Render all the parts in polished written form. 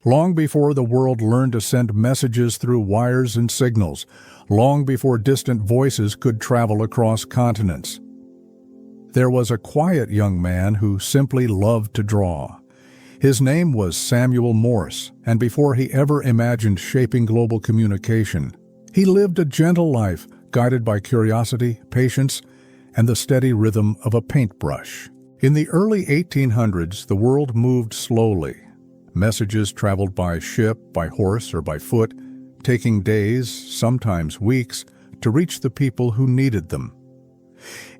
Long before the world learned to send messages through wires and signals, long before distant voices could travel across continents. There was a quiet young man who simply loved to draw. His name was Samuel Morse, and before he ever imagined shaping global communication, he lived a gentle life guided by curiosity, patience, and the steady rhythm of a paintbrush. In the early 1800s, the world moved slowly. Messages traveled by ship, by horse, or by foot, taking days, sometimes weeks, to reach the people who needed them.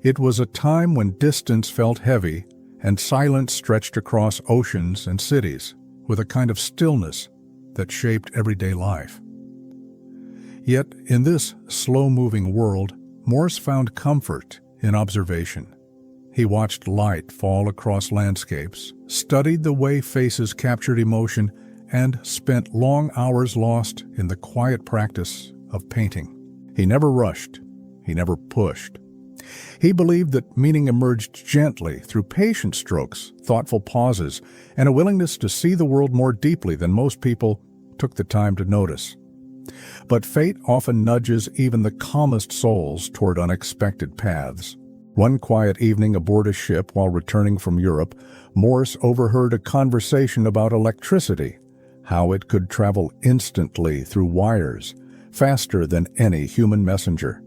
It was a time when distance felt heavy and silence stretched across oceans and cities with a kind of stillness that shaped everyday life. Yet, in this slow-moving world, Morse found comfort in observation. He watched light fall across landscapes, studied the way faces captured emotion, and spent long hours lost in the quiet practice of painting. He never rushed. He never pushed. He believed that meaning emerged gently through patient strokes, thoughtful pauses, and a willingness to see the world more deeply than most people took the time to notice. But fate often nudges even the calmest souls toward unexpected paths. One quiet evening aboard a ship while returning from Europe, Morse overheard a conversation about electricity, how it could travel instantly through wires, faster than any human messenger.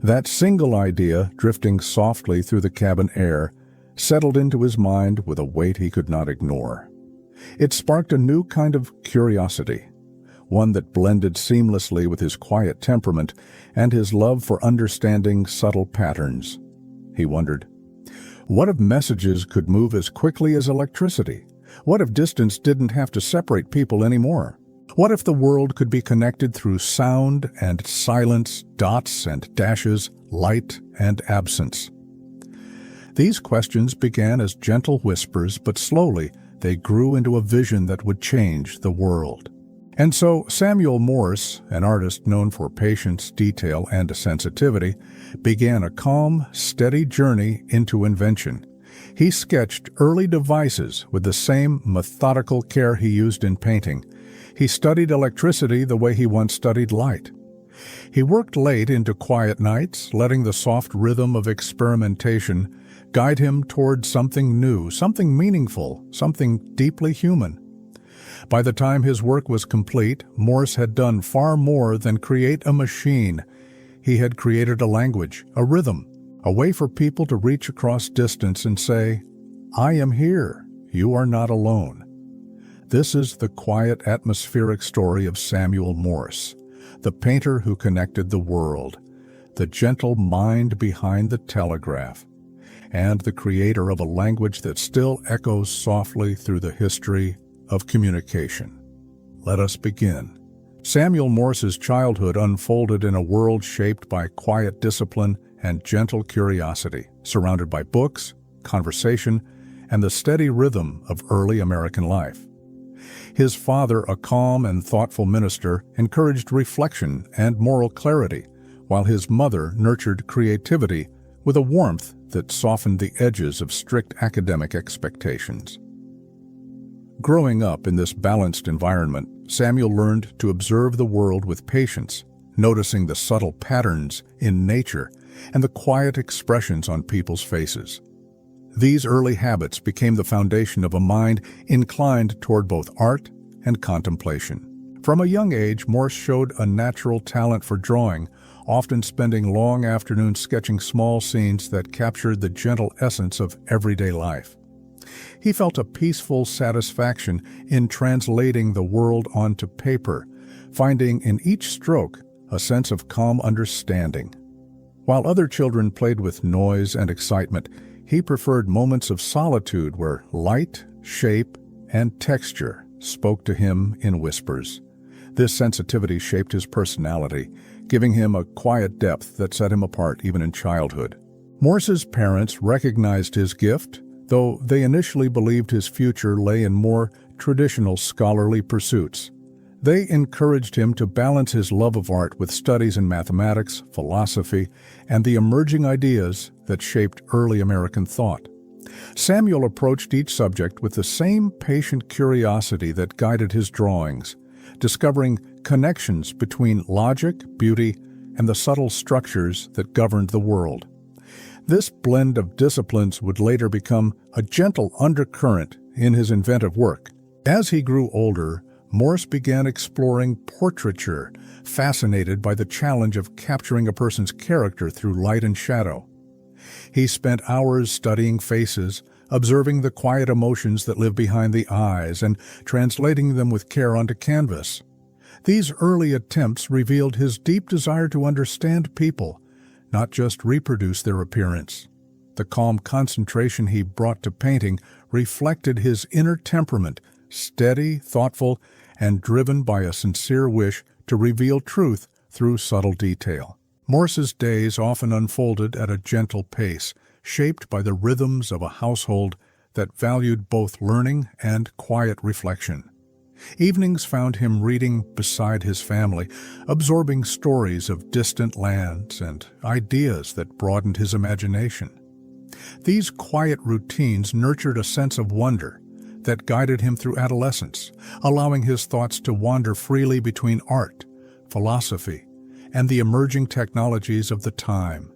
That single idea, drifting softly through the cabin air, settled into his mind with a weight he could not ignore. It sparked a new kind of curiosity, one that blended seamlessly with his quiet temperament and his love for understanding subtle patterns. He wondered, what if messages could move as quickly as electricity? What if distance didn't have to separate people anymore? What if the world could be connected through sound and silence, dots and dashes, light and absence? These questions began as gentle whispers, but slowly they grew into a vision that would change the world. And so Samuel Morse, an artist known for patience, detail, and sensitivity, began a calm, steady journey into invention. He sketched early devices with the same methodical care he used in painting. He studied electricity the way he once studied light. He worked late into quiet nights, letting the soft rhythm of experimentation guide him toward something new, something meaningful, something deeply human. By the time his work was complete, Morse had done far more than create a machine. He had created a language, a rhythm, a way for people to reach across distance and say, "I am here. You are not alone." This is the quiet, atmospheric story of Samuel Morse, the painter who connected the world, the gentle mind behind the telegraph, and the creator of a language that still echoes softly through the history of communication. Let us begin. Samuel Morse's childhood unfolded in a world shaped by quiet discipline and gentle curiosity, surrounded by books, conversation, and the steady rhythm of early American life. His father, a calm and thoughtful minister, encouraged reflection and moral clarity, while his mother nurtured creativity with a warmth that softened the edges of strict academic expectations. Growing up in this balanced environment, Samuel learned to observe the world with patience, noticing the subtle patterns in nature and the quiet expressions on people's faces. These early habits became the foundation of a mind inclined toward both art and contemplation. From a young age, Morse showed a natural talent for drawing, often spending long afternoons sketching small scenes that captured the gentle essence of everyday life. He felt a peaceful satisfaction in translating the world onto paper, finding in each stroke a sense of calm understanding. While other children played with noise and excitement, he preferred moments of solitude where light, shape, and texture spoke to him in whispers. This sensitivity shaped his personality, giving him a quiet depth that set him apart even in childhood. Morse's parents recognized his gift, though they initially believed his future lay in more traditional scholarly pursuits. They encouraged him to balance his love of art with studies in mathematics, philosophy, and the emerging ideas that shaped early American thought. Samuel approached each subject with the same patient curiosity that guided his drawings, discovering connections between logic, beauty, and the subtle structures that governed the world. This blend of disciplines would later become a gentle undercurrent in his inventive work. As he grew older, Morse began exploring portraiture, fascinated by the challenge of capturing a person's character through light and shadow. He spent hours studying faces, observing the quiet emotions that live behind the eyes, and translating them with care onto canvas. These early attempts revealed his deep desire to understand people, not just reproduce their appearance. The calm concentration he brought to painting reflected his inner temperament, steady, thoughtful, and driven by a sincere wish to reveal truth through subtle detail. Morse's days often unfolded at a gentle pace, shaped by the rhythms of a household that valued both learning and quiet reflection. Evenings found him reading beside his family, absorbing stories of distant lands and ideas that broadened his imagination. These quiet routines nurtured a sense of wonder that guided him through adolescence, allowing his thoughts to wander freely between art, philosophy, and the emerging technologies of the time.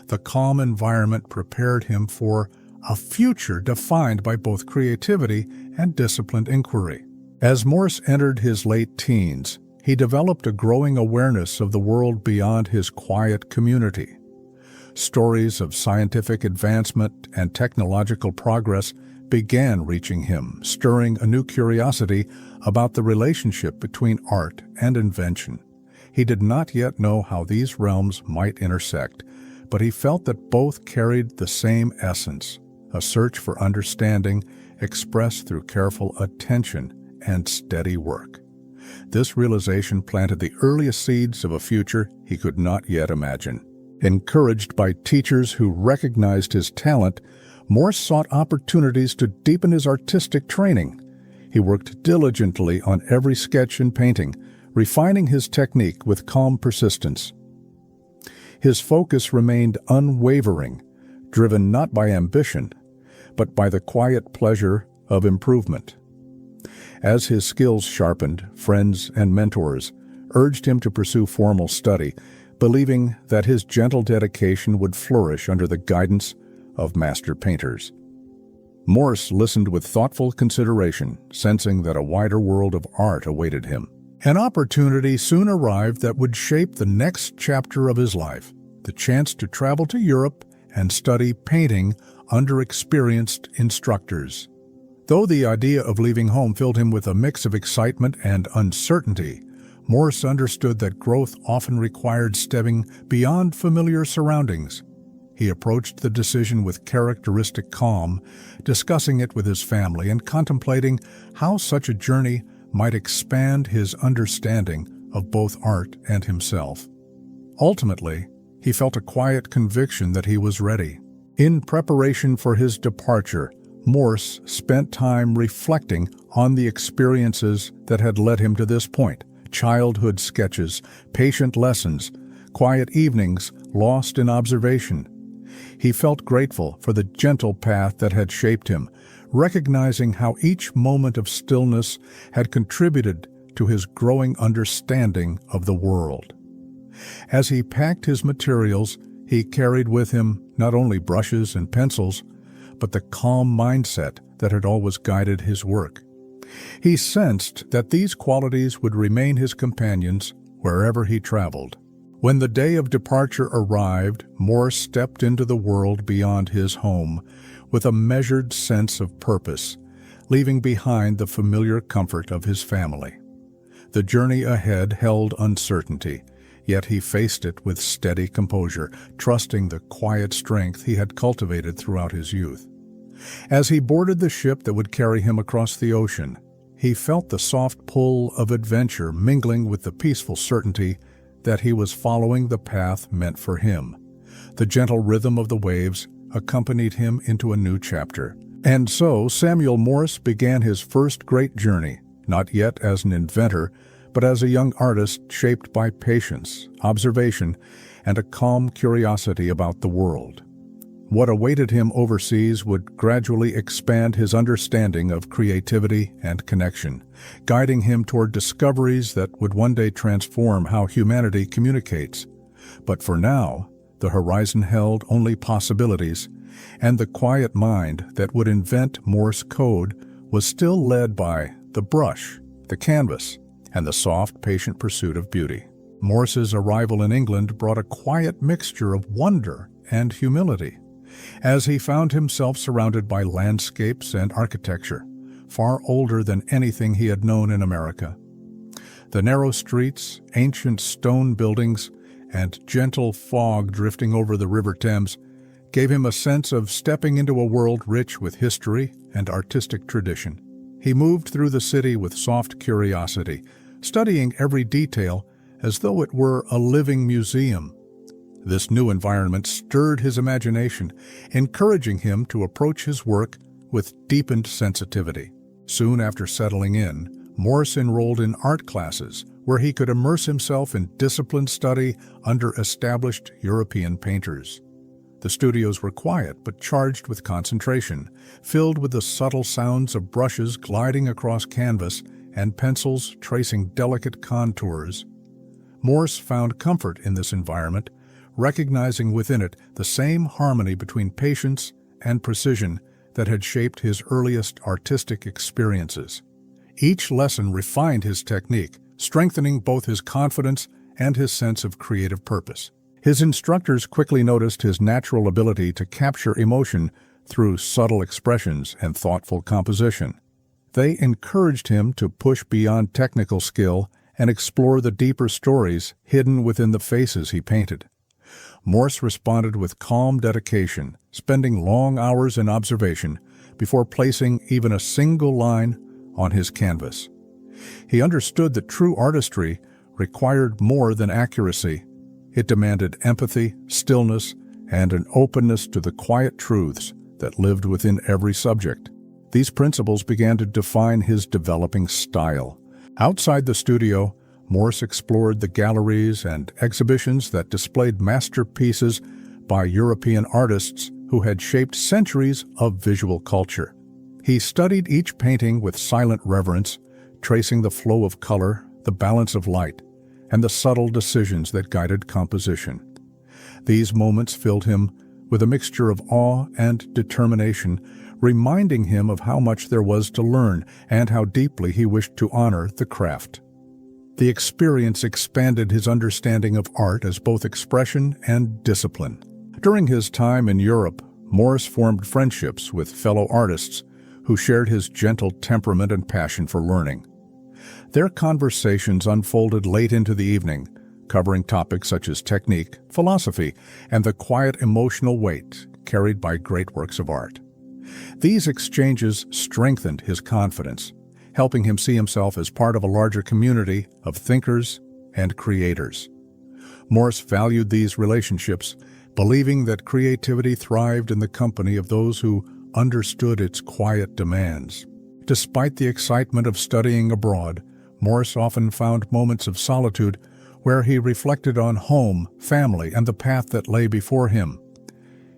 The calm environment prepared him for a future defined by both creativity and disciplined inquiry. As Morse entered his late teens, he developed a growing awareness of the world beyond his quiet community. Stories of scientific advancement and technological progress began reaching him, stirring a new curiosity about the relationship between art and invention. He did not yet know how these realms might intersect, but he felt that both carried the same essence, a search for understanding expressed through careful attention and steady work. This realization planted the earliest seeds of a future he could not yet imagine. Encouraged by teachers who recognized his talent, Morse sought opportunities to deepen his artistic training. He worked diligently on every sketch and painting, refining his technique with calm persistence. His focus remained unwavering, driven not by ambition, but by the quiet pleasure of improvement. As his skills sharpened, friends and mentors urged him to pursue formal study, believing that his gentle dedication would flourish under the guidance of master painters. Morse listened with thoughtful consideration, sensing that a wider world of art awaited him. An opportunity soon arrived that would shape the next chapter of his life, the chance to travel to Europe and study painting under experienced instructors. Though the idea of leaving home filled him with a mix of excitement and uncertainty, Morse understood that growth often required stepping beyond familiar surroundings. He approached the decision with characteristic calm, discussing it with his family and contemplating how such a journey might expand his understanding of both art and himself. Ultimately, he felt a quiet conviction that he was ready. In preparation for his departure, Morse spent time reflecting on the experiences that had led him to this point: childhood sketches, patient lessons, quiet evenings lost in observation. He felt grateful for the gentle path that had shaped him, recognizing how each moment of stillness had contributed to his growing understanding of the world. As he packed his materials, he carried with him not only brushes and pencils, but the calm mindset that had always guided his work. He sensed that these qualities would remain his companions wherever he traveled. When the day of departure arrived, Morse stepped into the world beyond his home with a measured sense of purpose, leaving behind the familiar comfort of his family. The journey ahead held uncertainty, yet he faced it with steady composure, trusting the quiet strength he had cultivated throughout his youth. As he boarded the ship that would carry him across the ocean, he felt the soft pull of adventure mingling with the peaceful certainty that he was following the path meant for him. The gentle rhythm of the waves accompanied him into a new chapter. And so Samuel Morse began his first great journey, not yet as an inventor, but as a young artist shaped by patience, observation, and a calm curiosity about the world. What awaited him overseas would gradually expand his understanding of creativity and connection, guiding him toward discoveries that would one day transform how humanity communicates. But for now, the horizon held only possibilities, and the quiet mind that would invent Morse code was still led by the brush, the canvas, and the soft, patient pursuit of beauty. Morse's arrival in England brought a quiet mixture of wonder and humility, as he found himself surrounded by landscapes and architecture, far older than anything he had known in America. The narrow streets, ancient stone buildings, and gentle fog drifting over the River Thames gave him a sense of stepping into a world rich with history and artistic tradition. He moved through the city with soft curiosity, studying every detail as though it were a living museum. This new environment stirred his imagination, encouraging him to approach his work with deepened sensitivity. Soon after settling in, Morse enrolled in art classes where he could immerse himself in disciplined study under established European painters. The studios were quiet but charged with concentration, filled with the subtle sounds of brushes gliding across canvas and pencils tracing delicate contours. Morse found comfort in this environment, recognizing within it the same harmony between patience and precision that had shaped his earliest artistic experiences. Each lesson refined his technique, strengthening both his confidence and his sense of creative purpose. His instructors quickly noticed his natural ability to capture emotion through subtle expressions and thoughtful composition. They encouraged him to push beyond technical skill and explore the deeper stories hidden within the faces he painted. Morse responded with calm dedication, spending long hours in observation before placing even a single line on his canvas. He understood that true artistry required more than accuracy. It demanded empathy, stillness, and an openness to the quiet truths that lived within every subject. These principles began to define his developing style. Outside the studio, Morse explored the galleries and exhibitions that displayed masterpieces by European artists who had shaped centuries of visual culture. He studied each painting with silent reverence, tracing the flow of color, the balance of light, and the subtle decisions that guided composition. These moments filled him with a mixture of awe and determination, reminding him of how much there was to learn and how deeply he wished to honor the craft. The experience expanded his understanding of art as both expression and discipline. During his time in Europe, Morse formed friendships with fellow artists who shared his gentle temperament and passion for learning. Their conversations unfolded late into the evening, covering topics such as technique, philosophy, and the quiet emotional weight carried by great works of art. These exchanges strengthened his confidence, helping him see himself as part of a larger community of thinkers and creators. Morse valued these relationships, believing that creativity thrived in the company of those who understood its quiet demands. Despite the excitement of studying abroad, Morse often found moments of solitude where he reflected on home, family, and the path that lay before him.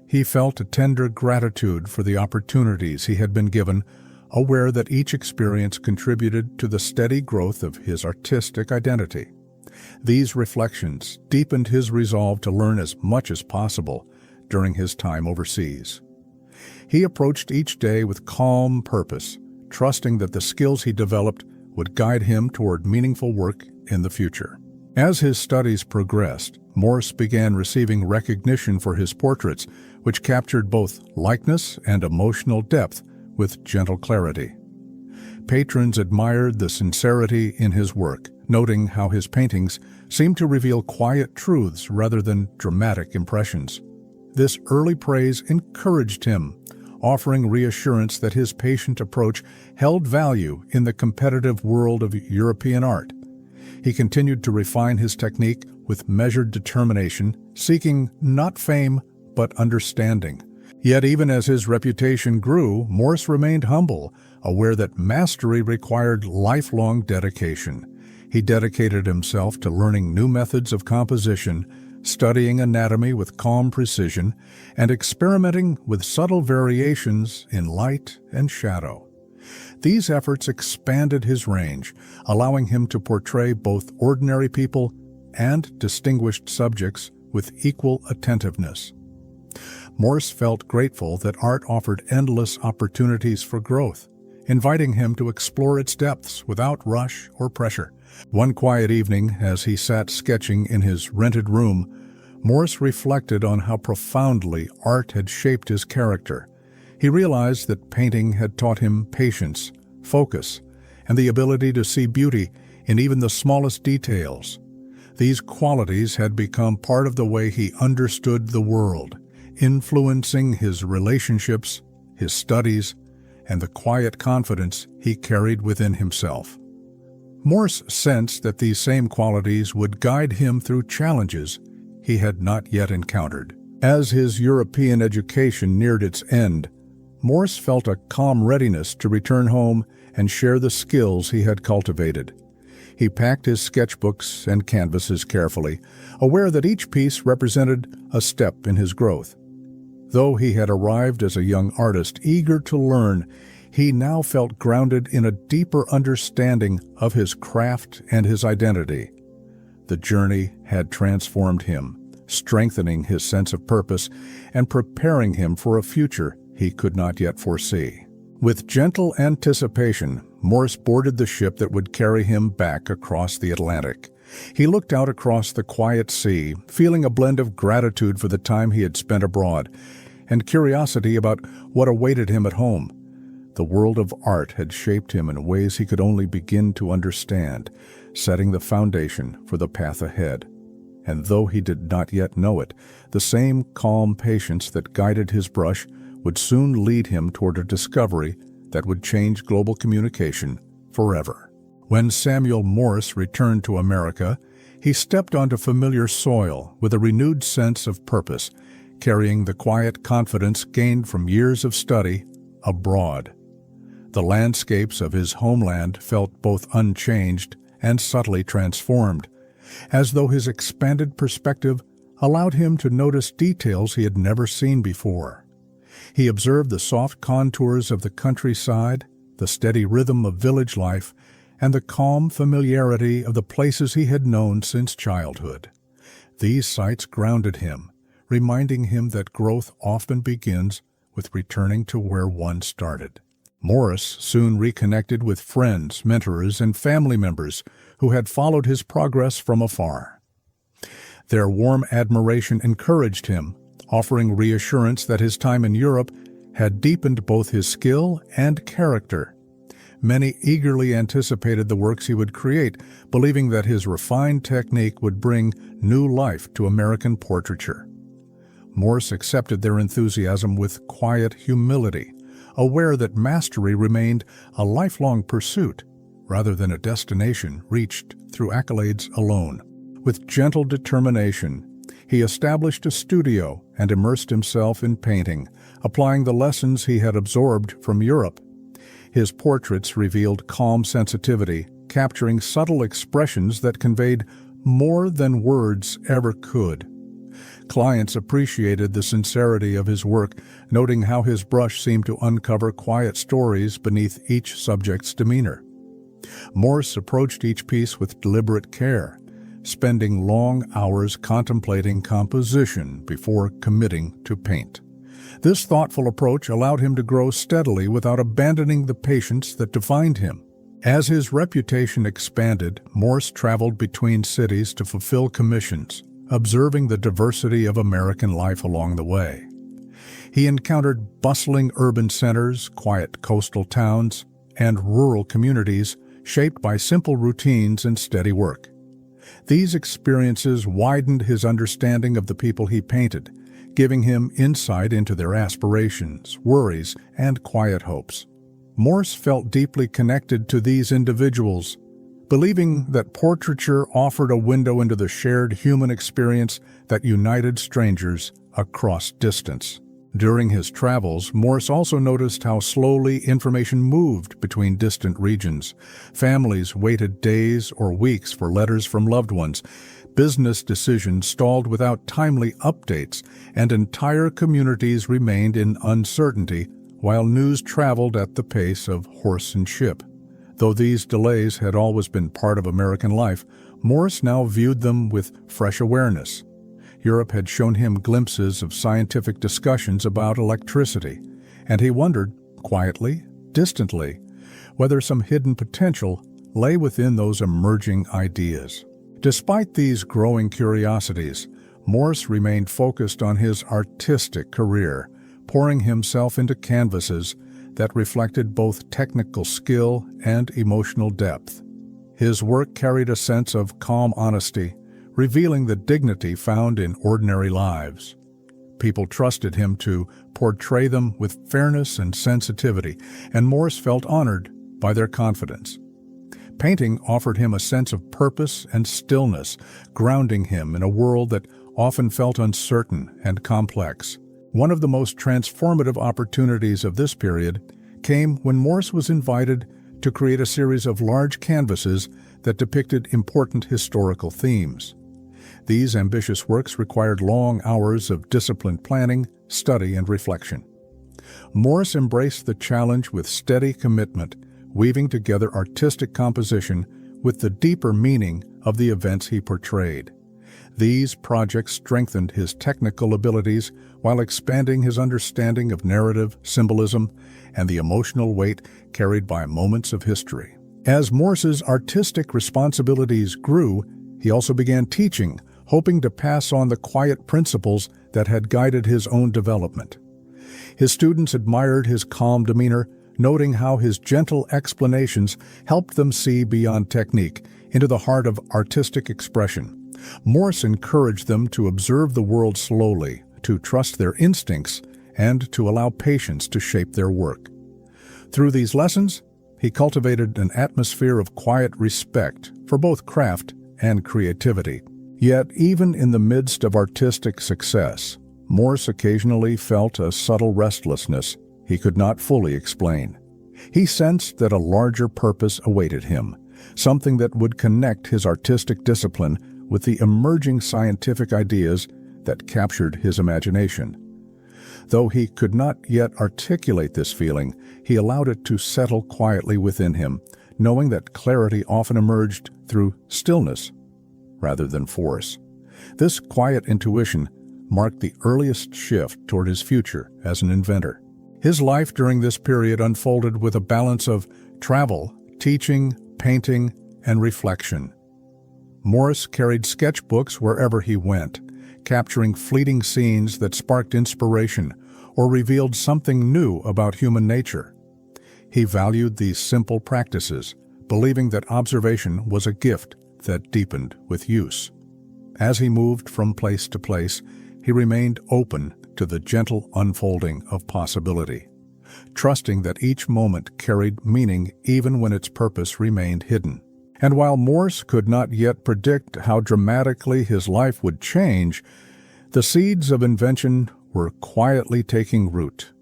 He felt a tender gratitude for the opportunities he had been given, aware that each experience contributed to the steady growth of his artistic identity. These reflections deepened his resolve to learn as much as possible during his time overseas. He approached each day with calm purpose, trusting that the skills he developed would guide him toward meaningful work in the future. As his studies progressed, Morse began receiving recognition for his portraits, which captured both likeness and emotional depth with gentle clarity. Patrons admired the sincerity in his work, noting how his paintings seemed to reveal quiet truths rather than dramatic impressions. This early praise encouraged him, offering reassurance that his patient approach held value in the competitive world of European art. He continued to refine his technique with measured determination, seeking not fame but understanding. Yet even as his reputation grew, Morse remained humble, aware that mastery required lifelong dedication. He dedicated himself to learning new methods of composition, studying anatomy with calm precision and experimenting with subtle variations in light and shadow. These efforts expanded his range, allowing him to portray both ordinary people and distinguished subjects with equal attentiveness. Morse felt grateful that art offered endless opportunities for growth, inviting him to explore its depths without rush or pressure. One quiet evening, as he sat sketching in his rented room, Morse reflected on how profoundly art had shaped his character. He realized that painting had taught him patience, focus, and the ability to see beauty in even the smallest details. These qualities had become part of the way he understood the world, influencing his relationships, his studies, and the quiet confidence he carried within himself. Morse sensed that these same qualities would guide him through challenges he had not yet encountered. As his European education neared its end, Morse felt a calm readiness to return home and share the skills he had cultivated. He packed his sketchbooks and canvases carefully, aware that each piece represented a step in his growth. Though he had arrived as a young artist eager to learn, he now felt grounded in a deeper understanding of his craft and his identity. The journey had transformed him, strengthening his sense of purpose and preparing him for a future he could not yet foresee. With gentle anticipation, Morse boarded the ship that would carry him back across the Atlantic. He looked out across the quiet sea, feeling a blend of gratitude for the time he had spent abroad and curiosity about what awaited him at home. The world of art had shaped him in ways he could only begin to understand, setting the foundation for the path ahead. And though he did not yet know it, the same calm patience that guided his brush would soon lead him toward a discovery that would change global communication forever. When Samuel Morse returned to America, he stepped onto familiar soil with a renewed sense of purpose, carrying the quiet confidence gained from years of study abroad. The landscapes of his homeland felt both unchanged and subtly transformed, as though his expanded perspective allowed him to notice details he had never seen before. He observed the soft contours of the countryside, the steady rhythm of village life, and the calm familiarity of the places he had known since childhood. These sights grounded him, reminding him that growth often begins with returning to where one started. Morse soon reconnected with friends, mentors, and family members who had followed his progress from afar. Their warm admiration encouraged him, offering reassurance that his time in Europe had deepened both his skill and character. Many eagerly anticipated the works he would create, believing that his refined technique would bring new life to American portraiture. Morse accepted their enthusiasm with quiet humility, aware that mastery remained a lifelong pursuit rather than a destination reached through accolades alone. With gentle determination, he established a studio and immersed himself in painting, applying the lessons he had absorbed from Europe. His portraits revealed calm sensitivity, capturing subtle expressions that conveyed more than words ever could. Clients appreciated the sincerity of his work, noting how his brush seemed to uncover quiet stories beneath each subject's demeanor. Morse approached each piece with deliberate care, spending long hours contemplating composition before committing to paint. This thoughtful approach allowed him to grow steadily without abandoning the patience that defined him. As his reputation expanded, Morse traveled between cities to fulfill commissions, observing the diversity of American life along the way. He encountered bustling urban centers, quiet coastal towns, and rural communities shaped by simple routines and steady work. These experiences widened his understanding of the people he painted, giving him insight into their aspirations, worries, and quiet hopes. Morse felt deeply connected to these individuals, believing that portraiture offered a window into the shared human experience that united strangers across distance. During his travels, Morse also noticed how slowly information moved between distant regions. Families waited days or weeks for letters from loved ones. Business decisions stalled without timely updates, and entire communities remained in uncertainty while news traveled at the pace of horse and ship. Though these delays had always been part of American life, Morse now viewed them with fresh awareness. Europe had shown him glimpses of scientific discussions about electricity, and he wondered, quietly, distantly, whether some hidden potential lay within those emerging ideas. Despite these growing curiosities, Morse remained focused on his artistic career, pouring himself into canvases that reflected both technical skill and emotional depth. His work carried a sense of calm honesty, revealing the dignity found in ordinary lives. People trusted him to portray them with fairness and sensitivity, and Morse felt honored by their confidence. Painting offered him a sense of purpose and stillness, grounding him in a world that often felt uncertain and complex. One of the most transformative opportunities of this period came when Morse was invited to create a series of large canvases that depicted important historical themes. These ambitious works required long hours of disciplined planning, study, and reflection. Morse embraced the challenge with steady commitment, weaving together artistic composition with the deeper meaning of the events he portrayed. These projects strengthened his technical abilities while expanding his understanding of narrative, symbolism, and the emotional weight carried by moments of history. As Morse's artistic responsibilities grew, he also began teaching, hoping to pass on the quiet principles that had guided his own development. His students admired his calm demeanor, noting how his gentle explanations helped them see beyond technique into the heart of artistic expression. Morse encouraged them to observe the world slowly, to trust their instincts, and to allow patience to shape their work. Through these lessons, he cultivated an atmosphere of quiet respect for both craft and creativity. Yet, even in the midst of artistic success, Morse occasionally felt a subtle restlessness he could not fully explain. He sensed that a larger purpose awaited him, something that would connect his artistic discipline with the emerging scientific ideas that captured his imagination. Though he could not yet articulate this feeling, he allowed it to settle quietly within him, knowing that clarity often emerged through stillness rather than force. This quiet intuition marked the earliest shift toward his future as an inventor. His life during this period unfolded with a balance of travel, teaching, painting, and reflection. Morse carried sketchbooks wherever he went, capturing fleeting scenes that sparked inspiration or revealed something new about human nature. He valued these simple practices, believing that observation was a gift that deepened with use. As he moved from place to place, he remained open to the gentle unfolding of possibility, trusting that each moment carried meaning even when its purpose remained hidden. And while Morse could not yet predict how dramatically his life would change, the seeds of invention were quietly taking root.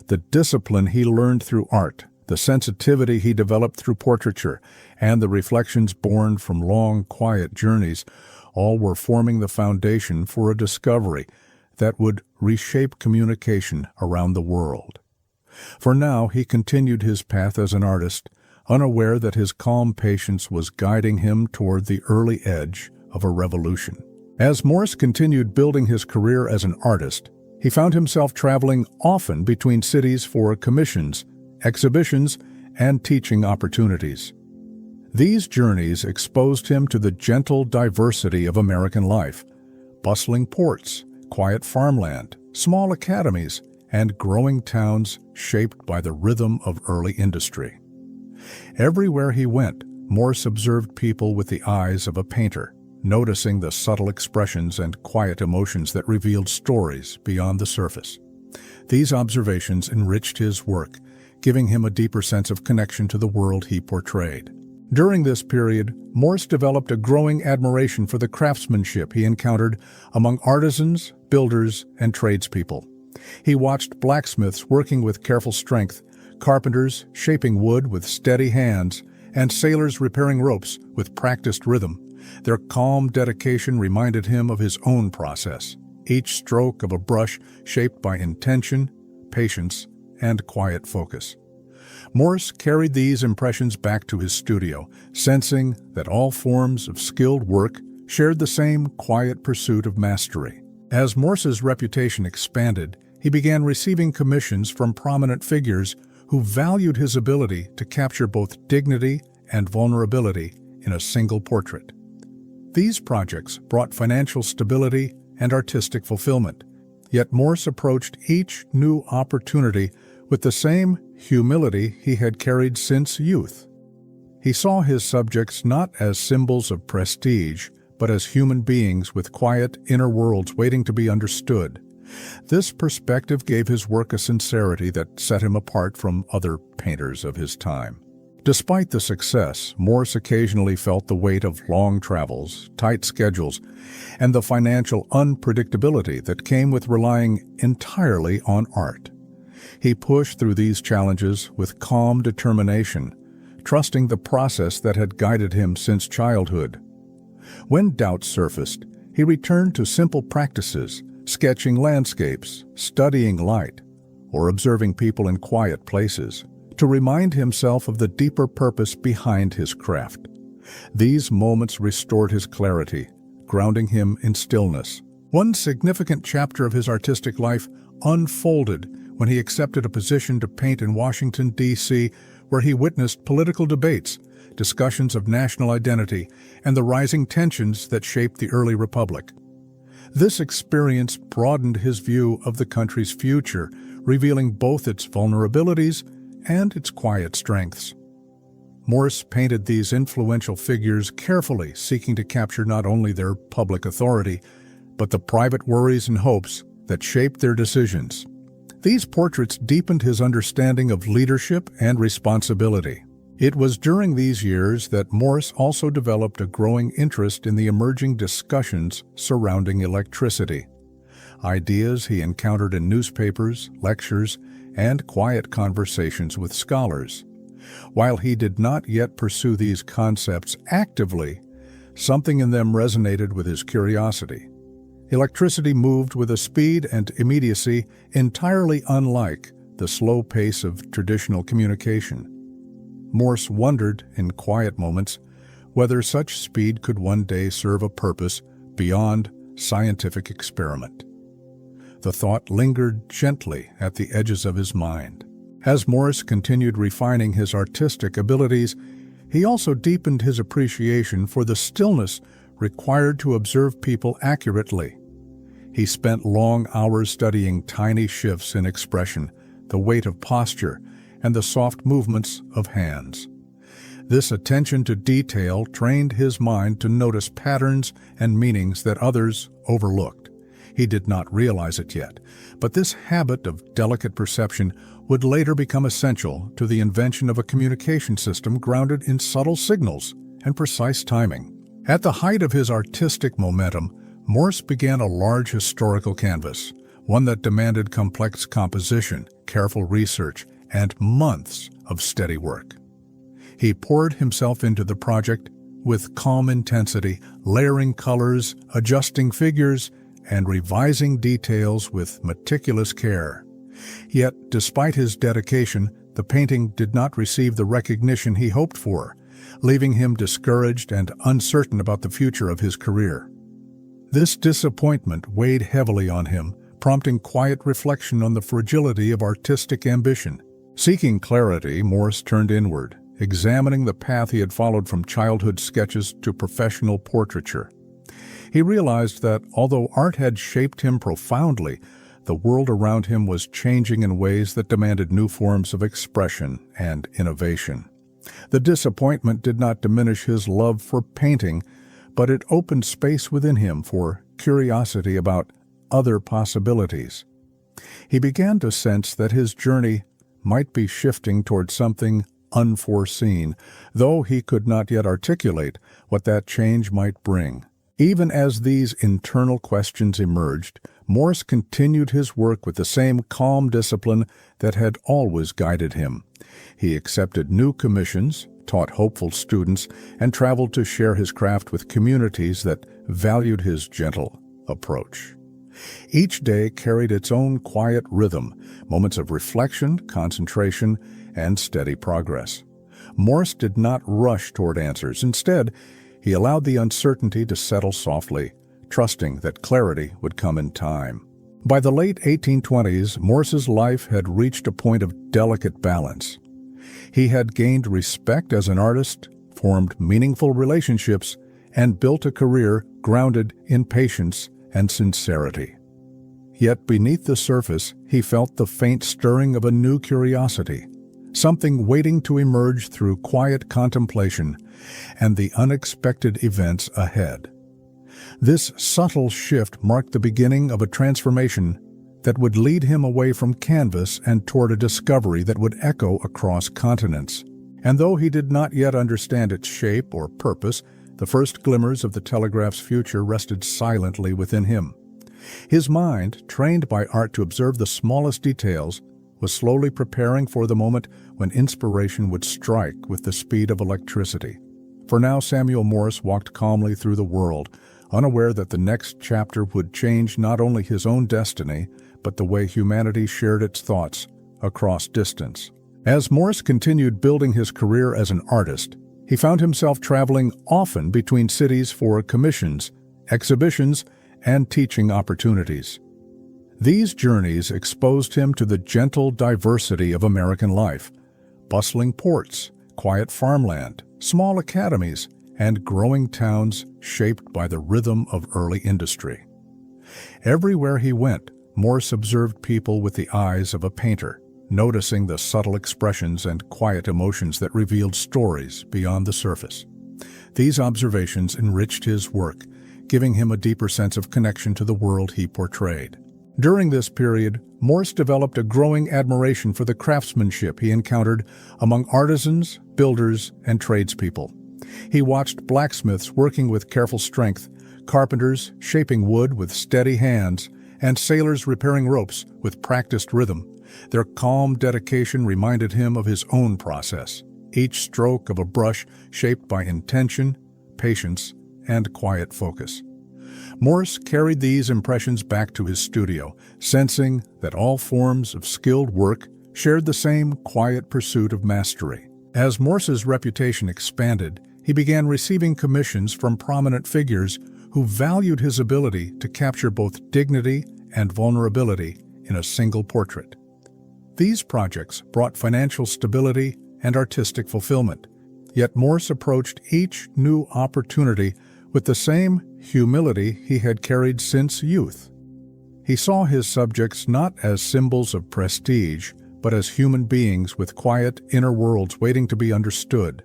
The discipline he learned through art, the sensitivity he developed through portraiture, and the reflections born from long, quiet journeys all were forming the foundation for a discovery that would reshape communication around the world. For now, he continued his path as an artist, unaware that his calm patience was guiding him toward the early edge of a revolution. As Morse continued building his career as an artist, he found himself traveling often between cities for commissions, exhibitions, and teaching opportunities. These journeys exposed him to the gentle diversity of American life: bustling ports, quiet farmland, small academies, and growing towns shaped by the rhythm of early industry. Everywhere he went, Morse observed people with the eyes of a painter, noticing the subtle expressions and quiet emotions that revealed stories beyond the surface. These observations enriched his work, giving him a deeper sense of connection to the world he portrayed. During this period, Morse developed a growing admiration for the craftsmanship he encountered among artisans, builders, and tradespeople. He watched blacksmiths working with careful strength, carpenters shaping wood with steady hands, and sailors repairing ropes with practiced rhythm. Their calm dedication reminded him of his own process, each stroke of a brush shaped by intention, patience, and quiet focus. Morse carried these impressions back to his studio, sensing that all forms of skilled work shared the same quiet pursuit of mastery. As Morse's reputation expanded, he began receiving commissions from prominent figures who valued his ability to capture both dignity and vulnerability in a single portrait. These projects brought financial stability and artistic fulfillment, yet Morse approached each new opportunity with the same humility he had carried since youth. He saw his subjects not as symbols of prestige, but as human beings with quiet inner worlds waiting to be understood. This perspective gave his work a sincerity that set him apart from other painters of his time. Despite the success, Morse occasionally felt the weight of long travels, tight schedules, and the financial unpredictability that came with relying entirely on art. He pushed through these challenges with calm determination, trusting the process that had guided him since childhood. When doubts surfaced, he returned to simple practices, sketching landscapes, studying light, or observing people in quiet places, to remind himself of the deeper purpose behind his craft. These moments restored his clarity, grounding him in stillness. One significant chapter of his artistic life unfolded when he accepted a position to paint in Washington, D.C., where he witnessed political debates, discussions of national identity, and the rising tensions that shaped the early republic. This experience broadened his view of the country's future, revealing both its vulnerabilities and its quiet strengths. Morse painted these influential figures carefully, seeking to capture not only their public authority, but the private worries and hopes that shaped their decisions. These portraits deepened his understanding of leadership and responsibility. It was during these years that Morse also developed a growing interest in the emerging discussions surrounding electricity. Ideas he encountered in newspapers, lectures, and quiet conversations with scholars. While he did not yet pursue these concepts actively, something in them resonated with his curiosity. Electricity moved with a speed and immediacy entirely unlike the slow pace of traditional communication. Morse wondered, in quiet moments, whether such speed could one day serve a purpose beyond scientific experiment. The thought lingered gently at the edges of his mind. As Morse continued refining his artistic abilities, he also deepened his appreciation for the stillness required to observe people accurately. He spent long hours studying tiny shifts in expression, the weight of posture, and the soft movements of hands. This attention to detail trained his mind to notice patterns and meanings that others overlooked. He did not realize it yet, but this habit of delicate perception would later become essential to the invention of a communication system grounded in subtle signals and precise timing. At the height of his artistic momentum, Morse began a large historical canvas, one that demanded complex composition, careful research, and months of steady work. He poured himself into the project with calm intensity, layering colors, adjusting figures, and revising details with meticulous care. Yet, despite his dedication, the painting did not receive the recognition he hoped for, leaving him discouraged and uncertain about the future of his career. This disappointment weighed heavily on him, prompting quiet reflection on the fragility of artistic ambition. Seeking clarity, Morse turned inward, examining the path he had followed from childhood sketches to professional portraiture. He realized that, although art had shaped him profoundly, the world around him was changing in ways that demanded new forms of expression and innovation. The disappointment did not diminish his love for painting, but it opened space within him for curiosity about other possibilities. He began to sense that his journey might be shifting toward something unforeseen, though he could not yet articulate what that change might bring. Even as these internal questions emerged, Morse continued his work with the same calm discipline that had always guided him. He accepted new commissions, taught hopeful students, and traveled to share his craft with communities that valued his gentle approach. Each day carried its own quiet rhythm, moments of reflection, concentration, and steady progress. Morse did not rush toward answers. Instead, he allowed the uncertainty to settle softly, trusting that clarity would come in time. By the late 1820s, Morse's life had reached a point of delicate balance. He had gained respect as an artist, formed meaningful relationships, and built a career grounded in patience and sincerity. Yet beneath the surface, he felt the faint stirring of a new curiosity, something waiting to emerge through quiet contemplation and the unexpected events ahead. This subtle shift marked the beginning of a transformation that would lead him away from canvas and toward a discovery that would echo across continents. And though he did not yet understand its shape or purpose, the first glimmers of the telegraph's future rested silently within him. His mind, trained by art to observe the smallest details, was slowly preparing for the moment when inspiration would strike with the speed of electricity. For now, Samuel Morse walked calmly through the world, unaware that the next chapter would change not only his own destiny, but the way humanity shared its thoughts across distance. As Morse continued building his career as an artist, he found himself traveling often between cities for commissions, exhibitions, and teaching opportunities. These journeys exposed him to the gentle diversity of American life: bustling ports, quiet farmland, small academies, and growing towns shaped by the rhythm of early industry. Everywhere he went, Morse observed people with the eyes of a painter, noticing the subtle expressions and quiet emotions that revealed stories beyond the surface. These observations enriched his work, giving him a deeper sense of connection to the world he portrayed. During this period, Morse developed a growing admiration for the craftsmanship he encountered among artisans, builders, and tradespeople. He watched blacksmiths working with careful strength, carpenters shaping wood with steady hands, and sailors repairing ropes with practiced rhythm. Their calm dedication reminded him of his own process, each stroke of a brush shaped by intention, patience, and quiet focus. Morse carried these impressions back to his studio, sensing that all forms of skilled work shared the same quiet pursuit of mastery. As Morse's reputation expanded, he began receiving commissions from prominent figures who valued his ability to capture both dignity and vulnerability in a single portrait. These projects brought financial stability and artistic fulfillment, yet Morse approached each new opportunity with the same humility he had carried since youth. He saw his subjects not as symbols of prestige, but as human beings with quiet inner worlds waiting to be understood.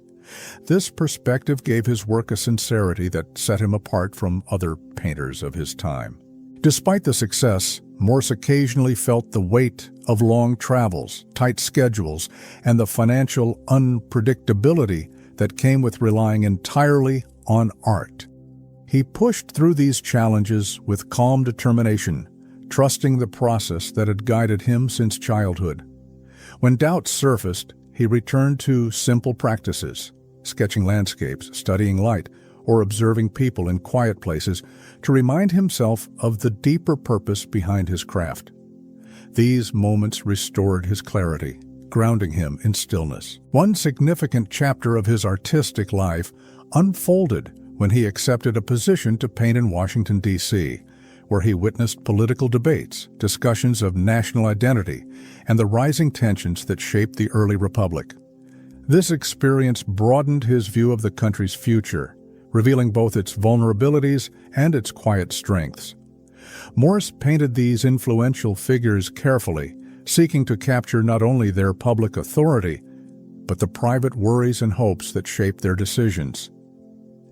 This perspective gave his work a sincerity that set him apart from other painters of his time. Despite the success, Morse occasionally felt the weight of long travels, tight schedules, and the financial unpredictability that came with relying entirely on art. He pushed through these challenges with calm determination, trusting the process that had guided him since childhood. When doubts surfaced, he returned to simple practices, sketching landscapes, studying light, or observing people in quiet places to remind himself of the deeper purpose behind his craft. These moments restored his clarity, grounding him in stillness. One significant chapter of his artistic life unfolded when he accepted a position to paint in Washington, D.C., where he witnessed political debates, discussions of national identity, and the rising tensions that shaped the early republic. This experience broadened his view of the country's future, revealing both its vulnerabilities and its quiet strengths. Morse painted these influential figures carefully, seeking to capture not only their public authority, but the private worries and hopes that shaped their decisions.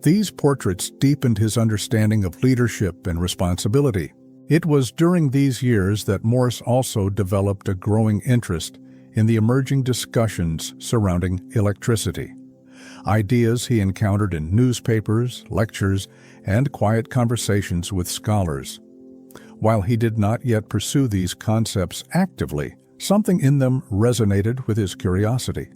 These portraits deepened his understanding of leadership and responsibility. It was during these years that Morse also developed a growing interest in the emerging discussions surrounding electricity. Ideas he encountered in newspapers, lectures, and quiet conversations with scholars. While he did not yet pursue these concepts actively, something in them resonated with his curiosity.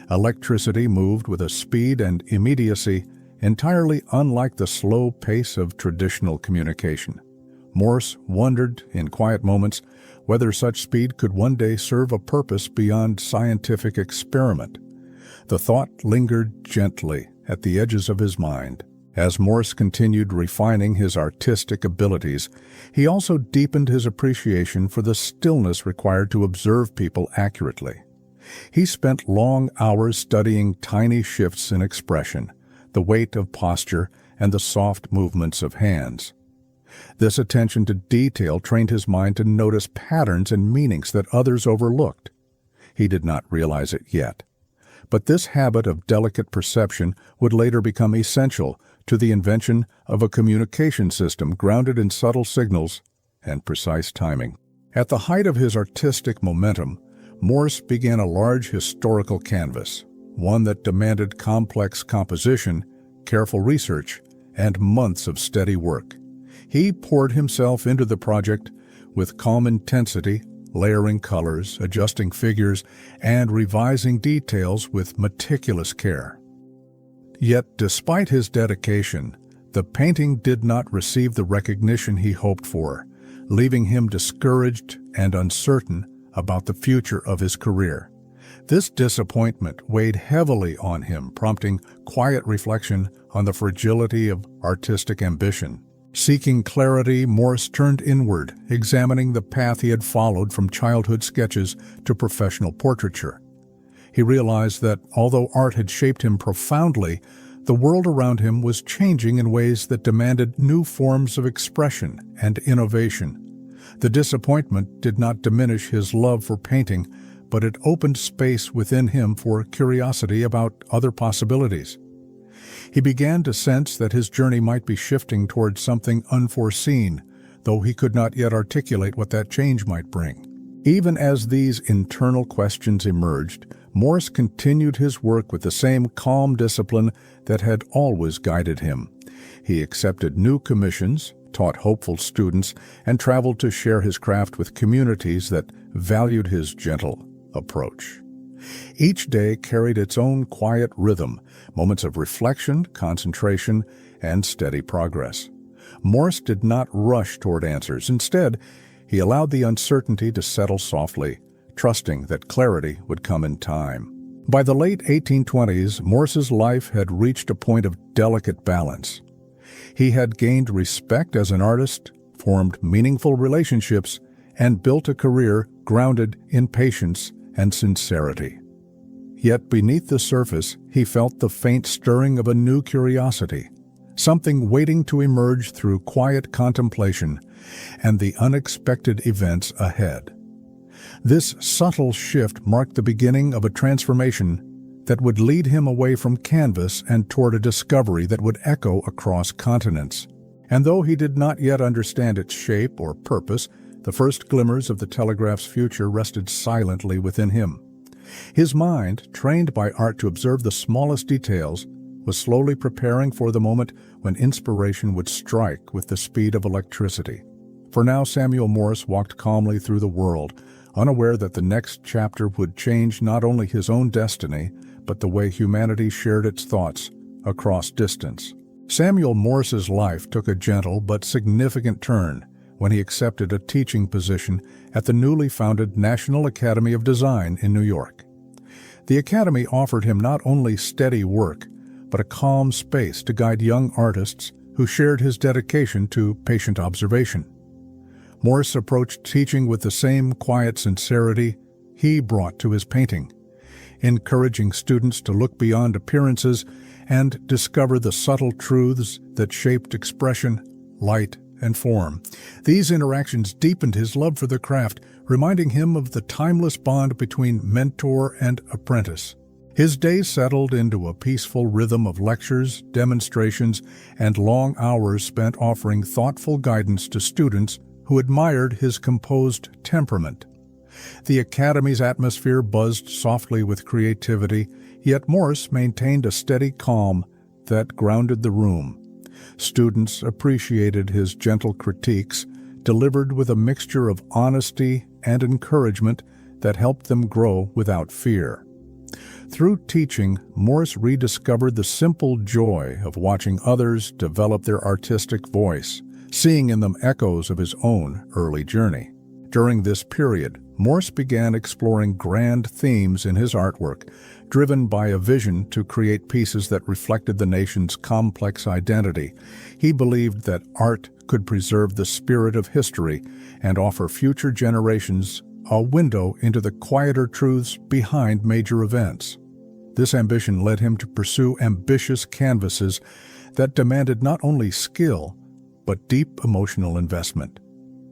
Electricity moved with a speed and immediacy entirely unlike the slow pace of traditional communication. Morse wondered, in quiet moments, whether such speed could one day serve a purpose beyond scientific experiment. The thought lingered gently at the edges of his mind. As Morse continued refining his artistic abilities, he also deepened his appreciation for the stillness required to observe people accurately. He spent long hours studying tiny shifts in expression, the weight of posture, and the soft movements of hands. This attention to detail trained his mind to notice patterns and meanings that others overlooked. He did not realize it yet, but this habit of delicate perception would later become essential to the invention of a communication system grounded in subtle signals and precise timing. At the height of his artistic momentum, Morse began a large historical canvas, one that demanded complex composition, careful research, and months of steady work. He poured himself into the project with calm intensity, layering colors, adjusting figures, and revising details with meticulous care. Yet, despite his dedication, the painting did not receive the recognition he hoped for, leaving him discouraged and uncertain about the future of his career. This disappointment weighed heavily on him, prompting quiet reflection on the fragility of artistic ambition. Seeking clarity, Morse turned inward, examining the path he had followed from childhood sketches to professional portraiture. He realized that, although art had shaped him profoundly, the world around him was changing in ways that demanded new forms of expression and innovation. The disappointment did not diminish his love for painting, but it opened space within him for curiosity about other possibilities. He began to sense that his journey might be shifting towards something unforeseen, though he could not yet articulate what that change might bring. Even as these internal questions emerged, Morse continued his work with the same calm discipline that had always guided him. He accepted new commissions, taught hopeful students, and traveled to share his craft with communities that valued his gentle approach. Each day carried its own quiet rhythm, moments of reflection, concentration, and steady progress. Morse did not rush toward answers. Instead, he allowed the uncertainty to settle softly, trusting that clarity would come in time. By the late 1820s, Morse's life had reached a point of delicate balance. He had gained respect as an artist, formed meaningful relationships, and built a career grounded in patience and sincerity. Yet beneath the surface, he felt the faint stirring of a new curiosity, something waiting to emerge through quiet contemplation and the unexpected events ahead. This subtle shift marked the beginning of a transformation that would lead him away from canvas and toward a discovery that would echo across continents. And though he did not yet understand its shape or purpose, the first glimmers of the telegraph's future rested silently within him. His mind, trained by art to observe the smallest details, was slowly preparing for the moment when inspiration would strike with the speed of electricity. For now, Samuel Morse walked calmly through the world, unaware that the next chapter would change not only his own destiny, but the way humanity shared its thoughts across distance. Samuel Morse's life took a gentle but significant turn when he accepted a teaching position at the newly founded National Academy of Design in New York. The academy offered him not only steady work, but a calm space to guide young artists who shared his dedication to patient observation. Morse approached teaching with the same quiet sincerity he brought to his painting, encouraging students to look beyond appearances and discover the subtle truths that shaped expression, light, and form. These interactions deepened his love for the craft, reminding him of the timeless bond between mentor and apprentice. His days settled into a peaceful rhythm of lectures, demonstrations, and long hours spent offering thoughtful guidance to students who admired his composed temperament. The Academy's atmosphere buzzed softly with creativity, yet Morse maintained a steady calm that grounded the room. Students appreciated his gentle critiques, delivered with a mixture of honesty and encouragement that helped them grow without fear. Through teaching, Morse rediscovered the simple joy of watching others develop their artistic voice, seeing in them echoes of his own early journey. During this period, Morse began exploring grand themes in his artwork, driven by a vision to create pieces that reflected the nation's complex identity. He believed that art could preserve the spirit of history and offer future generations a window into the quieter truths behind major events. This ambition led him to pursue ambitious canvases that demanded not only skill, but deep emotional investment.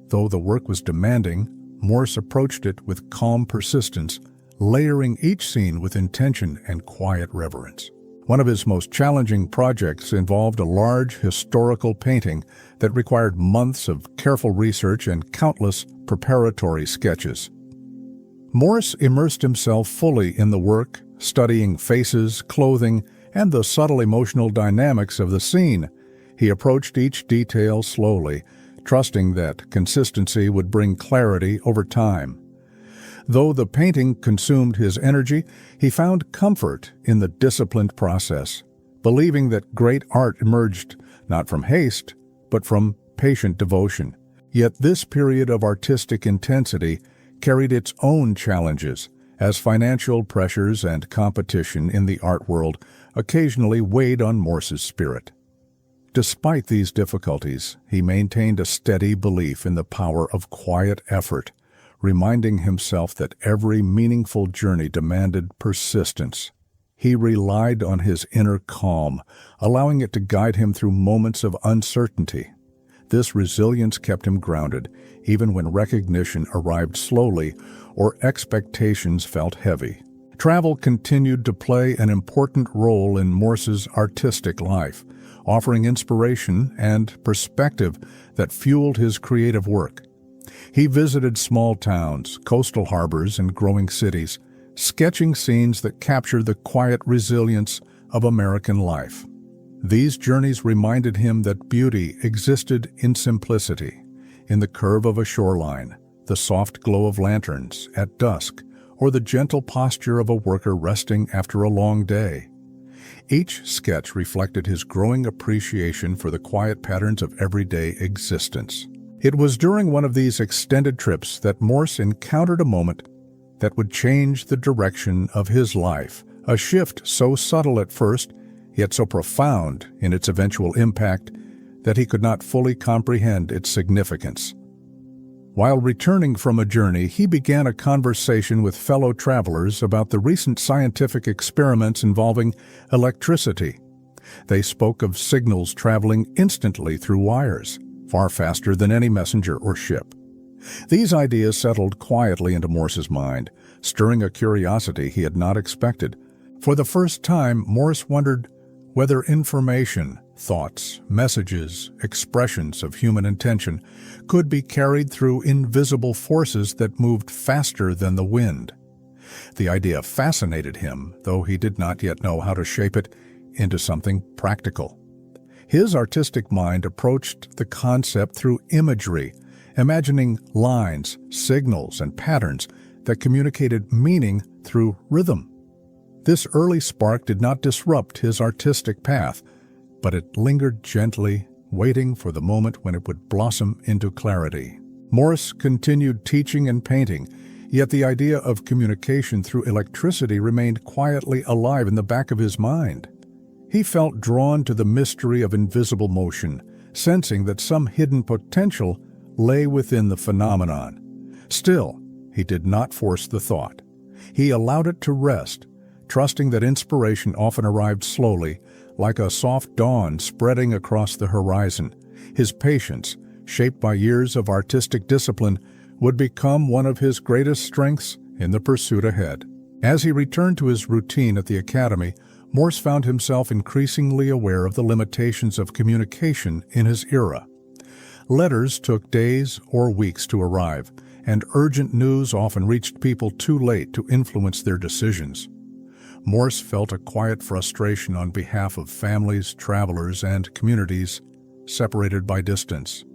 Though the work was demanding, Morse approached it with calm persistence, layering each scene with intention and quiet reverence. One of his most challenging projects involved a large historical painting that required months of careful research and countless preparatory sketches. Morse immersed himself fully in the work, studying faces, clothing, and the subtle emotional dynamics of the scene. He approached each detail slowly, trusting that consistency would bring clarity over time. Though the painting consumed his energy, he found comfort in the disciplined process, believing that great art emerged not from haste, but from patient devotion. Yet this period of artistic intensity carried its own challenges, as financial pressures and competition in the art world occasionally weighed on Morse's spirit. Despite these difficulties, he maintained a steady belief in the power of quiet effort, reminding himself that every meaningful journey demanded persistence. He relied on his inner calm, allowing it to guide him through moments of uncertainty. This resilience kept him grounded, even when recognition arrived slowly or expectations felt heavy. Travel continued to play an important role in Morse's artistic life, offering inspiration and perspective that fueled his creative work. He visited small towns, coastal harbors, and growing cities, sketching scenes that capture the quiet resilience of American life. These journeys reminded him that beauty existed in simplicity, in the curve of a shoreline, the soft glow of lanterns at dusk, or the gentle posture of a worker resting after a long day. Each sketch reflected his growing appreciation for the quiet patterns of everyday existence. It was during one of these extended trips that Morse encountered a moment that would change the direction of his life, a shift so subtle at first, yet so profound in its eventual impact that he could not fully comprehend its significance. While returning from a journey, he began a conversation with fellow travelers about the recent scientific experiments involving electricity. They spoke of signals traveling instantly through wires, far faster than any messenger or ship. These ideas settled quietly into Morse's mind, stirring a curiosity he had not expected. For the first time, Morse wondered whether information, thoughts, messages, expressions of human intention could be carried through invisible forces that moved faster than the wind. The idea fascinated him, though he did not yet know how to shape it into something practical. His artistic mind approached the concept through imagery, imagining lines, signals, and patterns that communicated meaning through rhythm. This early spark did not disrupt his artistic path, but it lingered gently, waiting for the moment when it would blossom into clarity. Morse continued teaching and painting, yet the idea of communication through electricity remained quietly alive in the back of his mind. He felt drawn to the mystery of invisible motion, sensing that some hidden potential lay within the phenomenon. Still, he did not force the thought. He allowed it to rest, trusting that inspiration often arrived slowly, like a soft dawn spreading across the horizon. His patience, shaped by years of artistic discipline, would become one of his greatest strengths in the pursuit ahead. As he returned to his routine at the academy, Morse found himself increasingly aware of the limitations of communication in his era. Letters took days or weeks to arrive, and urgent news often reached people too late to influence their decisions. Morse felt a quiet frustration on behalf of families, travelers, and communities separated by distance.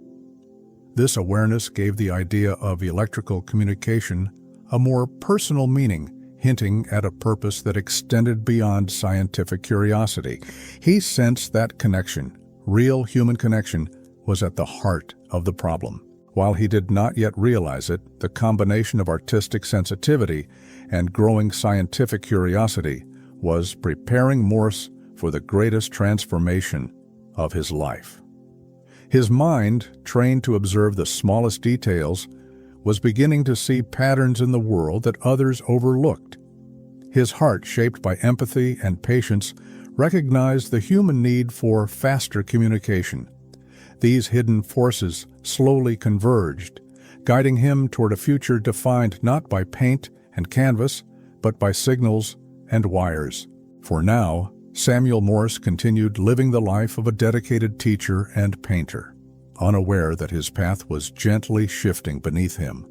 This awareness gave the idea of electrical communication a more personal meaning, hinting at a purpose that extended beyond scientific curiosity. He sensed that connection, real human connection, was at the heart of the problem. While he did not yet realize it, the combination of artistic sensitivity and growing scientific curiosity was preparing Morse for the greatest transformation of his life. His mind, trained to observe the smallest details, was beginning to see patterns in the world that others overlooked. His heart, shaped by empathy and patience, recognized the human need for faster communication. These hidden forces slowly converged, guiding him toward a future defined not by paint and canvas, but by signals and wires. For now, Samuel Morse continued living the life of a dedicated teacher and painter, unaware that his path was gently shifting beneath him.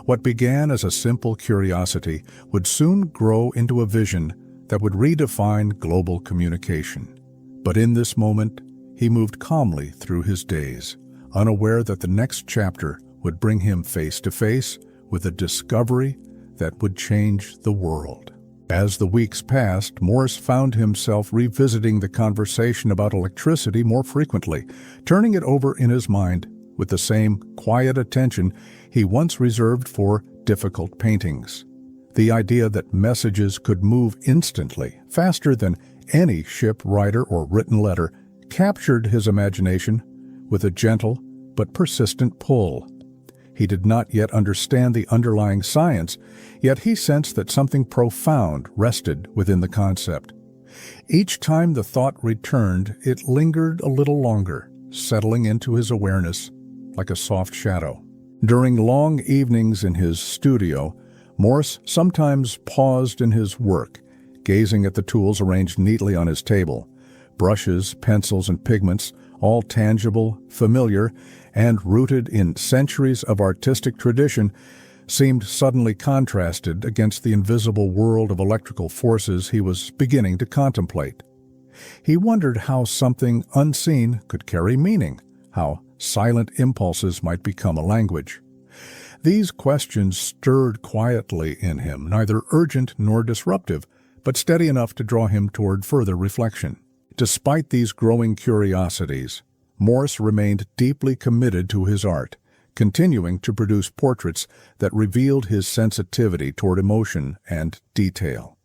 What began as a simple curiosity would soon grow into a vision that would redefine global communication. But in this moment, he moved calmly through his days, unaware that the next chapter would bring him face to face with a discovery that would change the world. As the weeks passed, Morse found himself revisiting the conversation about electricity more frequently, turning it over in his mind with the same quiet attention he once reserved for difficult paintings. The idea that messages could move instantly, faster than any ship writer or written letter, captured his imagination with a gentle but persistent pull. He did not yet understand the underlying science, yet he sensed that something profound rested within the concept. Each time the thought returned, it lingered a little longer, settling into his awareness like a soft shadow. During long evenings in his studio, Morse sometimes paused in his work, gazing at the tools arranged neatly on his table. Brushes, pencils, and pigments, all tangible, familiar, and rooted in centuries of artistic tradition, seemed suddenly contrasted against the invisible world of electrical forces he was beginning to contemplate. He wondered how something unseen could carry meaning, how silent impulses might become a language. These questions stirred quietly in him, neither urgent nor disruptive, but steady enough to draw him toward further reflection. Despite these growing curiosities, Morse remained deeply committed to his art, continuing to produce portraits that revealed his sensitivity toward emotion and detail.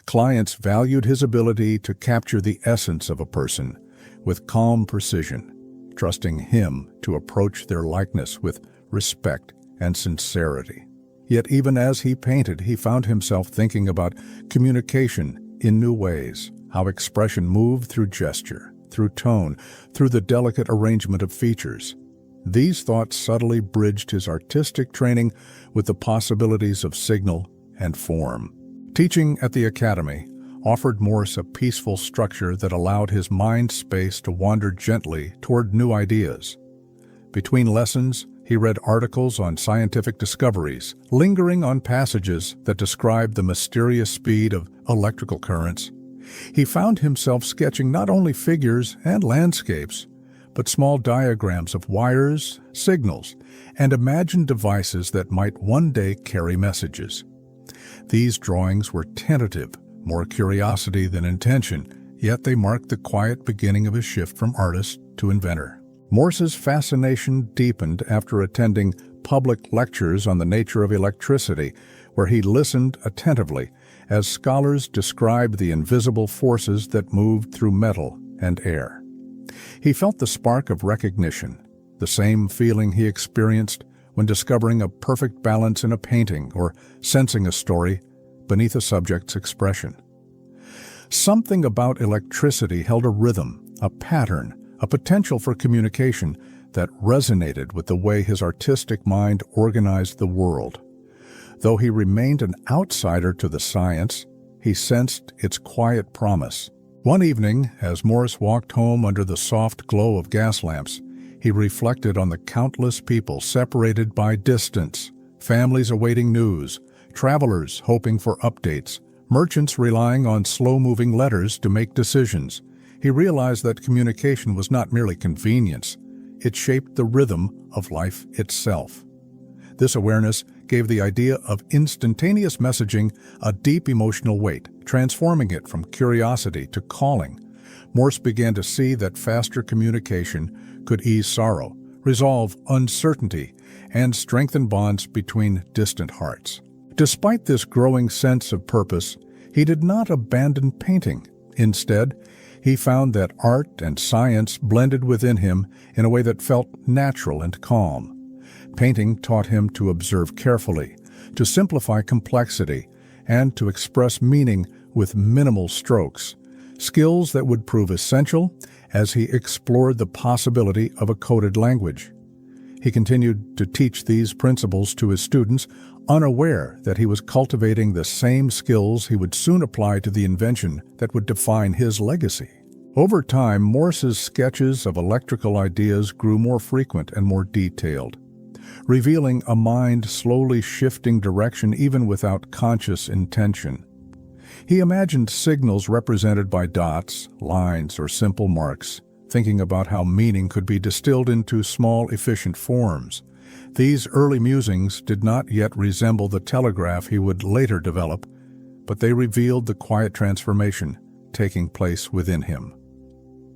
Clients valued his ability to capture the essence of a person with calm precision, trusting him to approach their likeness with respect and sincerity. Yet even as he painted, he found himself thinking about communication in new ways, how expression moved through gesture, through tone, through the delicate arrangement of features. These thoughts subtly bridged his artistic training with the possibilities of signal and form. Teaching at the academy offered Morse a peaceful structure that allowed his mind space to wander gently toward new ideas. Between lessons, he read articles on scientific discoveries, lingering on passages that described the mysterious speed of electrical currents. He found himself sketching not only figures and landscapes, but small diagrams of wires, signals, and imagined devices that might one day carry messages. These drawings were tentative, more curiosity than intention, yet they marked the quiet beginning of a shift from artist to inventor. Morse's fascination deepened after attending public lectures on the nature of electricity, where he listened attentively as scholars described the invisible forces that moved through metal and air. He felt the spark of recognition, the same feeling he experienced when discovering a perfect balance in a painting or sensing a story beneath a subject's expression. Something about electricity held a rhythm, a pattern, a potential for communication that resonated with the way his artistic mind organized the world. Though he remained an outsider to the science, he sensed its quiet promise. One evening, as Morse walked home under the soft glow of gas lamps, he reflected on the countless people separated by distance, families awaiting news, travelers hoping for updates, merchants relying on slow-moving letters to make decisions. He realized that communication was not merely convenience. it shaped the rhythm of life itself. This awareness gave the idea of instantaneous messaging a deep emotional weight, transforming it from curiosity to calling. Morse began to see that faster communication could ease sorrow, resolve uncertainty, and strengthen bonds between distant hearts. Despite this growing sense of purpose, he did not abandon painting. Instead, he found that art and science blended within him in a way that felt natural and calm. Painting taught him to observe carefully, to simplify complexity, and to express meaning with minimal strokes, skills that would prove essential as he explored the possibility of a coded language. He continued to teach these principles to his students, unaware that he was cultivating the same skills he would soon apply to the invention that would define his legacy. Over time, Morse's sketches of electrical ideas grew more frequent and more detailed, revealing a mind slowly shifting direction even without conscious intention. He imagined signals represented by dots, lines, or simple marks, thinking about how meaning could be distilled into small, efficient forms. These early musings did not yet resemble the telegraph he would later develop, but they revealed the quiet transformation taking place within him.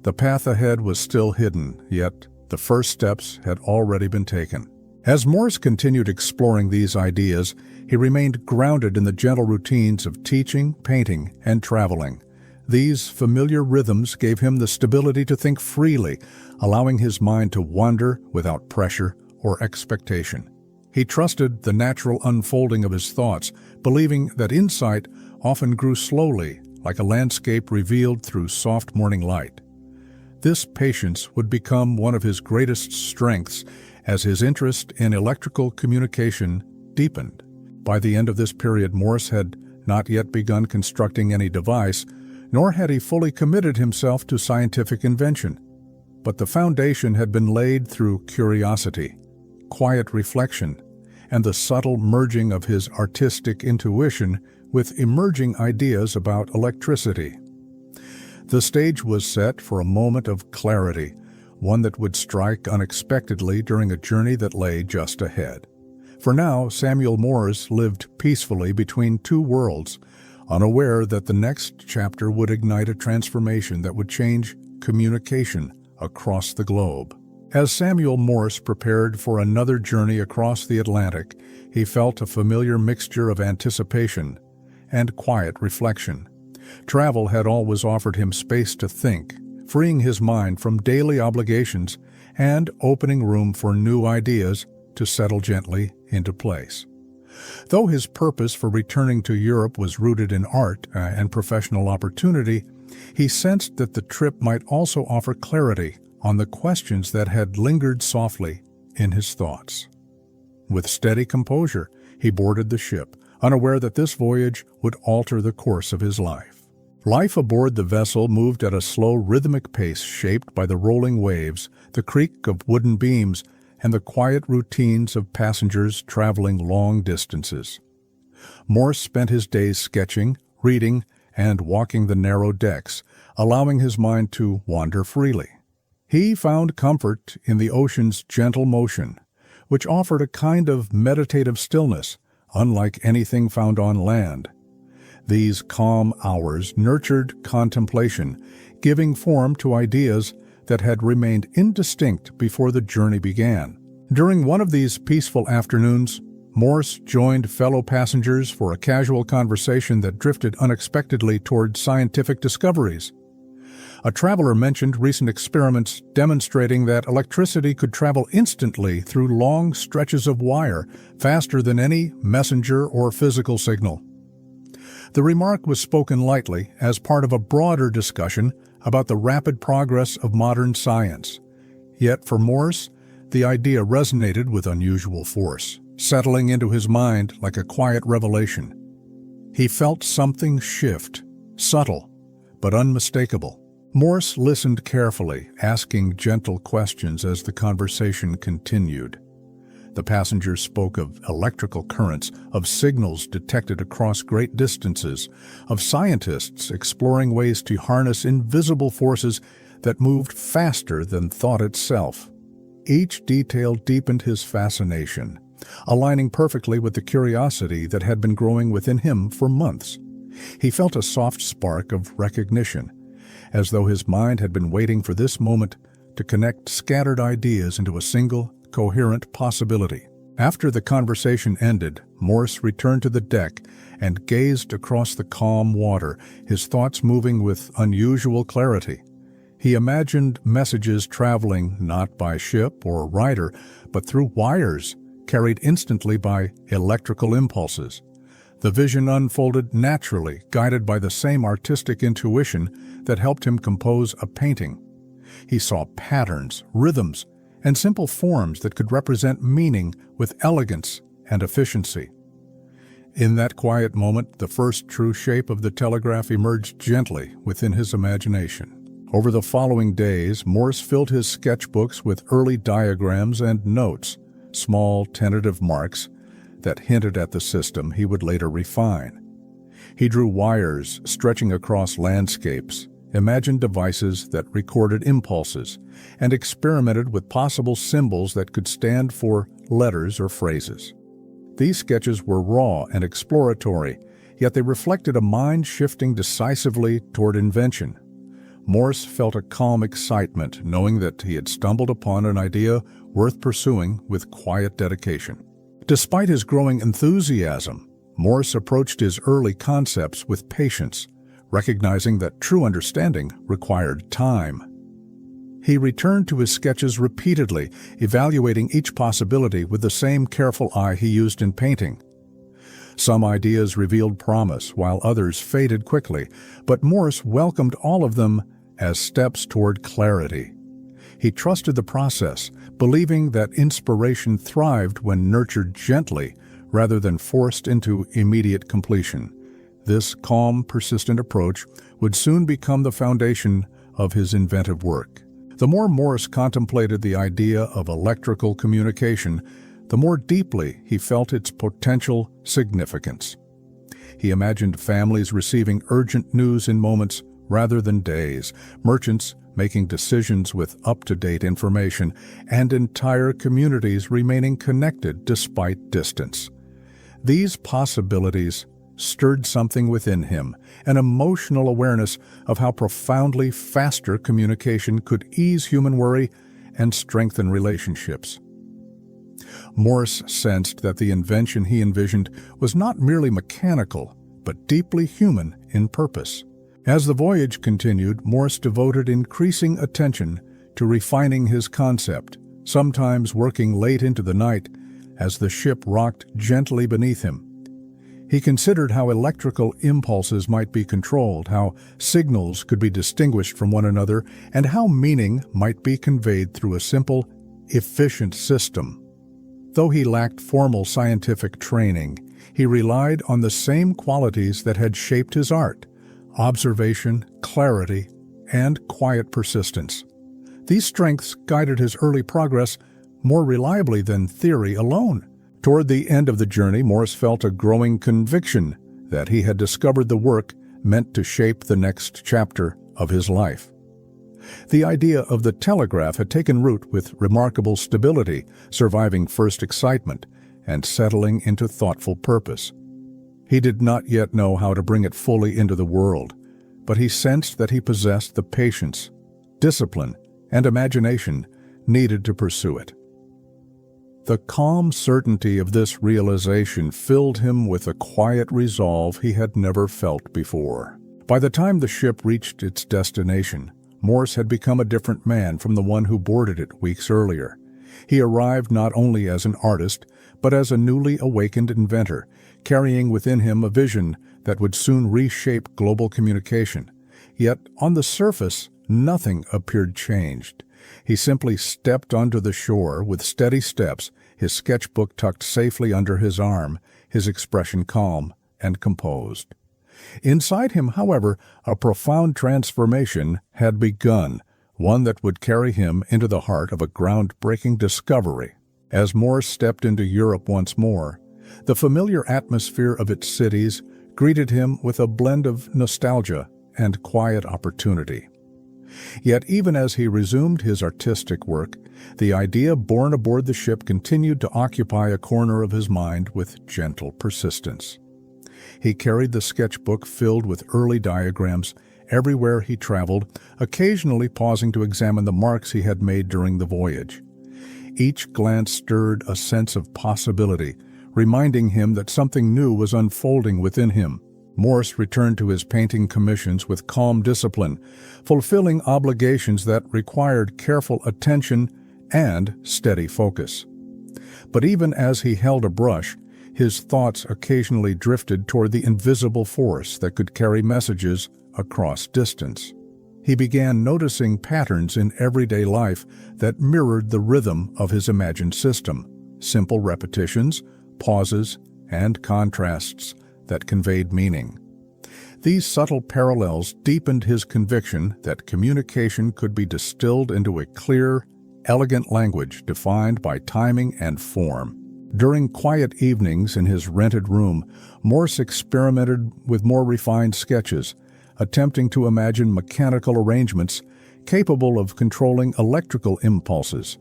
The path ahead was still hidden, yet the first steps had already been taken. As Morse continued exploring these ideas, he remained grounded in the gentle routines of teaching, painting, and traveling. These familiar rhythms gave him the stability to think freely, allowing his mind to wander without pressure or expectation. He trusted the natural unfolding of his thoughts, believing that insight often grew slowly, like a landscape revealed through soft morning light. This patience would become one of his greatest strengths as his interest in electrical communication deepened. By the end of this period, Morse had not yet begun constructing any device, nor had he fully committed himself to scientific invention. But the foundation had been laid through curiosity, quiet reflection, and the subtle merging of his artistic intuition with emerging ideas about electricity. The stage was set for a moment of clarity, one that would strike unexpectedly during a journey that lay just ahead. For now, Samuel Morse lived peacefully between two worlds, unaware that the next chapter would ignite a transformation that would change communication across the globe. As Samuel Morse prepared for another journey across the Atlantic, he felt a familiar mixture of anticipation and quiet reflection. Travel had always offered him space to think, freeing his mind from daily obligations and opening room for new ideas to settle gently into place. Though his purpose for returning to Europe was rooted in art and professional opportunity, he sensed that the trip might also offer clarity on the questions that had lingered softly in his thoughts. With steady composure, he boarded the ship, unaware that this voyage would alter the course of his life. Life aboard the vessel moved at a slow, rhythmic pace shaped by the rolling waves, the creak of wooden beams, and the quiet routines of passengers traveling long distances. Morse spent his days sketching, reading, and walking the narrow decks, allowing his mind to wander freely. He found comfort in the ocean's gentle motion, which offered a kind of meditative stillness, unlike anything found on land. These calm hours nurtured contemplation, giving form to ideas that had remained indistinct before the journey began. During one of these peaceful afternoons, Morse joined fellow passengers for a casual conversation that drifted unexpectedly toward scientific discoveries. A traveler mentioned recent experiments demonstrating that electricity could travel instantly through long stretches of wire, faster than any messenger or physical signal. The remark was spoken lightly as part of a broader discussion about the rapid progress of modern science. Yet for Morse, the idea resonated with unusual force, settling into his mind like a quiet revelation. He felt something shift, subtle but unmistakable. Morse listened carefully, asking gentle questions as the conversation continued. The passengers spoke of electrical currents, of signals detected across great distances, of scientists exploring ways to harness invisible forces that moved faster than thought itself. Each detail deepened his fascination, aligning perfectly with the curiosity that had been growing within him for months. He felt a soft spark of recognition, as though his mind had been waiting for this moment to connect scattered ideas into a single, coherent possibility. After the conversation ended, Morse returned to the deck and gazed across the calm water, his thoughts moving with unusual clarity. He imagined messages traveling not by ship or rider, but through wires, carried instantly by electrical impulses. The vision unfolded naturally, guided by the same artistic intuition that helped him compose a painting. He saw patterns, rhythms, and simple forms that could represent meaning with elegance and efficiency. In that quiet moment, the first true shape of the telegraph emerged gently within his imagination. Over the following days, Morse filled his sketchbooks with early diagrams and notes, small tentative marks that hinted at the system he would later refine. He drew wires stretching across landscapes, imagined devices that recorded impulses, and experimented with possible symbols that could stand for letters or phrases. These sketches were raw and exploratory, yet they reflected a mind shifting decisively toward invention. Morse felt a calm excitement knowing that he had stumbled upon an idea worth pursuing with quiet dedication. Despite his growing enthusiasm, Morse approached his early concepts with patience, recognizing that true understanding required time. He returned to his sketches repeatedly, evaluating each possibility with the same careful eye he used in painting. Some ideas revealed promise, while others faded quickly, but Morse welcomed all of them as steps toward clarity. He trusted the process, believing that inspiration thrived when nurtured gently rather than forced into immediate completion. This calm, persistent approach would soon become the foundation of his inventive work. The more Morse contemplated the idea of electrical communication, the more deeply he felt its potential significance. He imagined families receiving urgent news in moments rather than days, merchants making decisions with up-to-date information, and entire communities remaining connected despite distance. These possibilities stirred something within him, an emotional awareness of how profoundly faster communication could ease human worry and strengthen relationships. Morse sensed that the invention he envisioned was not merely mechanical, but deeply human in purpose. As the voyage continued, Morse devoted increasing attention to refining his concept, sometimes working late into the night as the ship rocked gently beneath him. He considered how electrical impulses might be controlled, how signals could be distinguished from one another, and how meaning might be conveyed through a simple, efficient system. Though he lacked formal scientific training, he relied on the same qualities that had shaped his art: observation, clarity, and quiet persistence. These strengths guided his early progress more reliably than theory alone. Toward the end of the journey, Morse felt a growing conviction that he had discovered the work meant to shape the next chapter of his life. The idea of the telegraph had taken root with remarkable stability, surviving first excitement and settling into thoughtful purpose. He did not yet know how to bring it fully into the world, but he sensed that he possessed the patience, discipline, and imagination needed to pursue it. The calm certainty of this realization filled him with a quiet resolve he had never felt before. By the time the ship reached its destination, Morse had become a different man from the one who boarded it weeks earlier. He arrived not only as an artist, but as a newly awakened inventor, carrying within him a vision that would soon reshape global communication. Yet, on the surface, nothing appeared changed. He simply stepped onto the shore with steady steps, his sketchbook tucked safely under his arm, his expression calm and composed. Inside him, however, a profound transformation had begun, one that would carry him into the heart of a groundbreaking discovery. As Morse stepped into Europe once more, the familiar atmosphere of its cities greeted him with a blend of nostalgia and quiet opportunity. Yet even as he resumed his artistic work, the idea born aboard the ship continued to occupy a corner of his mind with gentle persistence. He carried the sketchbook filled with early diagrams everywhere he traveled, occasionally pausing to examine the marks he had made during the voyage. Each glance stirred a sense of possibility, reminding him that something new was unfolding within him. Morse returned to his painting commissions with calm discipline, fulfilling obligations that required careful attention and steady focus. But even as he held a brush, his thoughts occasionally drifted toward the invisible force that could carry messages across distance. He began noticing patterns in everyday life that mirrored the rhythm of his imagined system, simple repetitions, pauses, and contrasts that conveyed meaning. These subtle parallels deepened his conviction that communication could be distilled into a clear, elegant language defined by timing and form. During quiet evenings in his rented room, Morse experimented with more refined sketches, attempting to imagine mechanical arrangements capable of controlling electrical impulses.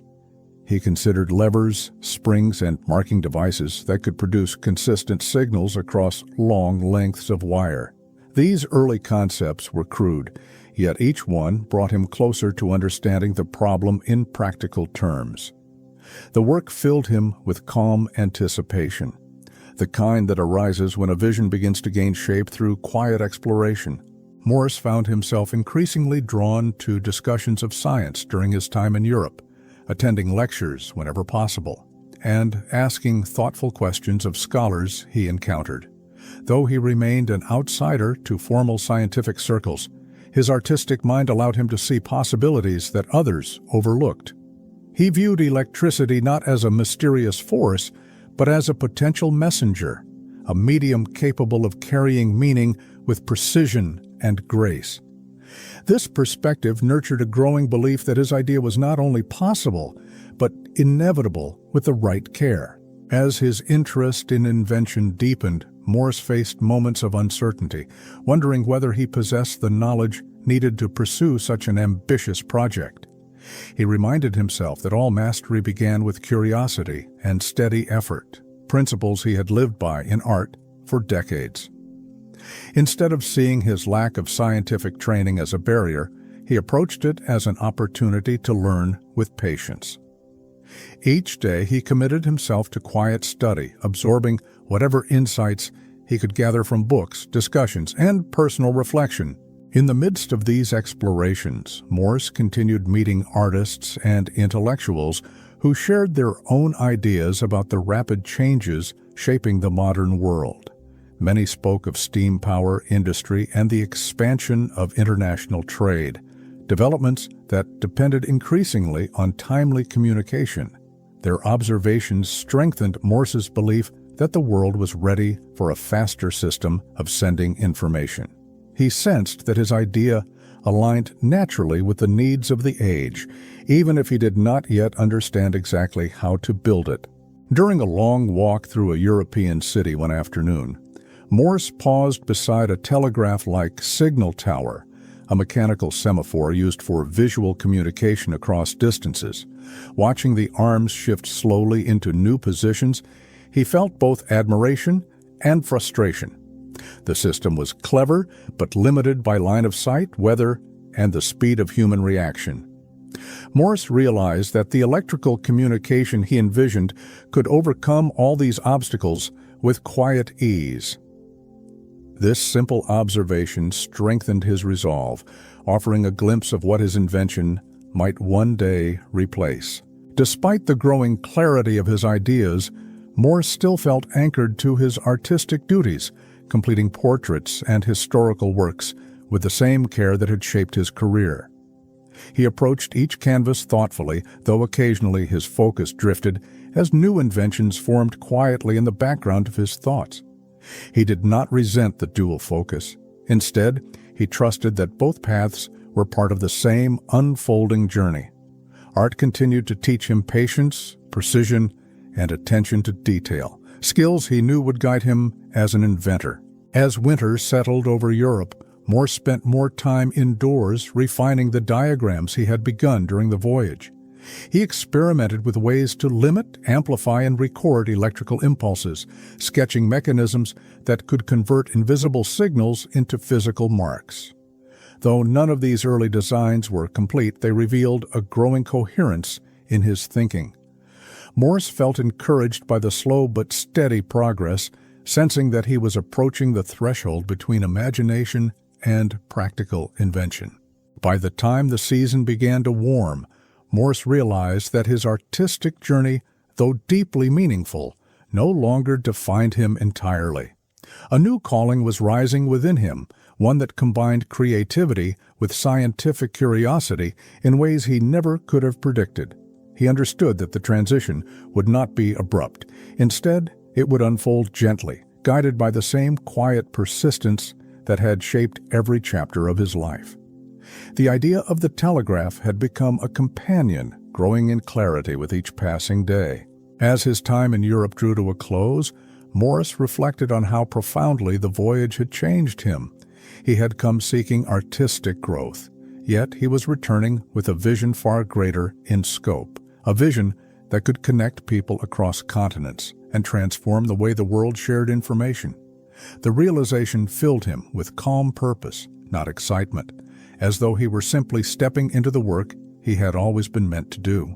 He considered levers, springs, and marking devices that could produce consistent signals across long lengths of wire. These early concepts were crude, yet each one brought him closer to understanding the problem in practical terms. The work filled him with calm anticipation, the kind that arises when a vision begins to gain shape through quiet exploration. Morse found himself increasingly drawn to discussions of science during his time in Europe, attending lectures whenever possible, and asking thoughtful questions of scholars he encountered. Though he remained an outsider to formal scientific circles, his artistic mind allowed him to see possibilities that others overlooked. He viewed electricity not as a mysterious force, but as a potential messenger, a medium capable of carrying meaning with precision and grace. This perspective nurtured a growing belief that his idea was not only possible, but inevitable with the right care. As his interest in invention deepened, Morse faced moments of uncertainty, wondering whether he possessed the knowledge needed to pursue such an ambitious project. He reminded himself that all mastery began with curiosity and steady effort, principles he had lived by in art for decades. Instead of seeing his lack of scientific training as a barrier, he approached it as an opportunity to learn with patience. Each day he committed himself to quiet study, absorbing whatever insights he could gather from books, discussions, and personal reflection. In the midst of these explorations, Morse continued meeting artists and intellectuals who shared their own ideas about the rapid changes shaping the modern world. Many spoke of steam power industry and the expansion of international trade, developments that depended increasingly on timely communication. Their observations strengthened Morse's belief that the world was ready for a faster system of sending information. He sensed that his idea aligned naturally with the needs of the age, even if he did not yet understand exactly how to build it. During a long walk through a European city one afternoon, Morse paused beside a telegraph-like signal tower, a mechanical semaphore used for visual communication across distances. Watching the arms shift slowly into new positions, he felt both admiration and frustration. The system was clever, but limited by line of sight, weather, and the speed of human reaction. Morse realized that the electrical communication he envisioned could overcome all these obstacles with quiet ease. This simple observation strengthened his resolve, offering a glimpse of what his invention might one day replace. Despite the growing clarity of his ideas, Morse still felt anchored to his artistic duties, completing portraits and historical works with the same care that had shaped his career. He approached each canvas thoughtfully, though occasionally his focus drifted as new inventions formed quietly in the background of his thoughts. He did not resent the dual focus. Instead, he trusted that both paths were part of the same unfolding journey. Art continued to teach him patience, precision, and attention to detail, skills he knew would guide him as an inventor. As winter settled over Europe, Morse spent more time indoors refining the diagrams he had begun during the voyage. He experimented with ways to limit, amplify, and record electrical impulses, sketching mechanisms that could convert invisible signals into physical marks. Though none of these early designs were complete, they revealed a growing coherence in his thinking. Morse felt encouraged by the slow but steady progress, sensing that he was approaching the threshold between imagination and practical invention. By the time the season began to warm, Morse realized that his artistic journey, though deeply meaningful, no longer defined him entirely. A new calling was rising within him, one that combined creativity with scientific curiosity in ways he never could have predicted. He understood that the transition would not be abrupt. Instead, it would unfold gently, guided by the same quiet persistence that had shaped every chapter of his life. The idea of the telegraph had become a companion, growing in clarity with each passing day. As his time in Europe drew to a close, Morse reflected on how profoundly the voyage had changed him. He had come seeking artistic growth, yet he was returning with a vision far greater in scope, a vision that could connect people across continents and transform the way the world shared information. The realization filled him with calm purpose, not excitement, as though he were simply stepping into the work he had always been meant to do.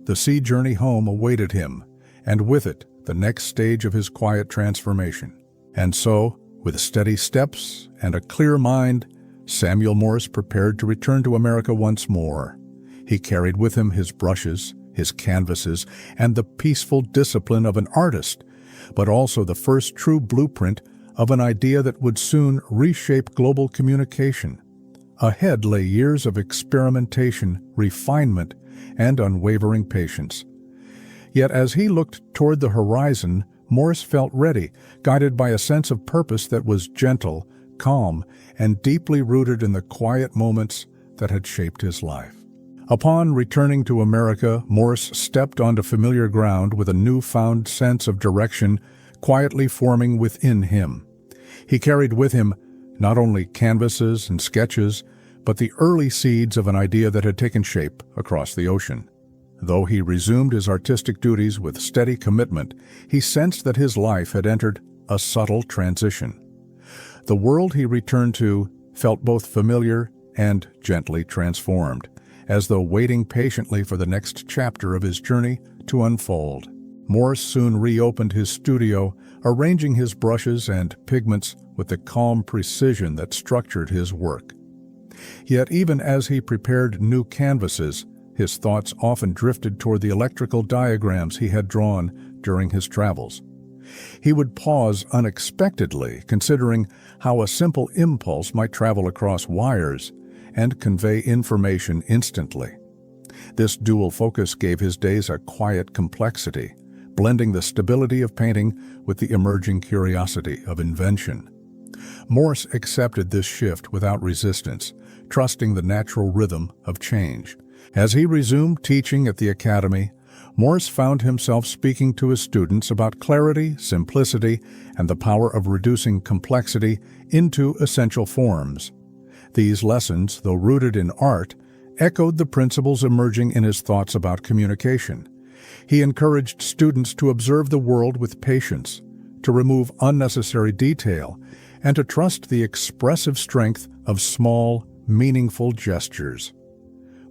The sea journey home awaited him, and with it, the next stage of his quiet transformation. And so, with steady steps and a clear mind, Samuel Morse prepared to return to America once more. He carried with him his brushes, his canvases, and the peaceful discipline of an artist, but also the first true blueprint of an idea that would soon reshape global communication. Ahead lay years of experimentation, refinement, and unwavering patience. Yet as he looked toward the horizon, Morse felt ready, guided by a sense of purpose that was gentle, calm, and deeply rooted in the quiet moments that had shaped his life. Upon returning to America, Morse stepped onto familiar ground with a newfound sense of direction quietly forming within him. He carried with him not only canvases and sketches, but the early seeds of an idea that had taken shape across the ocean. Though he resumed his artistic duties with steady commitment, he sensed that his life had entered a subtle transition. The world he returned to felt both familiar and gently transformed, as though waiting patiently for the next chapter of his journey to unfold. Morse soon reopened his studio, arranging his brushes and pigments with the calm precision that structured his work. Yet even as he prepared new canvases, his thoughts often drifted toward the electrical diagrams he had drawn during his travels. He would pause unexpectedly, considering how a simple impulse might travel across wires and convey information instantly. This dual focus gave his days a quiet complexity, blending the stability of painting with the emerging curiosity of invention. Morse accepted this shift without resistance, trusting the natural rhythm of change. As he resumed teaching at the academy, Morse found himself speaking to his students about clarity, simplicity, and the power of reducing complexity into essential forms. These lessons, though rooted in art, echoed the principles emerging in his thoughts about communication. He encouraged students to observe the world with patience, to remove unnecessary detail, and to trust the expressive strength of small, meaningful gestures.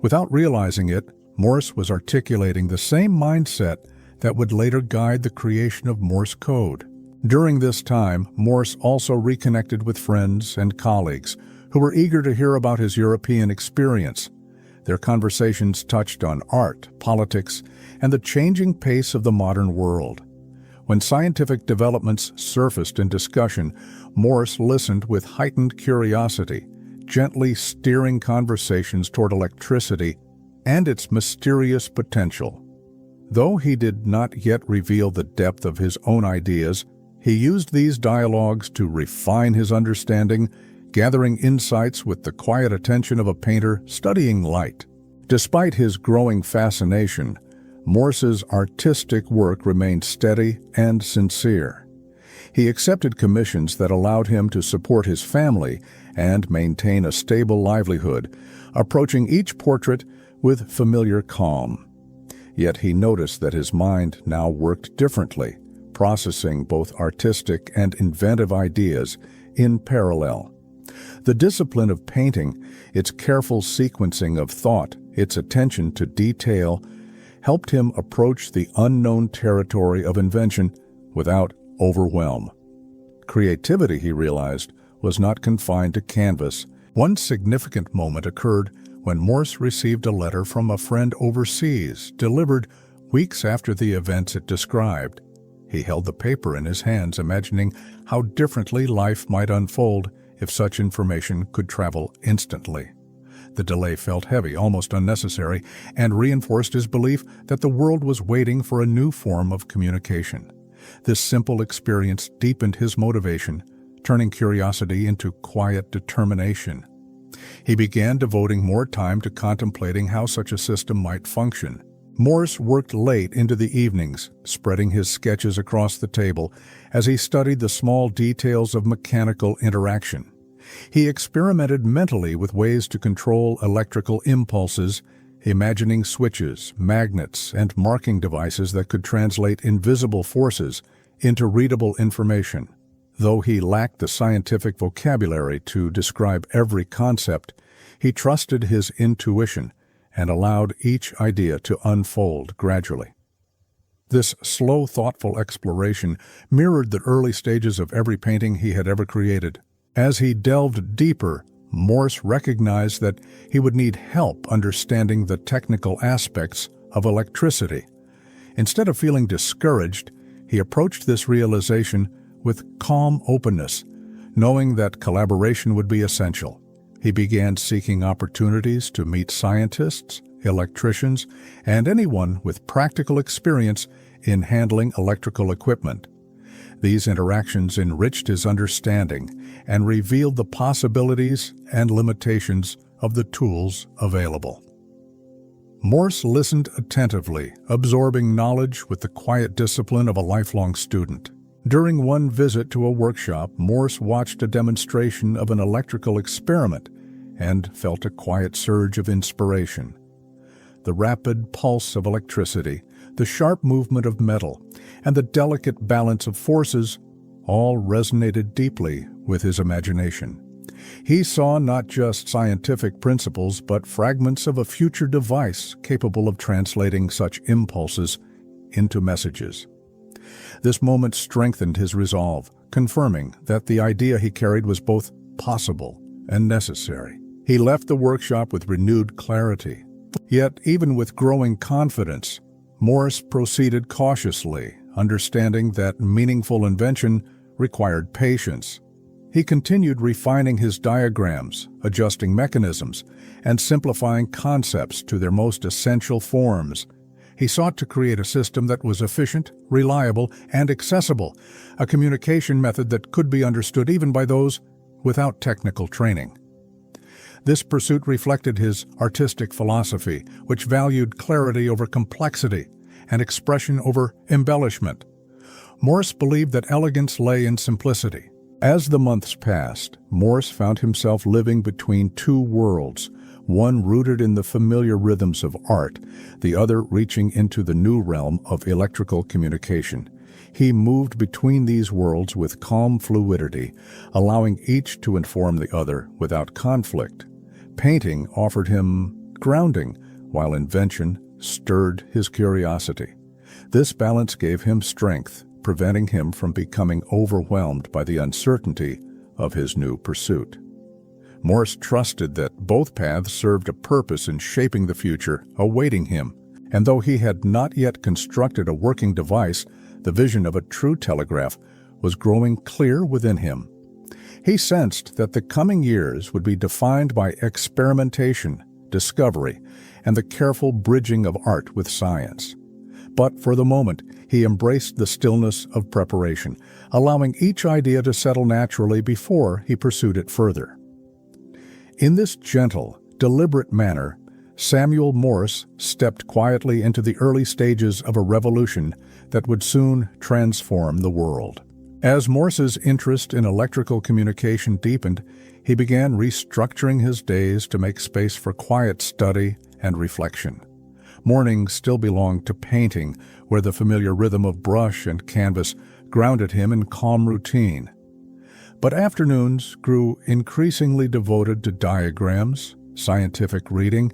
Without realizing it, Morse was articulating the same mindset that would later guide the creation of Morse code. During this time, Morse also reconnected with friends and colleagues who were eager to hear about his European experience. Their conversations touched on art, politics, and the changing pace of the modern world. When scientific developments surfaced in discussion, Morse listened with heightened curiosity, gently steering conversations toward electricity and its mysterious potential. Though he did not yet reveal the depth of his own ideas, he used these dialogues to refine his understanding, gathering insights with the quiet attention of a painter studying light. Despite his growing fascination, Morse's artistic work remained steady and sincere. He accepted commissions that allowed him to support his family and maintain a stable livelihood, approaching each portrait with familiar calm. Yet he noticed that his mind now worked differently, processing both artistic and inventive ideas in parallel. The discipline of painting, its careful sequencing of thought, its attention to detail, helped him approach the unknown territory of invention without overwhelm. Creativity, he realized, was not confined to canvas. One significant moment occurred when Morse received a letter from a friend overseas, delivered weeks after the events it described. He held the paper in his hands, imagining how differently life might unfold if such information could travel instantly. The delay felt heavy, almost unnecessary, and reinforced his belief that the world was waiting for a new form of communication. This simple experience deepened his motivation, turning curiosity into quiet determination. He began devoting more time to contemplating how such a system might function. Morse worked late into the evenings, spreading his sketches across the table as he studied the small details of mechanical interaction. He experimented mentally with ways to control electrical impulses, imagining switches, magnets, and marking devices that could translate invisible forces into readable information. Though he lacked the scientific vocabulary to describe every concept, he trusted his intuition and allowed each idea to unfold gradually. This slow, thoughtful exploration mirrored the early stages of every painting he had ever created. As he delved deeper, Morse recognized that he would need help understanding the technical aspects of electricity. Instead of feeling discouraged, he approached this realization with calm openness, knowing that collaboration would be essential. He began seeking opportunities to meet scientists, electricians, and anyone with practical experience in handling electrical equipment. These interactions enriched his understanding and revealed the possibilities and limitations of the tools available. Morse listened attentively, absorbing knowledge with the quiet discipline of a lifelong student. During one visit to a workshop, Morse watched a demonstration of an electrical experiment and felt a quiet surge of inspiration. The rapid pulse of electricity, the sharp movement of metal, and the delicate balance of forces all resonated deeply with his imagination. He saw not just scientific principles, but fragments of a future device capable of translating such impulses into messages. This moment strengthened his resolve, confirming that the idea he carried was both possible and necessary. He left the workshop with renewed clarity. Yet, even with growing confidence, Morse proceeded cautiously, understanding that meaningful invention required patience. He continued refining his diagrams, adjusting mechanisms, and simplifying concepts to their most essential forms. He sought to create a system that was efficient, reliable, and accessible, a communication method that could be understood even by those without technical training. This pursuit reflected his artistic philosophy, which valued clarity over complexity and expression over embellishment. Morse believed that elegance lay in simplicity. As the months passed, Morse found himself living between two worlds, one rooted in the familiar rhythms of art, the other reaching into the new realm of electrical communication. He moved between these worlds with calm fluidity, allowing each to inform the other without conflict. Painting offered him grounding, while invention stirred his curiosity. This balance gave him strength, preventing him from becoming overwhelmed by the uncertainty of his new pursuit. Morse trusted that both paths served a purpose in shaping the future awaiting him, and though he had not yet constructed a working device, the vision of a true telegraph was growing clear within him. He sensed that the coming years would be defined by experimentation, discovery, and the careful bridging of art with science. But for the moment, he embraced the stillness of preparation, allowing each idea to settle naturally before he pursued it further. In this gentle, deliberate manner, Samuel Morse stepped quietly into the early stages of a revolution that would soon transform the world. As Morse's interest in electrical communication deepened, he began restructuring his days to make space for quiet study and reflection. Mornings still belonged to painting, where the familiar rhythm of brush and canvas grounded him in calm routine. But afternoons grew increasingly devoted to diagrams, scientific reading,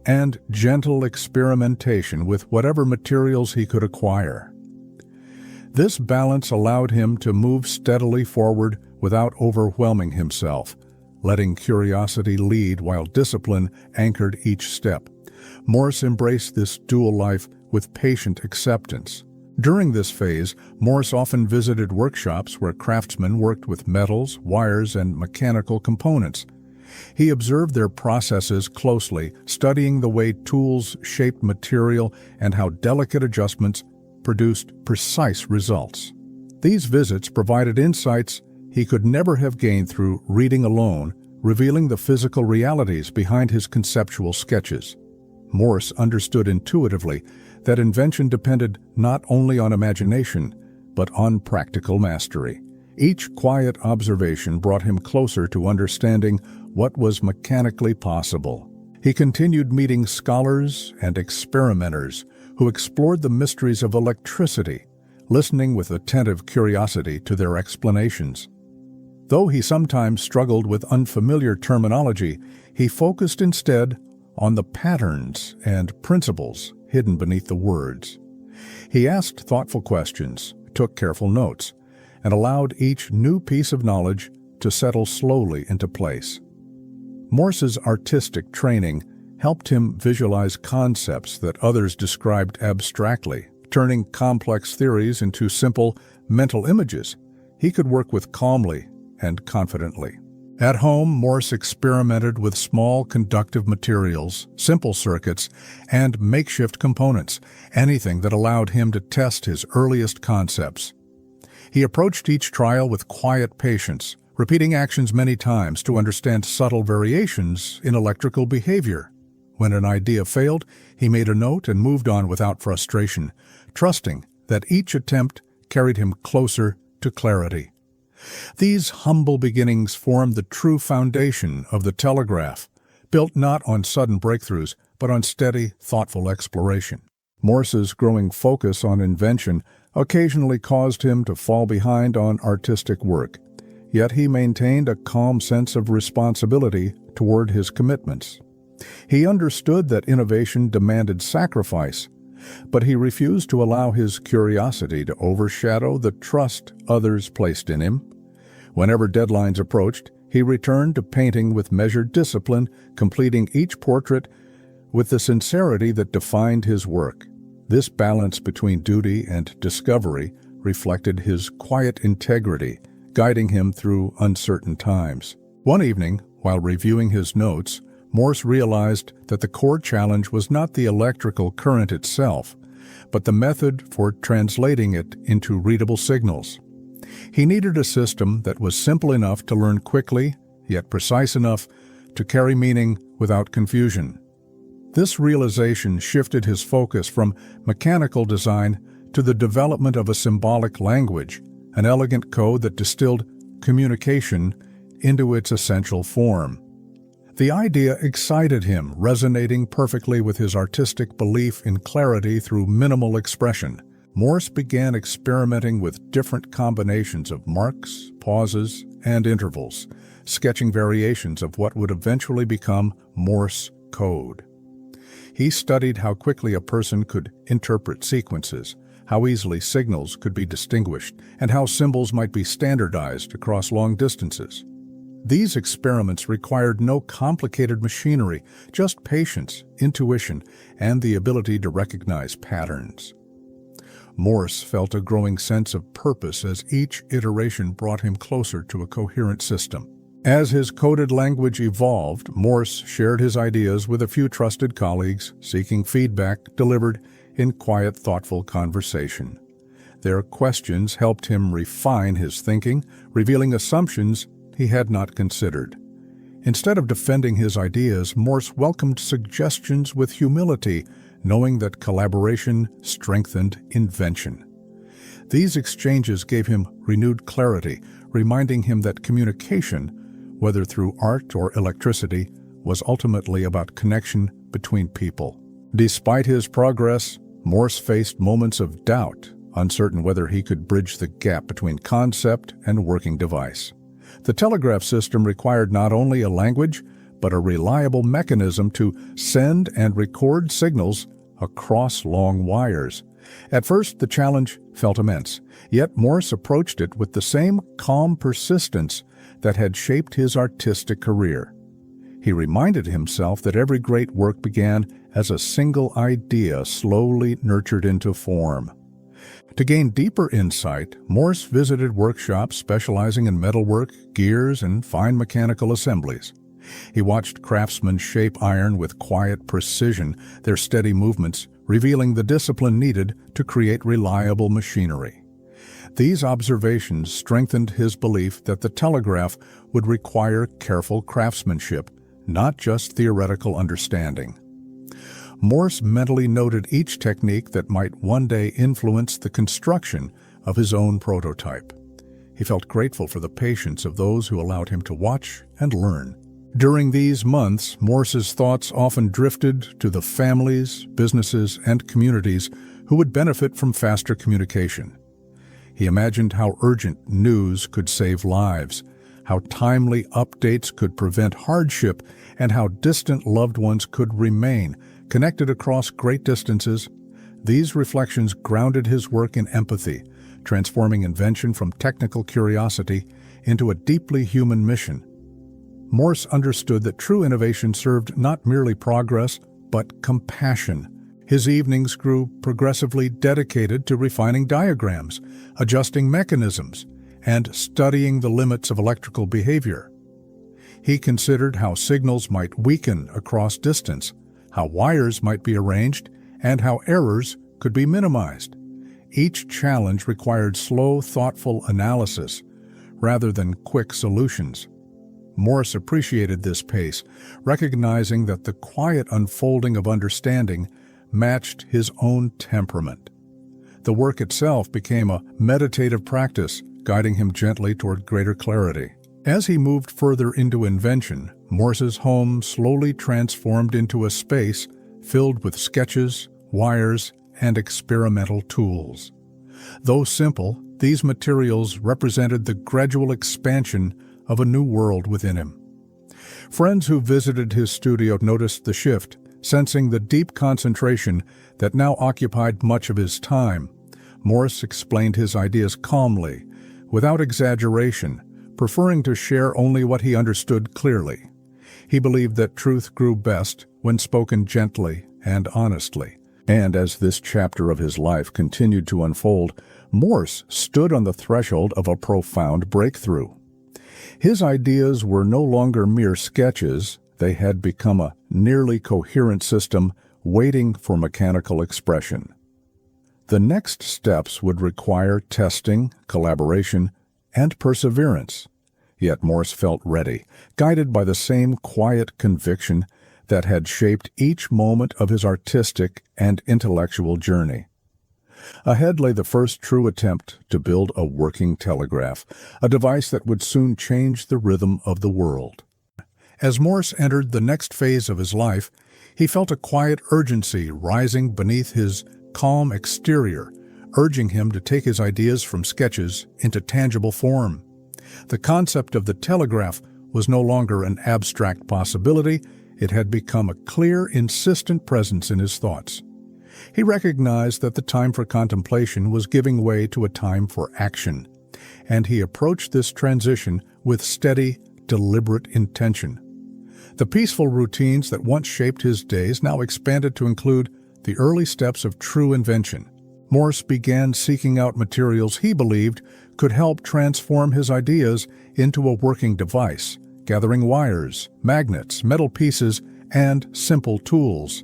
and gentle experimentation with whatever materials he could acquire. This balance allowed him to move steadily forward without overwhelming himself, letting curiosity lead while discipline anchored each step. Morse embraced this dual life with patient acceptance. During this phase, Morse often visited workshops where craftsmen worked with metals, wires, and mechanical components. He observed their processes closely, studying the way tools shaped material and how delicate adjustments produced precise results. These visits provided insights he could never have gained through reading alone, revealing the physical realities behind his conceptual sketches. Morse understood intuitively that invention depended not only on imagination, but on practical mastery. Each quiet observation brought him closer to understanding what was mechanically possible. He continued meeting scholars and experimenters who explored the mysteries of electricity, listening with attentive curiosity to their explanations. Though he sometimes struggled with unfamiliar terminology, he focused instead on the patterns and principles hidden beneath the words. He asked thoughtful questions, took careful notes, and allowed each new piece of knowledge to settle slowly into place. Morse's artistic training helped him visualize concepts that others described abstractly, turning complex theories into simple mental images he could work with calmly and confidently. At home, Morse experimented with small conductive materials, simple circuits, and makeshift components, anything that allowed him to test his earliest concepts. He approached each trial with quiet patience, repeating actions many times to understand subtle variations in electrical behavior. When an idea failed, he made a note and moved on without frustration, trusting that each attempt carried him closer to clarity. These humble beginnings formed the true foundation of the telegraph, built not on sudden breakthroughs, but on steady, thoughtful exploration. Morse's growing focus on invention occasionally caused him to fall behind on artistic work, yet he maintained a calm sense of responsibility toward his commitments. He understood that innovation demanded sacrifice, but he refused to allow his curiosity to overshadow the trust others placed in him. Whenever deadlines approached, he returned to painting with measured discipline, completing each portrait with the sincerity that defined his work. This balance between duty and discovery reflected his quiet integrity, guiding him through uncertain times. One evening, while reviewing his notes, Morse realized that the core challenge was not the electrical current itself, but the method for translating it into readable signals. He needed a system that was simple enough to learn quickly, yet precise enough to carry meaning without confusion. This realization shifted his focus from mechanical design to the development of a symbolic language, an elegant code that distilled communication into its essential form. The idea excited him, resonating perfectly with his artistic belief in clarity through minimal expression. Morse began experimenting with different combinations of marks, pauses, and intervals, sketching variations of what would eventually become Morse code. He studied how quickly a person could interpret sequences, how easily signals could be distinguished, and how symbols might be standardized across long distances. These experiments required no complicated machinery, just patience, intuition, and the ability to recognize patterns. Morse felt a growing sense of purpose as each iteration brought him closer to a coherent system. As his coded language evolved, Morse shared his ideas with a few trusted colleagues, seeking feedback delivered in quiet, thoughtful conversation. Their questions helped him refine his thinking, revealing assumptions he had not considered. Instead of defending his ideas, Morse welcomed suggestions with humility, knowing that collaboration strengthened invention. These exchanges gave him renewed clarity, reminding him that communication, whether through art or electricity, was ultimately about connection between people. Despite his progress, Morse faced moments of doubt, uncertain whether he could bridge the gap between concept and working device. The telegraph system required not only a language, but a reliable mechanism to send and record signals across long wires. At first, the challenge felt immense, yet Morse approached it with the same calm persistence that had shaped his artistic career. He reminded himself that every great work began as a single idea slowly nurtured into form. To gain deeper insight, Morse visited workshops specializing in metalwork, gears, and fine mechanical assemblies. He watched craftsmen shape iron with quiet precision, their steady movements revealing the discipline needed to create reliable machinery. These observations strengthened his belief that the telegraph would require careful craftsmanship, not just theoretical understanding. Morse mentally noted each technique that might one day influence the construction of his own prototype. He felt grateful for the patience of those who allowed him to watch and learn. During these months, Morse's thoughts often drifted to the families, businesses, and communities who would benefit from faster communication. He imagined how urgent news could save lives, how timely updates could prevent hardship, and how distant loved ones could remain connected across great distances. These reflections grounded his work in empathy, transforming invention from technical curiosity into a deeply human mission. Morse understood that true innovation served not merely progress, but compassion. His evenings grew progressively dedicated to refining diagrams, adjusting mechanisms, and studying the limits of electrical behavior. He considered how signals might weaken across distance, how wires might be arranged, and how errors could be minimized. Each challenge required slow, thoughtful analysis rather than quick solutions. Morse appreciated this pace, recognizing that the quiet unfolding of understanding matched his own temperament. The work itself became a meditative practice, guiding him gently toward greater clarity. As he moved further into invention, Morse's home slowly transformed into a space filled with sketches, wires, and experimental tools. Though simple, these materials represented the gradual expansion of a new world within him. Friends who visited his studio noticed the shift, sensing the deep concentration that now occupied much of his time. Morse explained his ideas calmly, without exaggeration, preferring to share only what he understood clearly. He believed that truth grew best when spoken gently and honestly. And as this chapter of his life continued to unfold, Morse stood on the threshold of a profound breakthrough. His ideas were no longer mere sketches. They had become a nearly coherent system waiting for mechanical expression. The next steps would require testing, collaboration, and perseverance. Yet Morse felt ready, guided by the same quiet conviction that had shaped each moment of his artistic and intellectual journey. Ahead lay the first true attempt to build a working telegraph, a device that would soon change the rhythm of the world. As Morse entered the next phase of his life, he felt a quiet urgency rising beneath his calm exterior, urging him to take his ideas from sketches into tangible form. The concept of the telegraph was no longer an abstract possibility. It had become a clear, insistent presence in his thoughts. He recognized that the time for contemplation was giving way to a time for action, and he approached this transition with steady, deliberate intention. The peaceful routines that once shaped his days now expanded to include the early steps of true invention. Morse began seeking out materials he believed could help transform his ideas into a working device, gathering wires, magnets, metal pieces, and simple tools.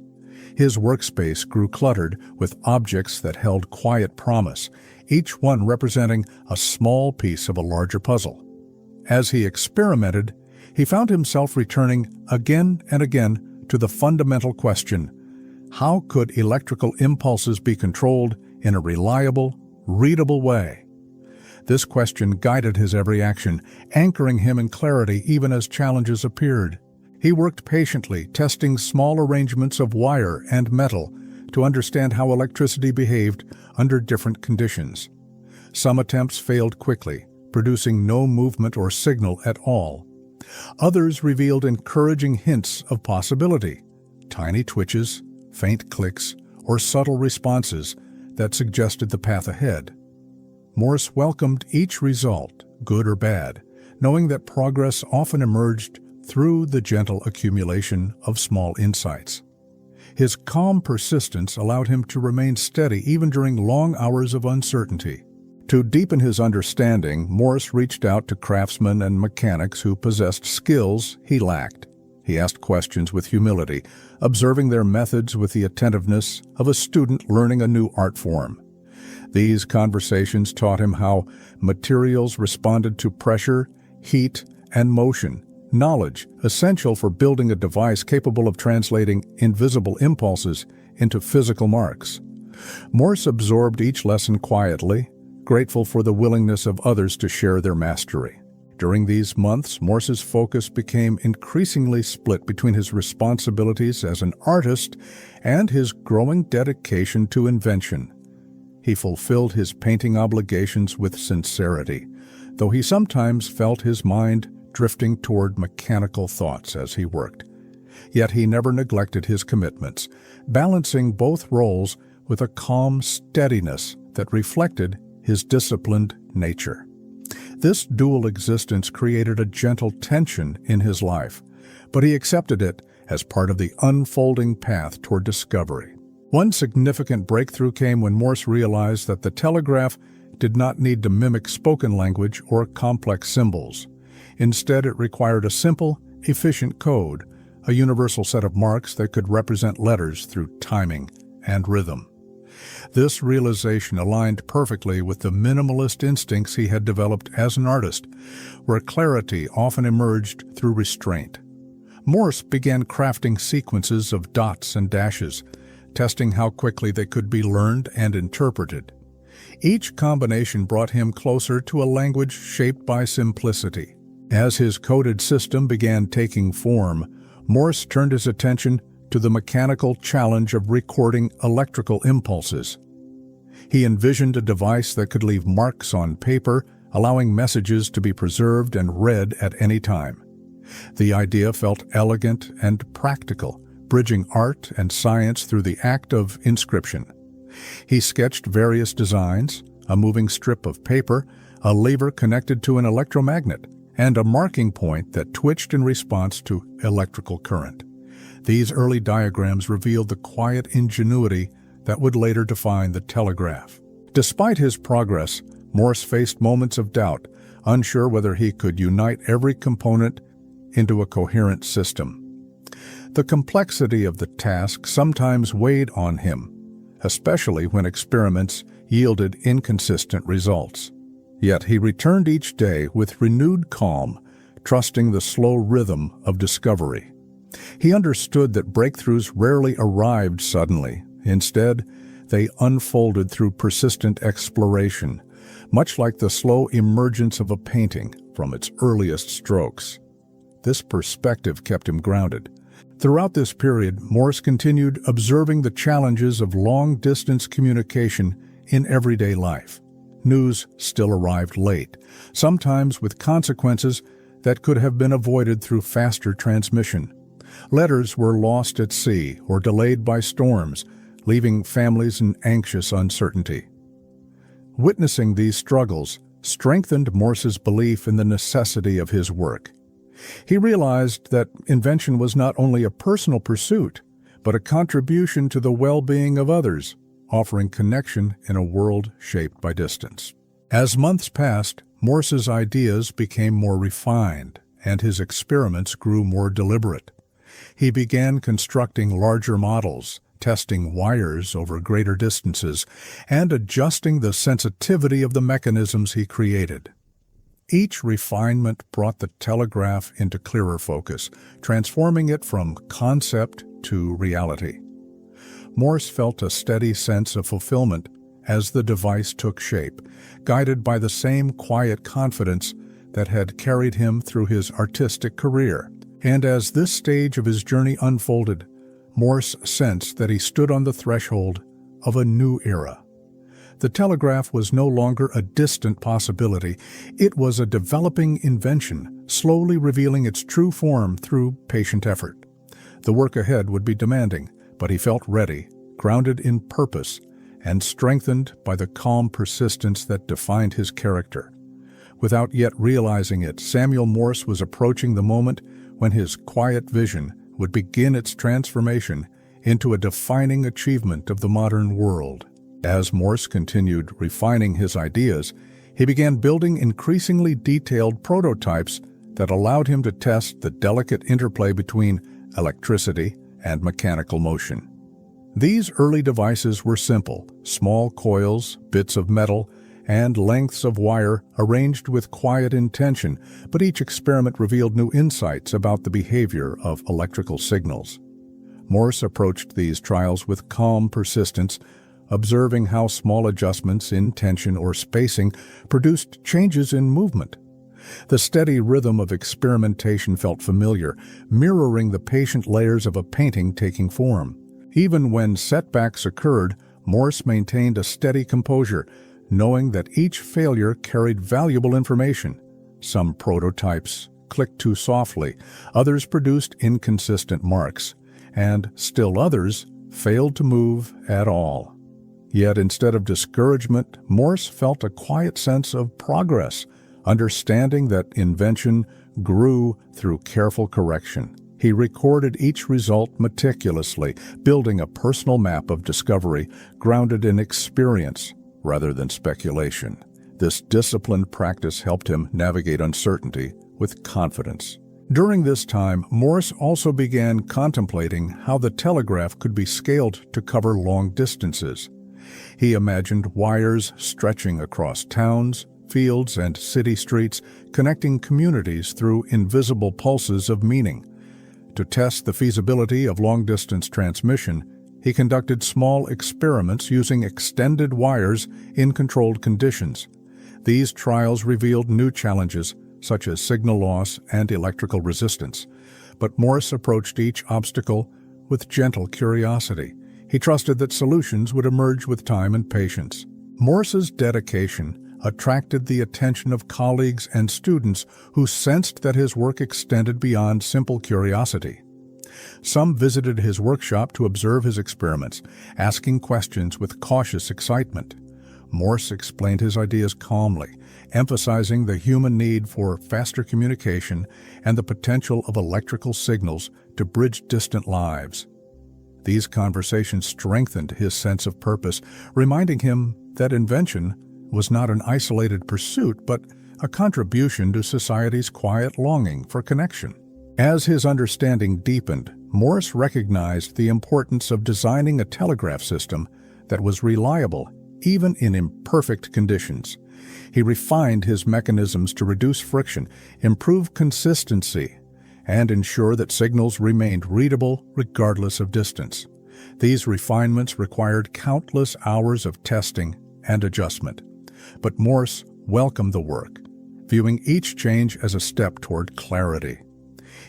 His workspace grew cluttered with objects that held quiet promise, each one representing a small piece of a larger puzzle. As he experimented, he found himself returning again and again to the fundamental question: how could electrical impulses be controlled in a reliable, readable way? This question guided his every action, anchoring him in clarity even as challenges appeared. He worked patiently, testing small arrangements of wire and metal to understand how electricity behaved under different conditions. Some attempts failed quickly, producing no movement or signal at all. Others revealed encouraging hints of possibility, tiny twitches, faint clicks, or subtle responses that suggested the path ahead. Morse welcomed each result, good or bad, knowing that progress often emerged through the gentle accumulation of small insights. His calm persistence allowed him to remain steady even during long hours of uncertainty. To deepen his understanding, Morse reached out to craftsmen and mechanics who possessed skills he lacked. He asked questions with humility, observing their methods with the attentiveness of a student learning a new art form. These conversations taught him how materials responded to pressure, heat, and motion, knowledge essential for building a device capable of translating invisible impulses into physical marks. Morse absorbed each lesson quietly, grateful for the willingness of others to share their mastery. During these months, Morse's focus became increasingly split between his responsibilities as an artist and his growing dedication to invention. He fulfilled his painting obligations with sincerity, though he sometimes felt his mind drifting toward mechanical thoughts as he worked. Yet he never neglected his commitments, balancing both roles with a calm steadiness that reflected his disciplined nature. This dual existence created a gentle tension in his life, but he accepted it as part of the unfolding path toward discovery. One significant breakthrough came when Morse realized that the telegraph did not need to mimic spoken language or complex symbols. Instead, it required a simple, efficient code, a universal set of marks that could represent letters through timing and rhythm. This realization aligned perfectly with the minimalist instincts he had developed as an artist, where clarity often emerged through restraint. Morse began crafting sequences of dots and dashes, testing how quickly they could be learned and interpreted. Each combination brought him closer to a language shaped by simplicity. As his coded system began taking form, Morse turned his attention to the mechanical challenge of recording electrical impulses. He envisioned a device that could leave marks on paper, allowing messages to be preserved and read at any time. The idea felt elegant and practical, bridging art and science through the act of inscription. He sketched various designs, a moving strip of paper, a lever connected to an electromagnet, and a marking point that twitched in response to electrical current. These early diagrams revealed the quiet ingenuity that would later define the telegraph. Despite his progress, Morse faced moments of doubt, unsure whether he could unite every component into a coherent system. The complexity of the task sometimes weighed on him, especially when experiments yielded inconsistent results. Yet he returned each day with renewed calm, trusting the slow rhythm of discovery. He understood that breakthroughs rarely arrived suddenly. Instead, they unfolded through persistent exploration, much like the slow emergence of a painting from its earliest strokes. This perspective kept him grounded. Throughout this period, Morse continued observing the challenges of long-distance communication in everyday life. News still arrived late, sometimes with consequences that could have been avoided through faster transmission. Letters were lost at sea or delayed by storms, leaving families in anxious uncertainty. Witnessing these struggles strengthened Morse's belief in the necessity of his work. He realized that invention was not only a personal pursuit, but a contribution to the well-being of others, offering connection in a world shaped by distance. As months passed, Morse's ideas became more refined, and his experiments grew more deliberate. He began constructing larger models, testing wires over greater distances, and adjusting the sensitivity of the mechanisms he created. Each refinement brought the telegraph into clearer focus, transforming it from concept to reality. Morse felt a steady sense of fulfillment as the device took shape, guided by the same quiet confidence that had carried him through his artistic career. And as this stage of his journey unfolded, Morse sensed that he stood on the threshold of a new era. The telegraph was no longer a distant possibility. It was a developing invention, slowly revealing its true form through patient effort. The work ahead would be demanding, but he felt ready, grounded in purpose, and strengthened by the calm persistence that defined his character. Without yet realizing it, Samuel Morse was approaching the moment when his quiet vision would begin its transformation into a defining achievement of the modern world. As Morse continued refining his ideas, he began building increasingly detailed prototypes that allowed him to test the delicate interplay between electricity and mechanical motion. These early devices were simple, small coils, bits of metal, and lengths of wire arranged with quiet intention, but each experiment revealed new insights about the behavior of electrical signals. Morse approached these trials with calm persistence, observing how small adjustments in tension or spacing produced changes in movement. The steady rhythm of experimentation felt familiar, mirroring the patient layers of a painting taking form. Even when setbacks occurred, Morse maintained a steady composure, knowing that each failure carried valuable information. Some prototypes clicked too softly, others produced inconsistent marks, and still others failed to move at all. Yet instead of discouragement, Morse felt a quiet sense of progress, understanding that invention grew through careful correction. He recorded each result meticulously, building a personal map of discovery grounded in experience rather than speculation. This disciplined practice helped him navigate uncertainty with confidence. During this time, Morse also began contemplating how the telegraph could be scaled to cover long distances. He imagined wires stretching across towns, fields, and city streets, connecting communities through invisible pulses of meaning. To test the feasibility of long-distance transmission, he conducted small experiments using extended wires in controlled conditions. These trials revealed new challenges, such as signal loss and electrical resistance. But Morse approached each obstacle with gentle curiosity. He trusted that solutions would emerge with time and patience. Morse's dedication attracted the attention of colleagues and students who sensed that his work extended beyond simple curiosity. Some visited his workshop to observe his experiments, asking questions with cautious excitement. Morse explained his ideas calmly, emphasizing the human need for faster communication and the potential of electrical signals to bridge distant lives. These conversations strengthened his sense of purpose, reminding him that invention was not an isolated pursuit, but a contribution to society's quiet longing for connection. As his understanding deepened, Morse recognized the importance of designing a telegraph system that was reliable even in imperfect conditions. He refined his mechanisms to reduce friction, improve consistency, and ensure that signals remained readable regardless of distance. These refinements required countless hours of testing and adjustment. But Morse welcomed the work, viewing each change as a step toward clarity.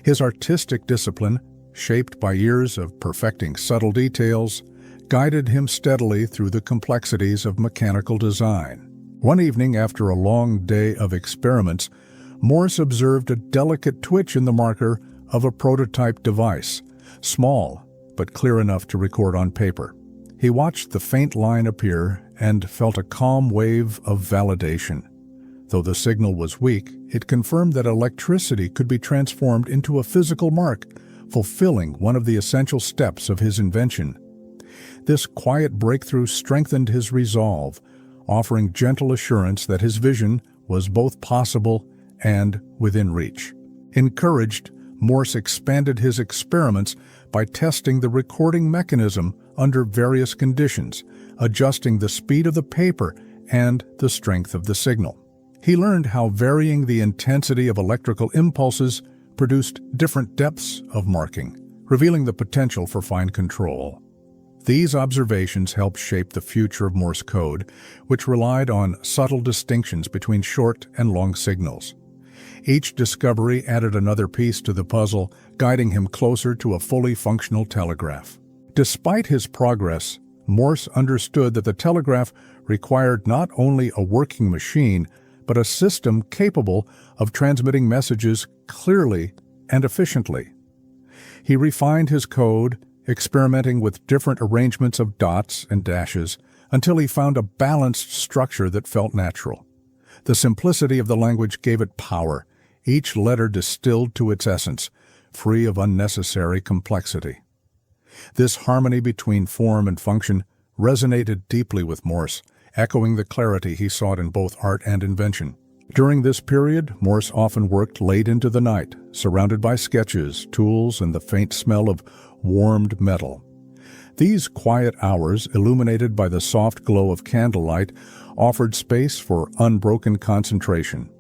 His artistic discipline, shaped by years of perfecting subtle details, guided him steadily through the complexities of mechanical design. One evening, after a long day of experiments, Morse observed a delicate twitch in the marker of a prototype device, small but clear enough to record on paper. He watched the faint line appear and felt a calm wave of validation. Though the signal was weak, it confirmed that electricity could be transformed into a physical mark, fulfilling one of the essential steps of his invention. This quiet breakthrough strengthened his resolve, offering gentle assurance that his vision was both possible and within reach. Encouraged, Morse expanded his experiments by testing the recording mechanism under various conditions, adjusting the speed of the paper and the strength of the signal. He learned how varying the intensity of electrical impulses produced different depths of marking, revealing the potential for fine control. These observations helped shape the future of Morse code, which relied on subtle distinctions between short and long signals. Each discovery added another piece to the puzzle, guiding him closer to a fully functional telegraph. Despite his progress, Morse understood that the telegraph required not only a working machine, but a system capable of transmitting messages clearly and efficiently. He refined his code, experimenting with different arrangements of dots and dashes until he found a balanced structure that felt natural. The simplicity of the language gave it power, each letter distilled to its essence, free of unnecessary complexity. This harmony between form and function resonated deeply with Morse, echoing the clarity he sought in both art and invention. During this period, Morse often worked late into the night, surrounded by sketches, tools, and the faint smell of warmed metal. These quiet hours, illuminated by the soft glow of candlelight, offered space for unbroken concentration.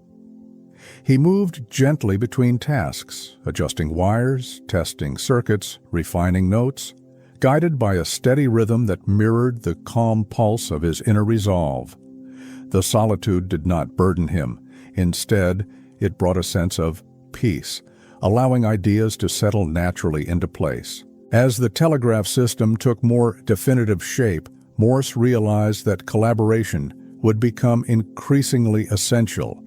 He moved gently between tasks, adjusting wires, testing circuits, refining notes, guided by a steady rhythm that mirrored the calm pulse of his inner resolve. The solitude did not burden him. Instead, it brought a sense of peace, allowing ideas to settle naturally into place. As the telegraph system took more definitive shape, Morse realized that collaboration would become increasingly essential.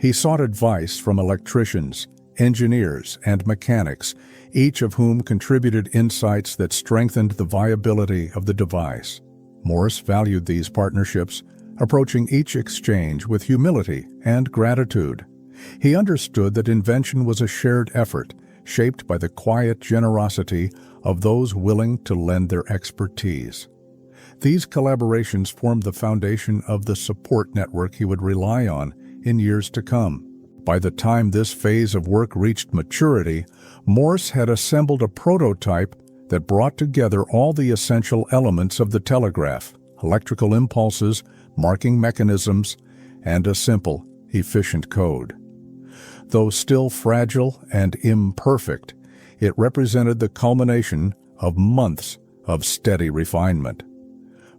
He sought advice from electricians, engineers, and mechanics, each of whom contributed insights that strengthened the viability of the device. Morse valued these partnerships, approaching each exchange with humility and gratitude. He understood that invention was a shared effort, shaped by the quiet generosity of those willing to lend their expertise. These collaborations formed the foundation of the support network he would rely on in years to come. By the time this phase of work reached maturity, Morse had assembled a prototype that brought together all the essential elements of the telegraph: electrical impulses, marking mechanisms, and a simple, efficient code. Though still fragile and imperfect, it represented the culmination of months of steady refinement.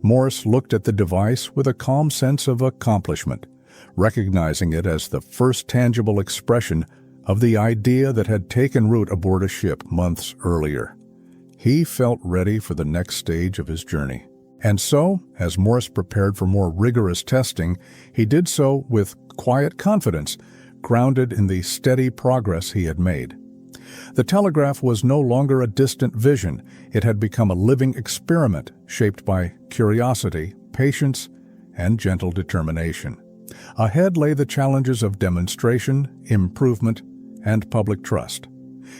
Morse looked at the device with a calm sense of accomplishment, recognizing it as the first tangible expression of the idea that had taken root aboard a ship months earlier. He felt ready for the next stage of his journey. And so, as Morse prepared for more rigorous testing, he did so with quiet confidence, grounded in the steady progress he had made. The telegraph was no longer a distant vision. It had become a living experiment shaped by curiosity, patience, and gentle determination. Ahead lay the challenges of demonstration, improvement, and public trust.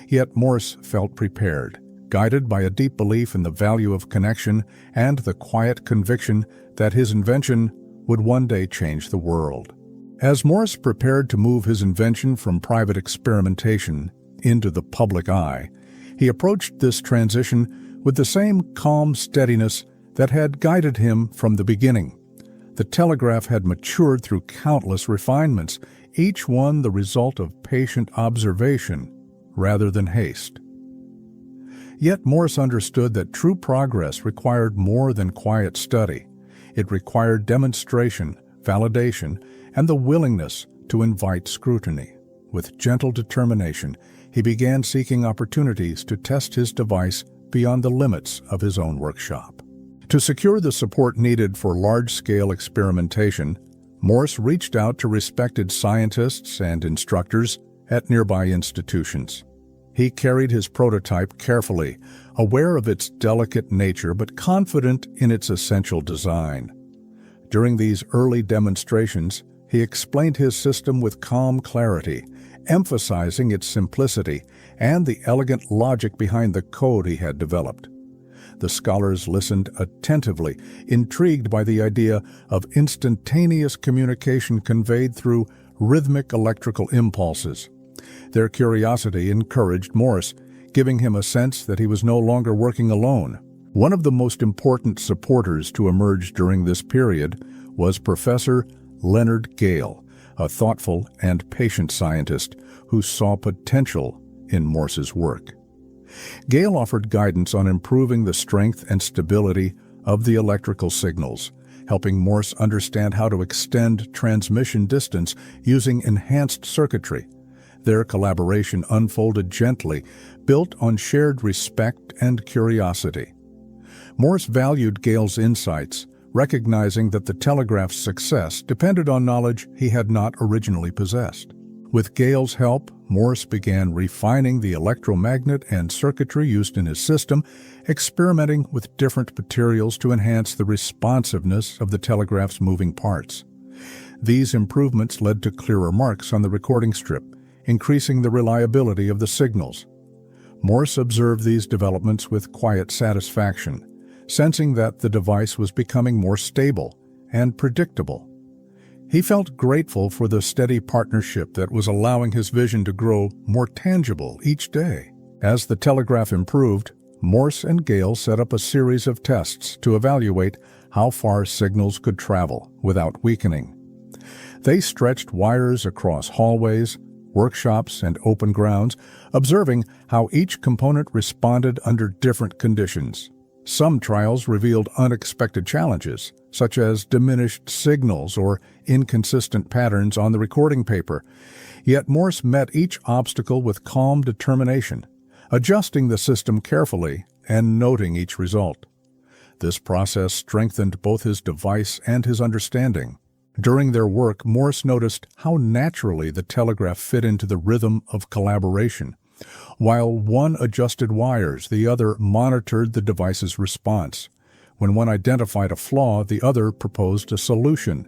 Yet Morse felt prepared, guided by a deep belief in the value of connection and the quiet conviction that his invention would one day change the world. As Morse prepared to move his invention from private experimentation into the public eye, he approached this transition with the same calm steadiness that had guided him from the beginning. The telegraph had matured through countless refinements, each one the result of patient observation rather than haste. Yet Morse understood that true progress required more than quiet study. It required demonstration, validation, and the willingness to invite scrutiny. With gentle determination, he began seeking opportunities to test his device beyond the limits of his own workshop. To secure the support needed for large-scale experimentation, Morse reached out to respected scientists and instructors at nearby institutions. He carried his prototype carefully, aware of its delicate nature but confident in its essential design. During these early demonstrations, he explained his system with calm clarity, emphasizing its simplicity and the elegant logic behind the code he had developed. The scholars listened attentively, intrigued by the idea of instantaneous communication conveyed through rhythmic electrical impulses. Their curiosity encouraged Morse, giving him a sense that he was no longer working alone. One of the most important supporters to emerge during this period was Professor Leonard Gale, a thoughtful and patient scientist who saw potential in Morse's work. Gale offered guidance on improving the strength and stability of the electrical signals, helping Morse understand how to extend transmission distance using enhanced circuitry. Their collaboration unfolded gently, built on shared respect and curiosity. Morse valued Gale's insights, recognizing that the telegraph's success depended on knowledge he had not originally possessed. With Gale's help, Morse began refining the electromagnet and circuitry used in his system, experimenting with different materials to enhance the responsiveness of the telegraph's moving parts. These improvements led to clearer marks on the recording strip, increasing the reliability of the signals. Morse observed these developments with quiet satisfaction, sensing that the device was becoming more stable and predictable. He felt grateful for the steady partnership that was allowing his vision to grow more tangible each day. As the telegraph improved, Morse and Gale set up a series of tests to evaluate how far signals could travel without weakening. They stretched wires across hallways, workshops, and open grounds, observing how each component responded under different conditions. Some trials revealed unexpected challenges, such as diminished signals or inconsistent patterns on the recording paper. Yet Morse met each obstacle with calm determination, adjusting the system carefully and noting each result. This process strengthened both his device and his understanding. During their work, Morse noticed how naturally the telegraph fit into the rhythm of collaboration. While one adjusted wires, the other monitored the device's response. When one identified a flaw, the other proposed a solution.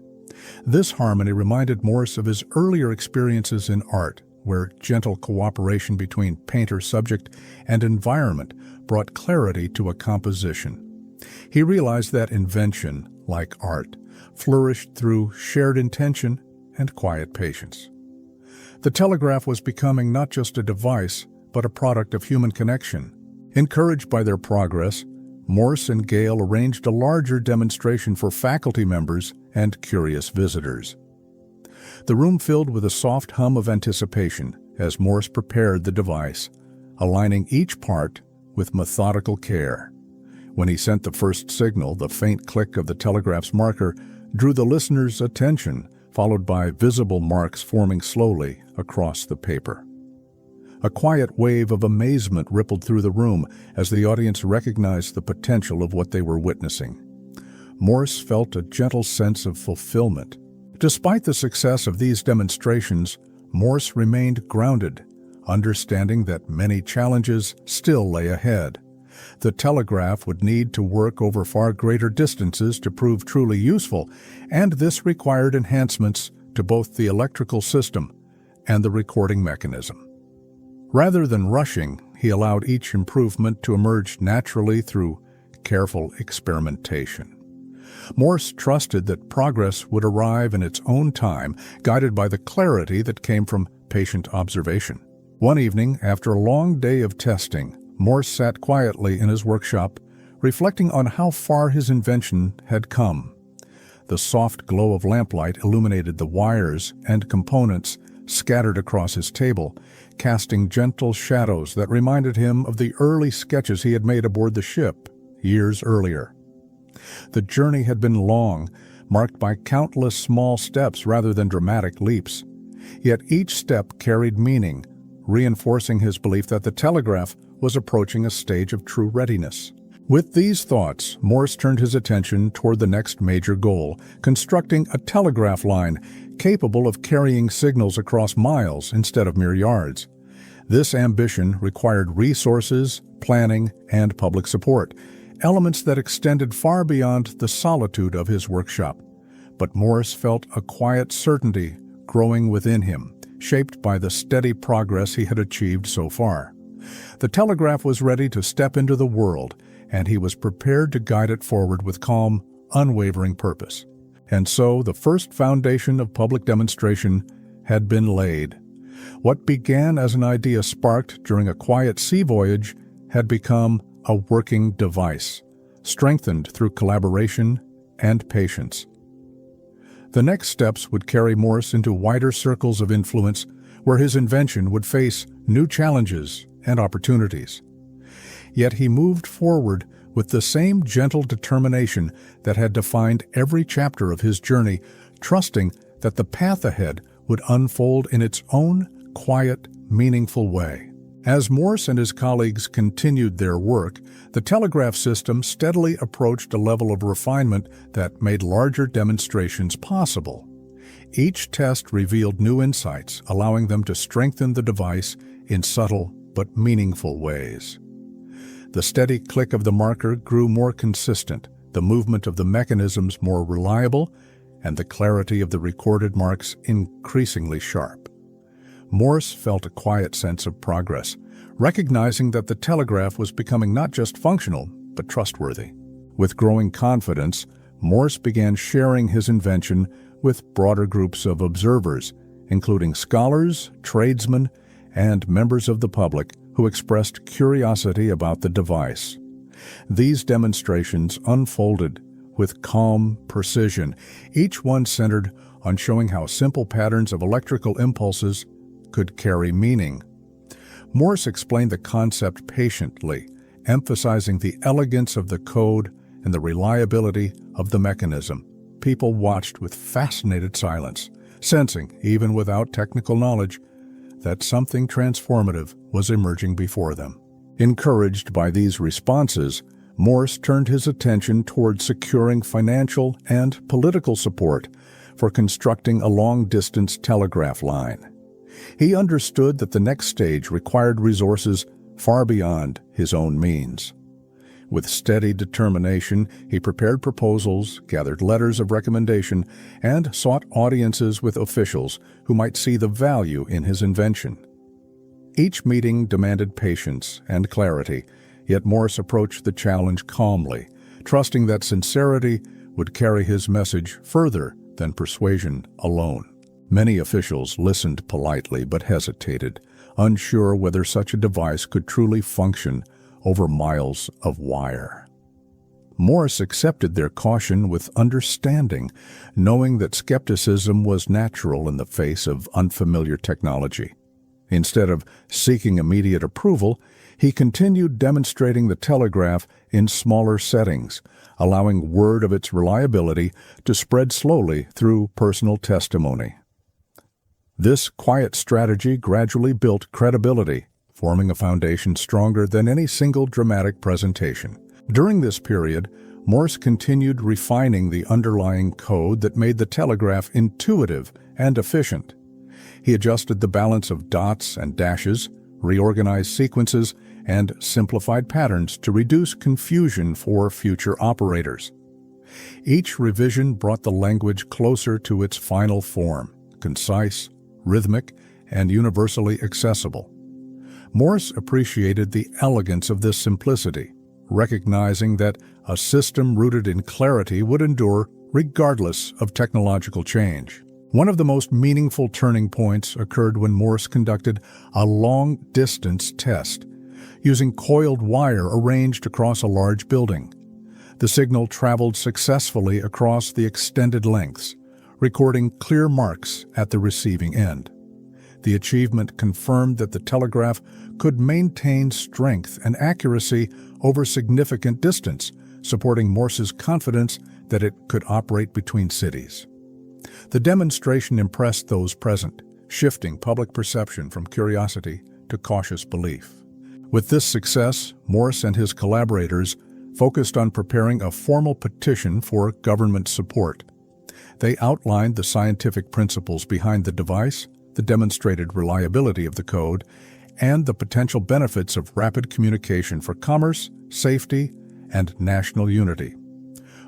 This harmony reminded Morse of his earlier experiences in art, where gentle cooperation between painter, subject, and environment brought clarity to a composition. He realized that invention, like art, flourished through shared intention and quiet patience. The telegraph was becoming not just a device, but a product of human connection. Encouraged by their progress, Morse and Gale arranged a larger demonstration for faculty members and curious visitors. The room filled with a soft hum of anticipation as Morse prepared the device, aligning each part with methodical care. When he sent the first signal, the faint click of the telegraph's marker drew the listener's attention, followed by visible marks forming slowly across the paper. A quiet wave of amazement rippled through the room as the audience recognized the potential of what they were witnessing. Morse felt a gentle sense of fulfillment. Despite the success of these demonstrations, Morse remained grounded, understanding that many challenges still lay ahead. The telegraph would need to work over far greater distances to prove truly useful, and this required enhancements to both the electrical system and the recording mechanism. Rather than rushing, he allowed each improvement to emerge naturally through careful experimentation. Morse trusted that progress would arrive in its own time, guided by the clarity that came from patient observation. One evening, after a long day of testing, Morse sat quietly in his workshop, reflecting on how far his invention had come. The soft glow of lamplight illuminated the wires and components scattered across his table, casting gentle shadows that reminded him of the early sketches he had made aboard the ship years earlier. The journey had been long, marked by countless small steps rather than dramatic leaps. Yet each step carried meaning, reinforcing his belief that the telegraph was approaching a stage of true readiness. With these thoughts, Morse turned his attention toward the next major goal, constructing a telegraph line capable of carrying signals across miles instead of mere yards. This ambition required resources, planning, and public support, elements that extended far beyond the solitude of his workshop. But Morse felt a quiet certainty growing within him, shaped by the steady progress he had achieved so far. The telegraph was ready to step into the world, and he was prepared to guide it forward with calm, unwavering purpose. And so the first foundation of public demonstration had been laid. What began as an idea sparked during a quiet sea voyage had become a working device, strengthened through collaboration and patience. The next steps would carry Morse into wider circles of influence where his invention would face new challenges and opportunities. Yet he moved forward with the same gentle determination that had defined every chapter of his journey, trusting that the path ahead would unfold in its own quiet, meaningful way. As Morse and his colleagues continued their work, the telegraph system steadily approached a level of refinement that made larger demonstrations possible. Each test revealed new insights, allowing them to strengthen the device in subtle but meaningful ways. The steady click of the marker grew more consistent, the movement of the mechanisms more reliable, and the clarity of the recorded marks increasingly sharp. Morse felt a quiet sense of progress, recognizing that the telegraph was becoming not just functional, but trustworthy. With growing confidence, Morse began sharing his invention with broader groups of observers, including scholars, tradesmen, and members of the public who expressed curiosity about the device. These demonstrations unfolded with calm precision, each one centered on showing how simple patterns of electrical impulses could carry meaning. Morse explained the concept patiently, emphasizing the elegance of the code and the reliability of the mechanism. People watched with fascinated silence, sensing, even without technical knowledge, that something transformative was emerging before them. Encouraged by these responses, Morse turned his attention toward securing financial and political support for constructing a long-distance telegraph line. He understood that the next stage required resources far beyond his own means. With steady determination, he prepared proposals, gathered letters of recommendation, and sought audiences with officials who might see the value in his invention. Each meeting demanded patience and clarity, yet Morse approached the challenge calmly, trusting that sincerity would carry his message further than persuasion alone. Many officials listened politely but hesitated, unsure whether such a device could truly function over miles of wire. Morse accepted their caution with understanding, knowing that skepticism was natural in the face of unfamiliar technology. Instead of seeking immediate approval, he continued demonstrating the telegraph in smaller settings, allowing word of its reliability to spread slowly through personal testimony. This quiet strategy gradually built credibility, forming a foundation stronger than any single dramatic presentation. During this period, Morse continued refining the underlying code that made the telegraph intuitive and efficient. He adjusted the balance of dots and dashes, reorganized sequences, and simplified patterns to reduce confusion for future operators. Each revision brought the language closer to its final form, concise, rhythmic, and universally accessible. Morse appreciated the elegance of this simplicity, recognizing that a system rooted in clarity would endure regardless of technological change. One of the most meaningful turning points occurred when Morse conducted a long-distance test, using coiled wire arranged across a large building. The signal traveled successfully across the extended lengths, recording clear marks at the receiving end. The achievement confirmed that the telegraph could maintain strength and accuracy over significant distance, supporting Morse's confidence that it could operate between cities. The demonstration impressed those present, shifting public perception from curiosity to cautious belief. With this success, Morse and his collaborators focused on preparing a formal petition for government support. They outlined the scientific principles behind the device, the demonstrated reliability of the code, and the potential benefits of rapid communication for commerce, safety, and national unity.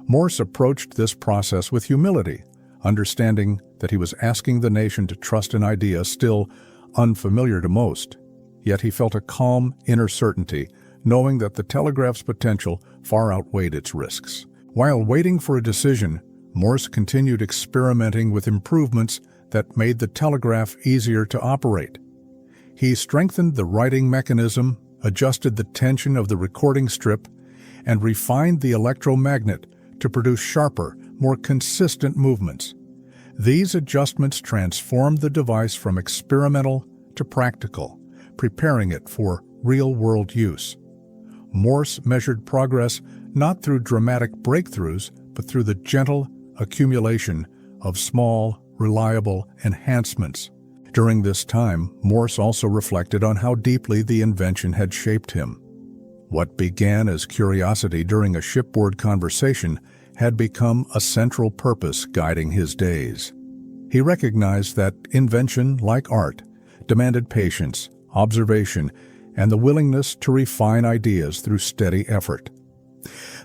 Morse approached this process with humility, understanding that he was asking the nation to trust an idea still unfamiliar to most. Yet he felt a calm inner certainty, knowing that the telegraph's potential far outweighed its risks. While waiting for a decision, Morse continued experimenting with improvements that made the telegraph easier to operate. He strengthened the writing mechanism, adjusted the tension of the recording strip, and refined the electromagnet to produce sharper, more consistent movements. These adjustments transformed the device from experimental to practical, preparing it for real-world use. Morse measured progress not through dramatic breakthroughs, but through the gentle accumulation of small, reliable enhancements. During this time, Morse also reflected on how deeply the invention had shaped him. What began as curiosity during a shipboard conversation had become a central purpose guiding his days. He recognized that invention, like art, demanded patience, observation, and the willingness to refine ideas through steady effort.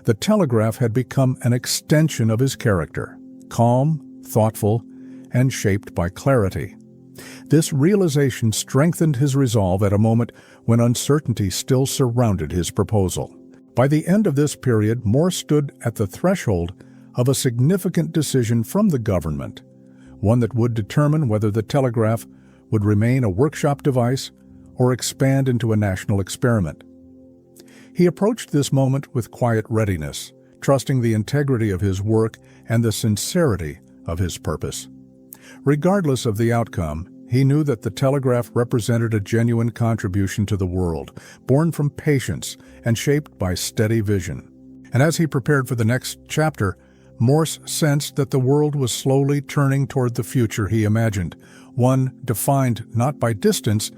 The telegraph had become an extension of his character, calm, thoughtful, and shaped by clarity. This realization strengthened his resolve at a moment when uncertainty still surrounded his proposal. By the end of this period, Morse stood at the threshold of a significant decision from the government, one that would determine whether the telegraph would remain a workshop device or expand into a national experiment. He approached this moment with quiet readiness, trusting the integrity of his work and the sincerity of his purpose. Regardless of the outcome, he knew that the telegraph represented a genuine contribution to the world, born from patience and shaped by steady vision. And as he prepared for the next chapter, Morse sensed that the world was slowly turning toward the future he imagined, one defined not by distance,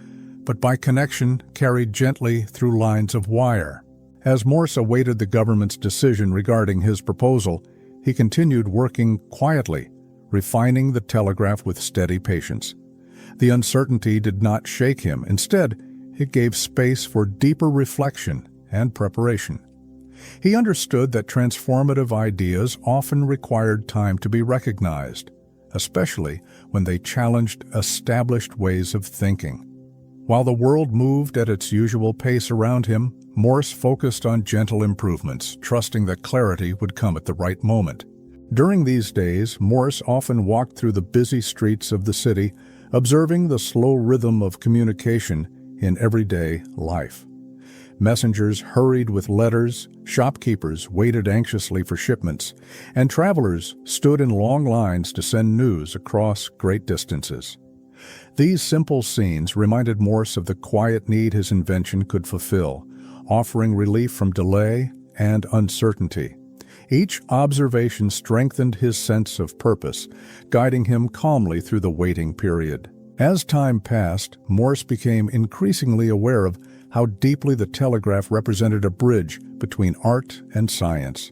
but by connection carried gently through lines of wire. As Morse awaited the government's decision regarding his proposal, he continued working quietly, refining the telegraph with steady patience. The uncertainty did not shake him. Instead, it gave space for deeper reflection and preparation. He understood that transformative ideas often required time to be recognized, especially when they challenged established ways of thinking. While the world moved at its usual pace around him, Morse focused on gentle improvements, trusting that clarity would come at the right moment. During these days, Morse often walked through the busy streets of the city, observing the slow rhythm of communication in everyday life. Messengers hurried with letters, shopkeepers waited anxiously for shipments, and travelers stood in long lines to send news across great distances. These simple scenes reminded Morse of the quiet need his invention could fulfill, offering relief from delay and uncertainty. Each observation strengthened his sense of purpose, guiding him calmly through the waiting period. As time passed, Morse became increasingly aware of how deeply the telegraph represented a bridge between art and science.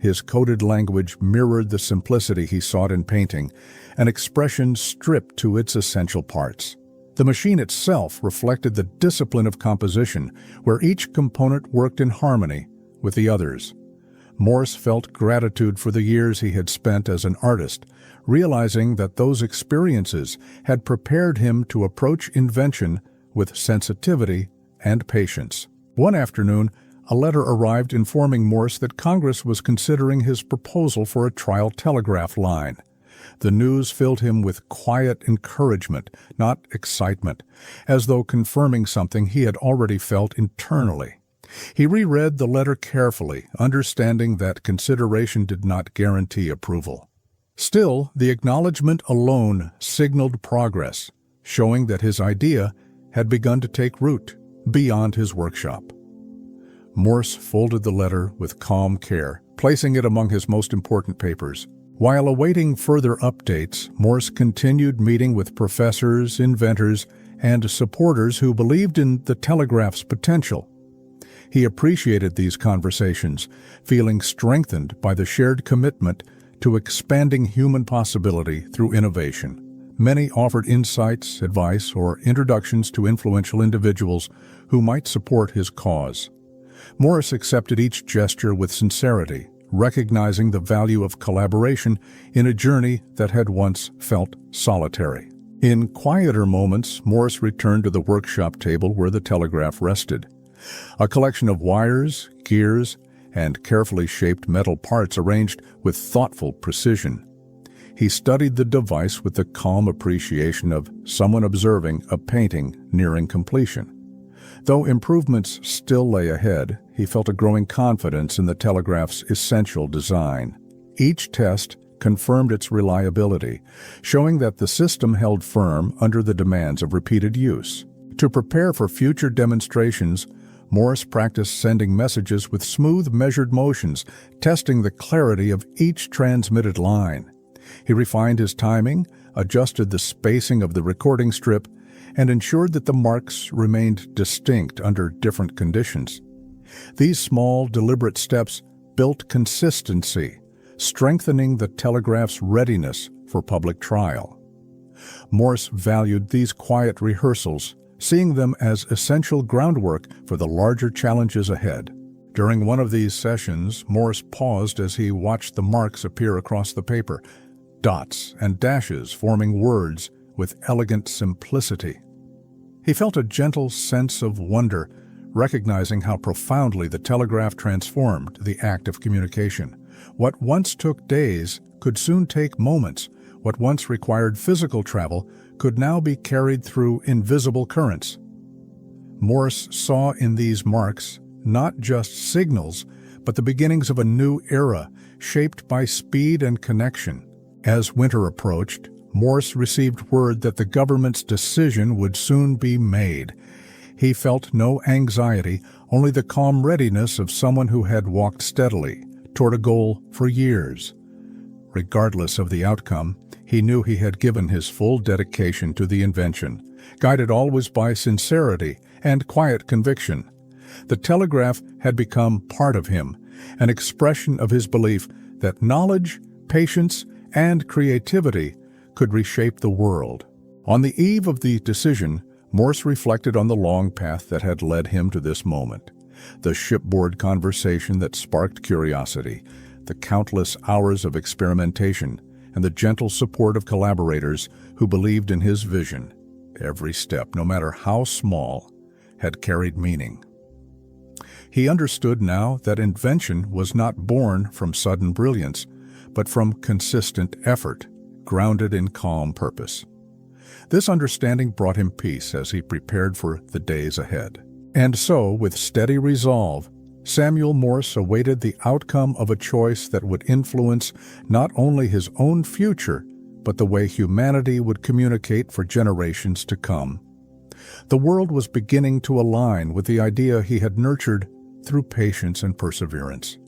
His coded language mirrored the simplicity he sought in painting, an expression stripped to its essential parts. The machine itself reflected the discipline of composition, where each component worked in harmony with the others. Morse felt gratitude for the years he had spent as an artist, realizing that those experiences had prepared him to approach invention with sensitivity and patience. One afternoon, a letter arrived informing Morse that Congress was considering his proposal for a trial telegraph line. The news filled him with quiet encouragement, not excitement, as though confirming something he had already felt internally. He reread the letter carefully, understanding that consideration did not guarantee approval. Still, the acknowledgement alone signaled progress, showing that his idea had begun to take root beyond his workshop. Morse folded the letter with calm care, placing it among his most important papers. While awaiting further updates, Morse continued meeting with professors, inventors, and supporters who believed in the telegraph's potential. He appreciated these conversations, feeling strengthened by the shared commitment to expanding human possibility through innovation. Many offered insights, advice, or introductions to influential individuals who might support his cause. Morse accepted each gesture with sincerity, recognizing the value of collaboration in a journey that had once felt solitary. In quieter moments, Morse returned to the workshop table where the telegraph rested. A collection of wires, gears, and carefully shaped metal parts arranged with thoughtful precision. He studied the device with the calm appreciation of someone observing a painting nearing completion. Though improvements still lay ahead, he felt a growing confidence in the telegraph's essential design. Each test confirmed its reliability, showing that the system held firm under the demands of repeated use. To prepare for future demonstrations, Morse practiced sending messages with smooth, measured motions, testing the clarity of each transmitted line. He refined his timing, adjusted the spacing of the recording strip, and ensured that the marks remained distinct under different conditions. These small, deliberate steps built consistency, strengthening the telegraph's readiness for public trial. Morse valued these quiet rehearsals, seeing them as essential groundwork for the larger challenges ahead. During one of these sessions, Morse paused as he watched the marks appear across the paper, dots and dashes forming words with elegant simplicity. He felt a gentle sense of wonder, recognizing how profoundly the telegraph transformed the act of communication. What once took days could soon take moments. What once required physical travel could now be carried through invisible currents. Morse saw in these marks not just signals, but the beginnings of a new era shaped by speed and connection. As winter approached, Morse received word that the government's decision would soon be made. He felt no anxiety, only the calm readiness of someone who had walked steadily toward a goal for years. Regardless of the outcome, he knew he had given his full dedication to the invention, guided always by sincerity and quiet conviction. The telegraph had become part of him, an expression of his belief that knowledge, patience, and creativity could reshape the world. On the eve of the decision, Morse reflected on the long path that had led him to this moment. The shipboard conversation that sparked curiosity, the countless hours of experimentation, and the gentle support of collaborators who believed in his vision. Every step, no matter how small, had carried meaning. He understood now that invention was not born from sudden brilliance, but from consistent effort, grounded in calm purpose. This understanding brought him peace as he prepared for the days ahead. And so, with steady resolve, Samuel Morse awaited the outcome of a choice that would influence not only his own future, but the way humanity would communicate for generations to come. The world was beginning to align with the idea he had nurtured through patience and perseverance.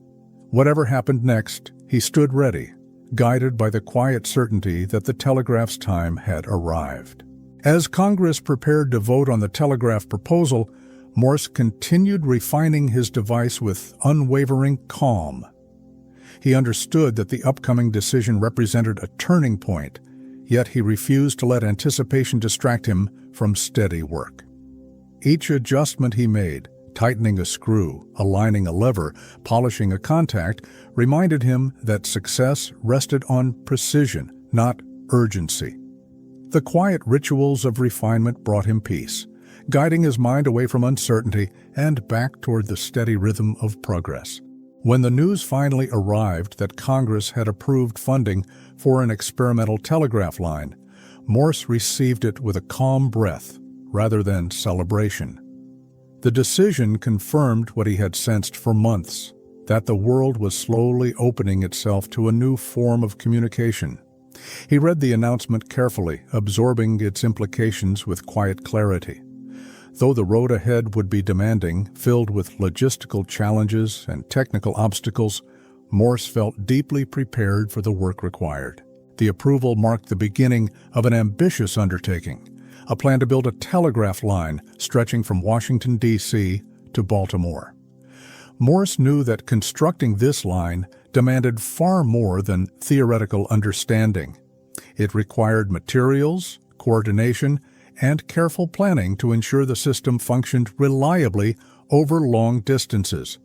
Whatever happened next, he stood ready, guided by the quiet certainty that the telegraph's time had arrived. As Congress prepared to vote on the telegraph proposal, Morse continued refining his device with unwavering calm. He understood that the upcoming decision represented a turning point, yet he refused to let anticipation distract him from steady work. Each adjustment he made, tightening a screw, aligning a lever, polishing a contact, reminded him that success rested on precision, not urgency. The quiet rituals of refinement brought him peace, guiding his mind away from uncertainty and back toward the steady rhythm of progress. When the news finally arrived that Congress had approved funding for an experimental telegraph line, Morse received it with a calm breath rather than celebration. The decision confirmed what he had sensed for months, that the world was slowly opening itself to a new form of communication. He read the announcement carefully, absorbing its implications with quiet clarity. Though the road ahead would be demanding, filled with logistical challenges and technical obstacles, Morse felt deeply prepared for the work required. The approval marked the beginning of an ambitious undertaking, a plan to build a telegraph line stretching from Washington, D.C. to Baltimore. Morse knew that constructing this line demanded far more than theoretical understanding. It required materials, coordination, and careful planning to ensure the system functioned reliably over long distances.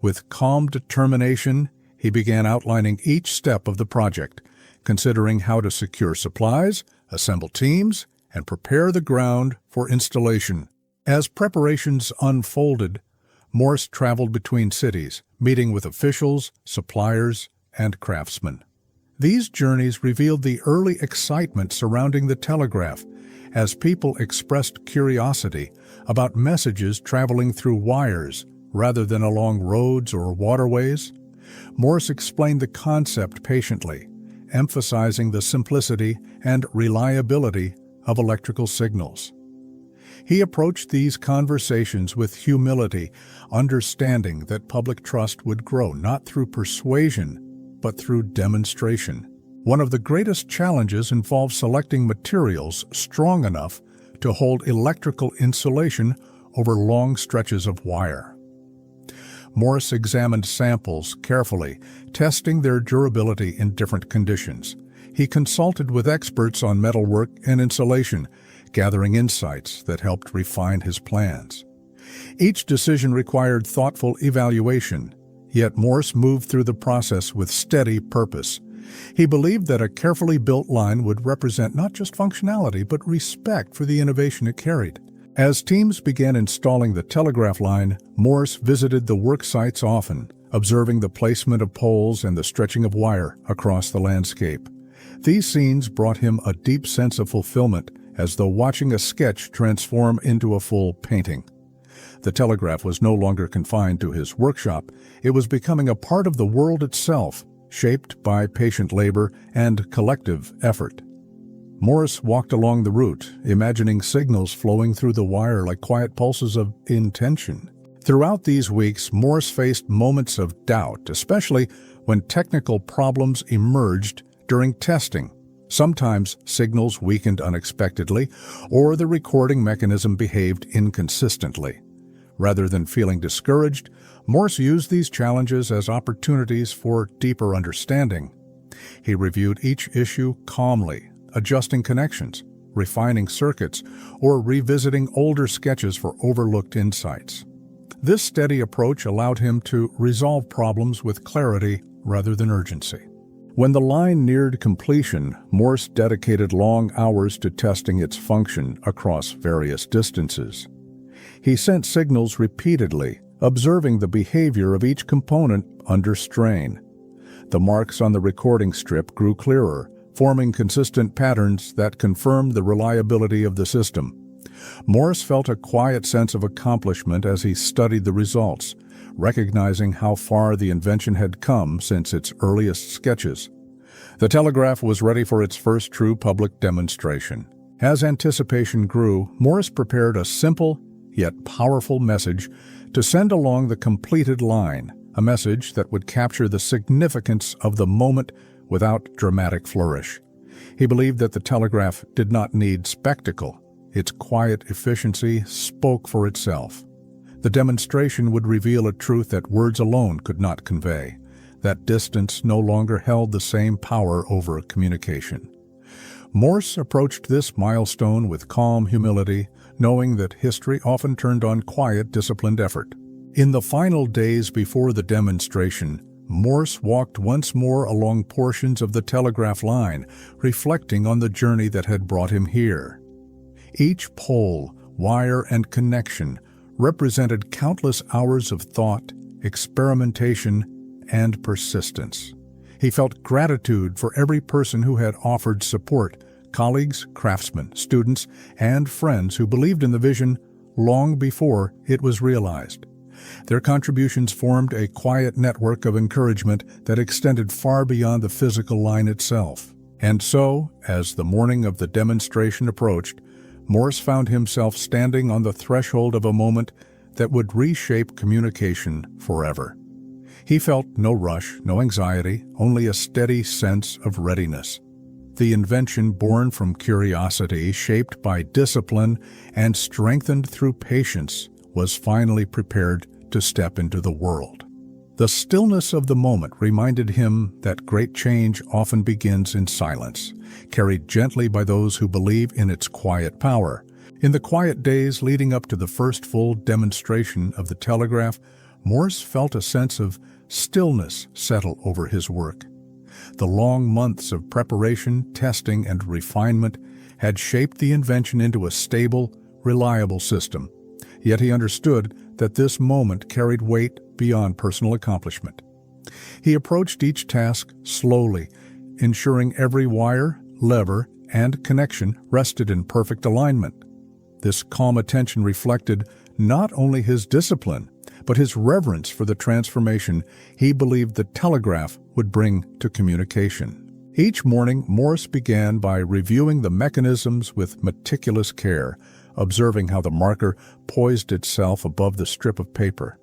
With calm determination, he began outlining each step of the project, considering how to secure supplies, assemble teams, and prepare the ground for installation. As preparations unfolded, Morse traveled between cities, meeting with officials, suppliers, and craftsmen. These journeys revealed the early excitement surrounding the telegraph, as people expressed curiosity about messages traveling through wires rather than along roads or waterways. Morse explained the concept patiently, emphasizing the simplicity and reliability of electrical signals. He approached these conversations with humility, understanding that public trust would grow not through persuasion, but through demonstration. One of the greatest challenges involved selecting materials strong enough to hold electrical insulation over long stretches of wire. Morse examined samples carefully, testing their durability in different conditions. He consulted with experts on metalwork and insulation, gathering insights that helped refine his plans. Each decision required thoughtful evaluation, yet Morse moved through the process with steady purpose. He believed that a carefully built line would represent not just functionality, but respect for the innovation it carried. As teams began installing the telegraph line, Morse visited the work sites often, observing the placement of poles and the stretching of wire across the landscape. These scenes brought him a deep sense of fulfillment, as though watching a sketch transform into a full painting. The telegraph was no longer confined to his workshop. It was becoming a part of the world itself, shaped by patient labor and collective effort. Morse walked along the route, imagining signals flowing through the wire like quiet pulses of intention. Throughout these weeks, Morse faced moments of doubt, especially when technical problems emerged during testing. Sometimes signals weakened unexpectedly, or the recording mechanism behaved inconsistently. Rather than feeling discouraged, Morse used these challenges as opportunities for deeper understanding. He reviewed each issue calmly, adjusting connections, refining circuits, or revisiting older sketches for overlooked insights. This steady approach allowed him to resolve problems with clarity rather than urgency. When the line neared completion, Morse dedicated long hours to testing its function across various distances. He sent signals repeatedly, observing the behavior of each component under strain. The marks on the recording strip grew clearer, forming consistent patterns that confirmed the reliability of the system. Morse felt a quiet sense of accomplishment as he studied the results, recognizing how far the invention had come since its earliest sketches. The telegraph was ready for its first true public demonstration. As anticipation grew, Morse prepared a simple yet powerful message to send along the completed line, a message that would capture the significance of the moment without dramatic flourish. He believed that the telegraph did not need spectacle. Its quiet efficiency spoke for itself. The demonstration would reveal a truth that words alone could not convey, that distance no longer held the same power over communication. Morse approached this milestone with calm humility, knowing that history often turned on quiet, disciplined effort. In the final days before the demonstration, Morse walked once more along portions of the telegraph line, reflecting on the journey that had brought him here. Each pole, wire, and connection represented countless hours of thought, experimentation, and persistence. He felt gratitude for every person who had offered support, colleagues, craftsmen, students, and friends who believed in the vision long before it was realized. Their contributions formed a quiet network of encouragement that extended far beyond the physical line itself. And so, as the morning of the demonstration approached, Morse found himself standing on the threshold of a moment that would reshape communication forever. He felt no rush, no anxiety, only a steady sense of readiness. The invention born from curiosity, shaped by discipline, and strengthened through patience, was finally prepared to step into the world. The stillness of the moment reminded him that great change often begins in silence, carried gently by those who believe in its quiet power. In the quiet days leading up to the first full demonstration of the telegraph, Morse felt a sense of stillness settle over his work. The long months of preparation, testing, and refinement had shaped the invention into a stable, reliable system. Yet he understood that this moment carried weight beyond personal accomplishment. He approached each task slowly, ensuring every wire, lever, and connection rested in perfect alignment. This calm attention reflected not only his discipline, but his reverence for the transformation he believed the telegraph would bring to communication. Each morning, Morse began by reviewing the mechanisms with meticulous care, observing how the marker poised itself above the strip of paper.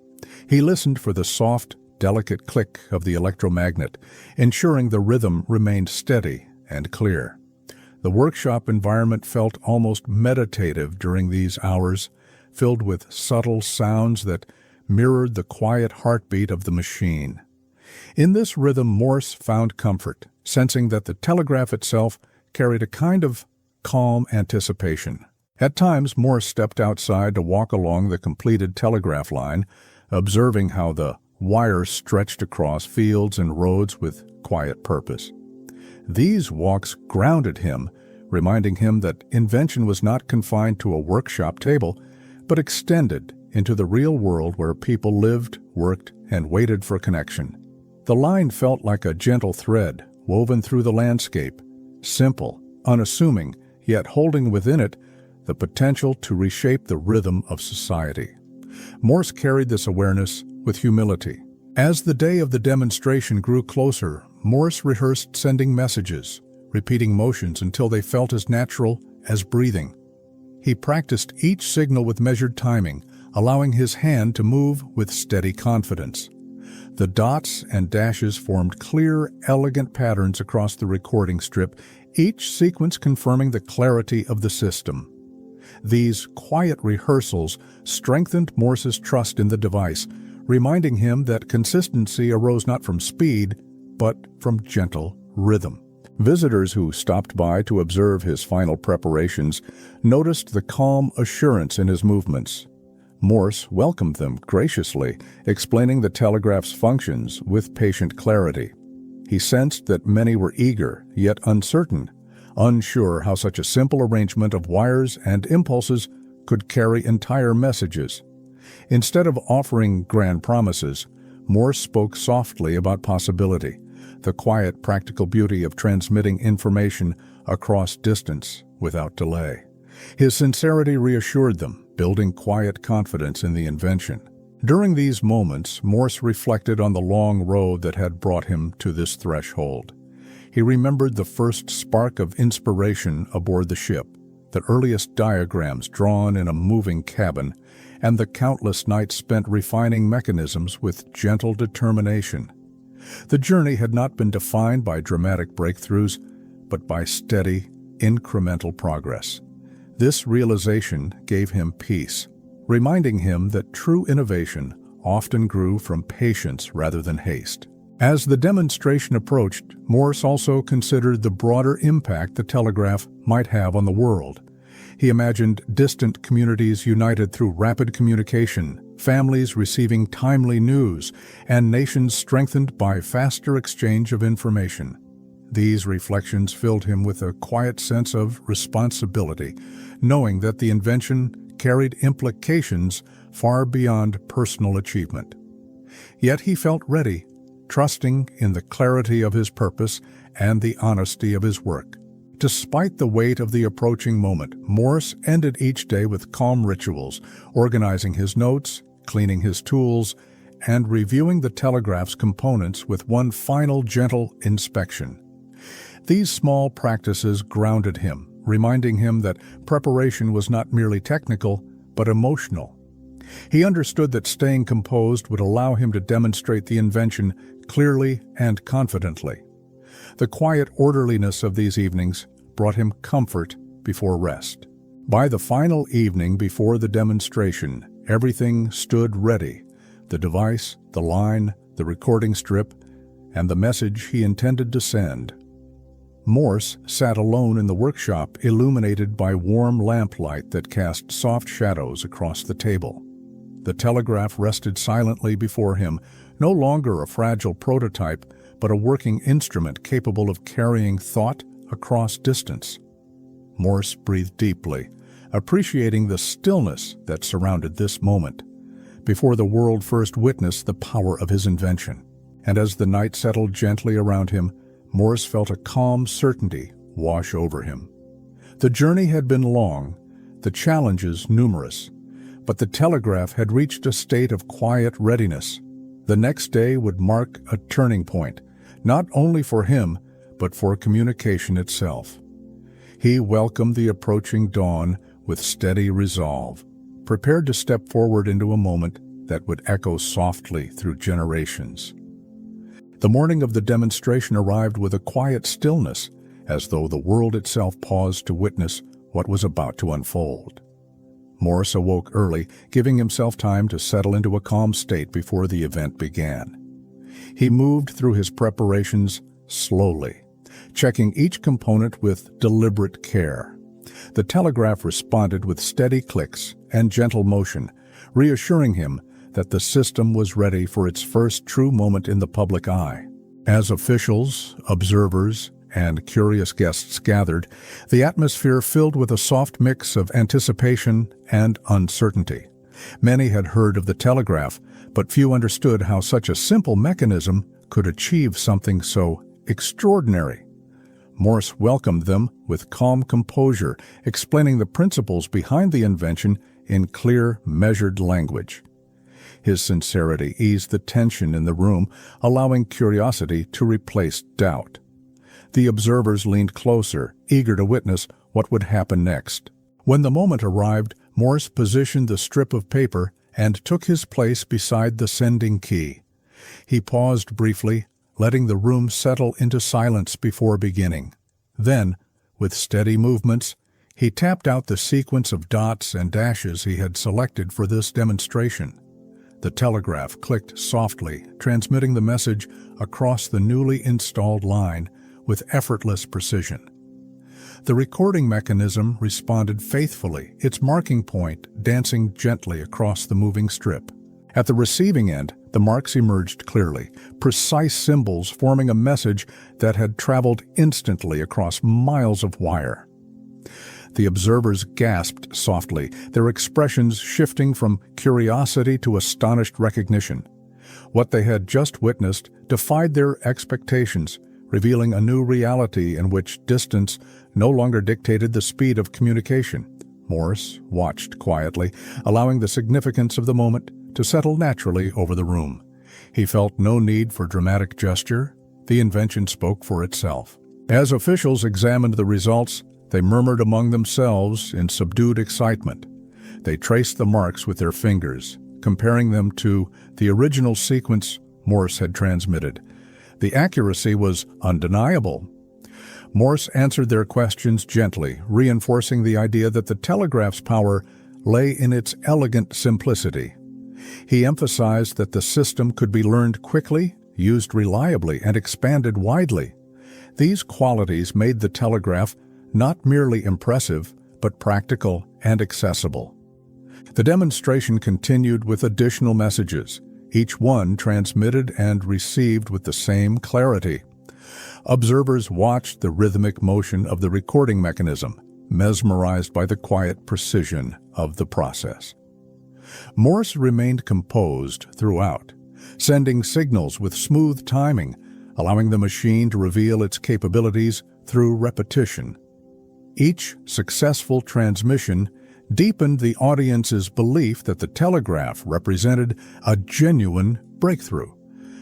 He listened for the soft, delicate click of the electromagnet, ensuring the rhythm remained steady and clear. The workshop environment felt almost meditative during these hours, filled with subtle sounds that mirrored the quiet heartbeat of the machine. In this rhythm, Morse found comfort, sensing that the telegraph itself carried a kind of calm anticipation. At times, Morse stepped outside to walk along the completed telegraph line, observing how the wires stretched across fields and roads with quiet purpose. These walks grounded him, reminding him that invention was not confined to a workshop table, but extended into the real world where people lived, worked, and waited for connection. The line felt like a gentle thread woven through the landscape, simple, unassuming, yet holding within it the potential to reshape the rhythm of society. Morse carried this awareness with humility. As the day of the demonstration grew closer, Morse rehearsed sending messages, repeating motions until they felt as natural as breathing. He practiced each signal with measured timing, allowing his hand to move with steady confidence. The dots and dashes formed clear, elegant patterns across the recording strip, each sequence confirming the clarity of the system. These quiet rehearsals strengthened Morse's trust in the device, reminding him that consistency arose not from speed, but from gentle rhythm. Visitors who stopped by to observe his final preparations noticed the calm assurance in his movements. Morse welcomed them graciously, explaining the telegraph's functions with patient clarity. He sensed that many were eager, yet uncertain, unsure how such a simple arrangement of wires and impulses could carry entire messages. Instead of offering grand promises, Morse spoke softly about possibility, the quiet, practical beauty of transmitting information across distance without delay. His sincerity reassured them, building quiet confidence in the invention. During these moments, Morse reflected on the long road that had brought him to this threshold. He remembered the first spark of inspiration aboard the ship, the earliest diagrams drawn in a moving cabin, and the countless nights spent refining mechanisms with gentle determination. The journey had not been defined by dramatic breakthroughs, but by steady, incremental progress. This realization gave him peace, reminding him that true innovation often grew from patience rather than haste. As the demonstration approached, Morse also considered the broader impact the telegraph might have on the world. He imagined distant communities united through rapid communication, families receiving timely news, and nations strengthened by faster exchange of information. These reflections filled him with a quiet sense of responsibility, knowing that the invention carried implications far beyond personal achievement. Yet he felt ready, trusting in the clarity of his purpose and the honesty of his work. Despite the weight of the approaching moment, Morse ended each day with calm rituals, organizing his notes, cleaning his tools, and reviewing the telegraph's components with one final gentle inspection. These small practices grounded him, reminding him that preparation was not merely technical, but emotional. He understood that staying composed would allow him to demonstrate the invention clearly and confidently. The quiet orderliness of these evenings brought him comfort before rest. By the final evening before the demonstration, everything stood ready: the device, the line, the recording strip, and the message he intended to send. Morse sat alone in the workshop, illuminated by warm lamplight that cast soft shadows across the table. The telegraph rested silently before him, no longer a fragile prototype, but a working instrument capable of carrying thought across distance. Morse breathed deeply, appreciating the stillness that surrounded this moment, before the world first witnessed the power of his invention. And as the night settled gently around him, Morse felt a calm certainty wash over him. The journey had been long, the challenges numerous, but the telegraph had reached a state of quiet readiness. The next day would mark a turning point, not only for him, but for communication itself. He welcomed the approaching dawn with steady resolve, prepared to step forward into a moment that would echo softly through generations. The morning of the demonstration arrived with a quiet stillness, as though the world itself paused to witness what was about to unfold. Morse awoke early, giving himself time to settle into a calm state before the event began. He moved through his preparations slowly, checking each component with deliberate care. The telegraph responded with steady clicks and gentle motion, reassuring him that the system was ready for its first true moment in the public eye. As officials, observers, and curious guests gathered, the atmosphere filled with a soft mix of anticipation and uncertainty. Many had heard of the telegraph, but few understood how such a simple mechanism could achieve something so extraordinary. Morse welcomed them with calm composure, explaining the principles behind the invention in clear, measured language. His sincerity eased the tension in the room, allowing curiosity to replace doubt. The observers leaned closer, eager to witness what would happen next. When the moment arrived, Morse positioned the strip of paper and took his place beside the sending key. He paused briefly, letting the room settle into silence before beginning. Then, with steady movements, he tapped out the sequence of dots and dashes he had selected for this demonstration. The telegraph clicked softly, transmitting the message across the newly installed line with effortless precision. The recording mechanism responded faithfully, its marking point dancing gently across the moving strip. At the receiving end, the marks emerged clearly, precise symbols forming a message that had traveled instantly across miles of wire. The observers gasped softly, their expressions shifting from curiosity to astonished recognition. What they had just witnessed defied their expectations, revealing a new reality in which distance no longer dictated the speed of communication. Morse watched quietly, allowing the significance of the moment to settle naturally over the room. He felt no need for dramatic gesture. The invention spoke for itself. As officials examined the results, they murmured among themselves in subdued excitement. They traced the marks with their fingers, comparing them to the original sequence Morse had transmitted. The accuracy was undeniable. Morse answered their questions gently, reinforcing the idea that the telegraph's power lay in its elegant simplicity. He emphasized that the system could be learned quickly, used reliably, and expanded widely. These qualities made the telegraph not merely impressive, but practical and accessible. The demonstration continued with additional messages, each one transmitted and received with the same clarity. Observers watched the rhythmic motion of the recording mechanism, mesmerized by the quiet precision of the process. Morse remained composed throughout, sending signals with smooth timing, allowing the machine to reveal its capabilities through repetition. Each successful transmission deepened the audience's belief that the telegraph represented a genuine breakthrough.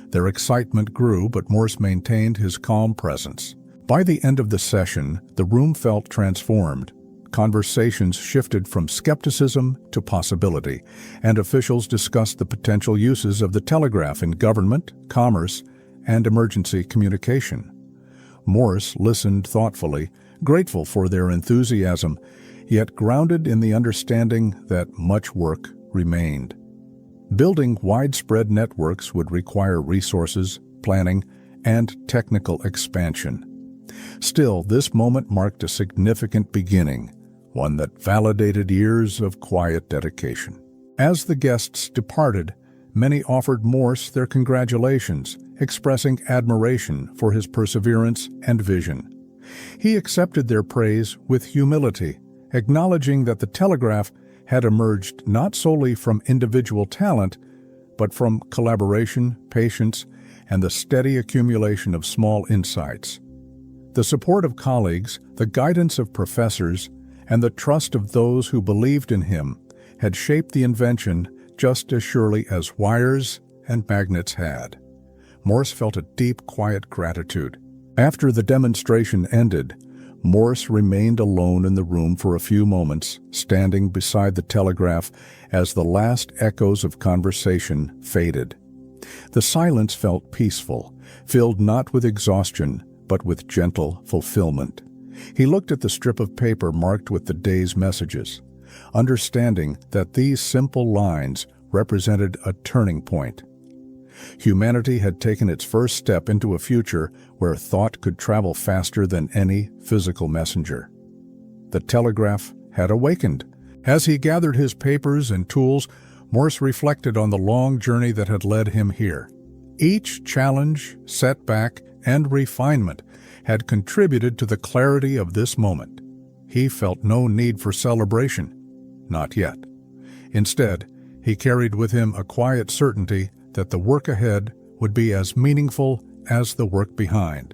Their excitement grew, but Morse maintained his calm presence. By the end of the session, the room felt transformed. Conversations shifted from skepticism to possibility, and officials discussed the potential uses of the telegraph in government, commerce, and emergency communication. Morse listened thoughtfully, grateful for their enthusiasm, yet grounded in the understanding that much work remained. Building widespread networks would require resources, planning, and technical expansion. Still, this moment marked a significant beginning, one that validated years of quiet dedication. As the guests departed, many offered Morse their congratulations, expressing admiration for his perseverance and vision. He accepted their praise with humility, acknowledging that the telegraph had emerged not solely from individual talent, but from collaboration, patience, and the steady accumulation of small insights. The support of colleagues, the guidance of professors, and the trust of those who believed in him had shaped the invention just as surely as wires and magnets had. Morse felt a deep, quiet gratitude. After the demonstration ended, Morse remained alone in the room for a few moments, standing beside the telegraph as the last echoes of conversation faded. The silence felt peaceful, filled not with exhaustion, but with gentle fulfillment. He looked at the strip of paper marked with the day's messages, understanding that these simple lines represented a turning point. Humanity had taken its first step into a future where thought could travel faster than any physical messenger. The telegraph had awakened. As he gathered his papers and tools, Morse reflected on the long journey that had led him here. Each challenge, setback, and refinement had contributed to the clarity of this moment. He felt no need for celebration. Not yet. Instead, he carried with him a quiet certainty that the work ahead would be as meaningful as the work behind.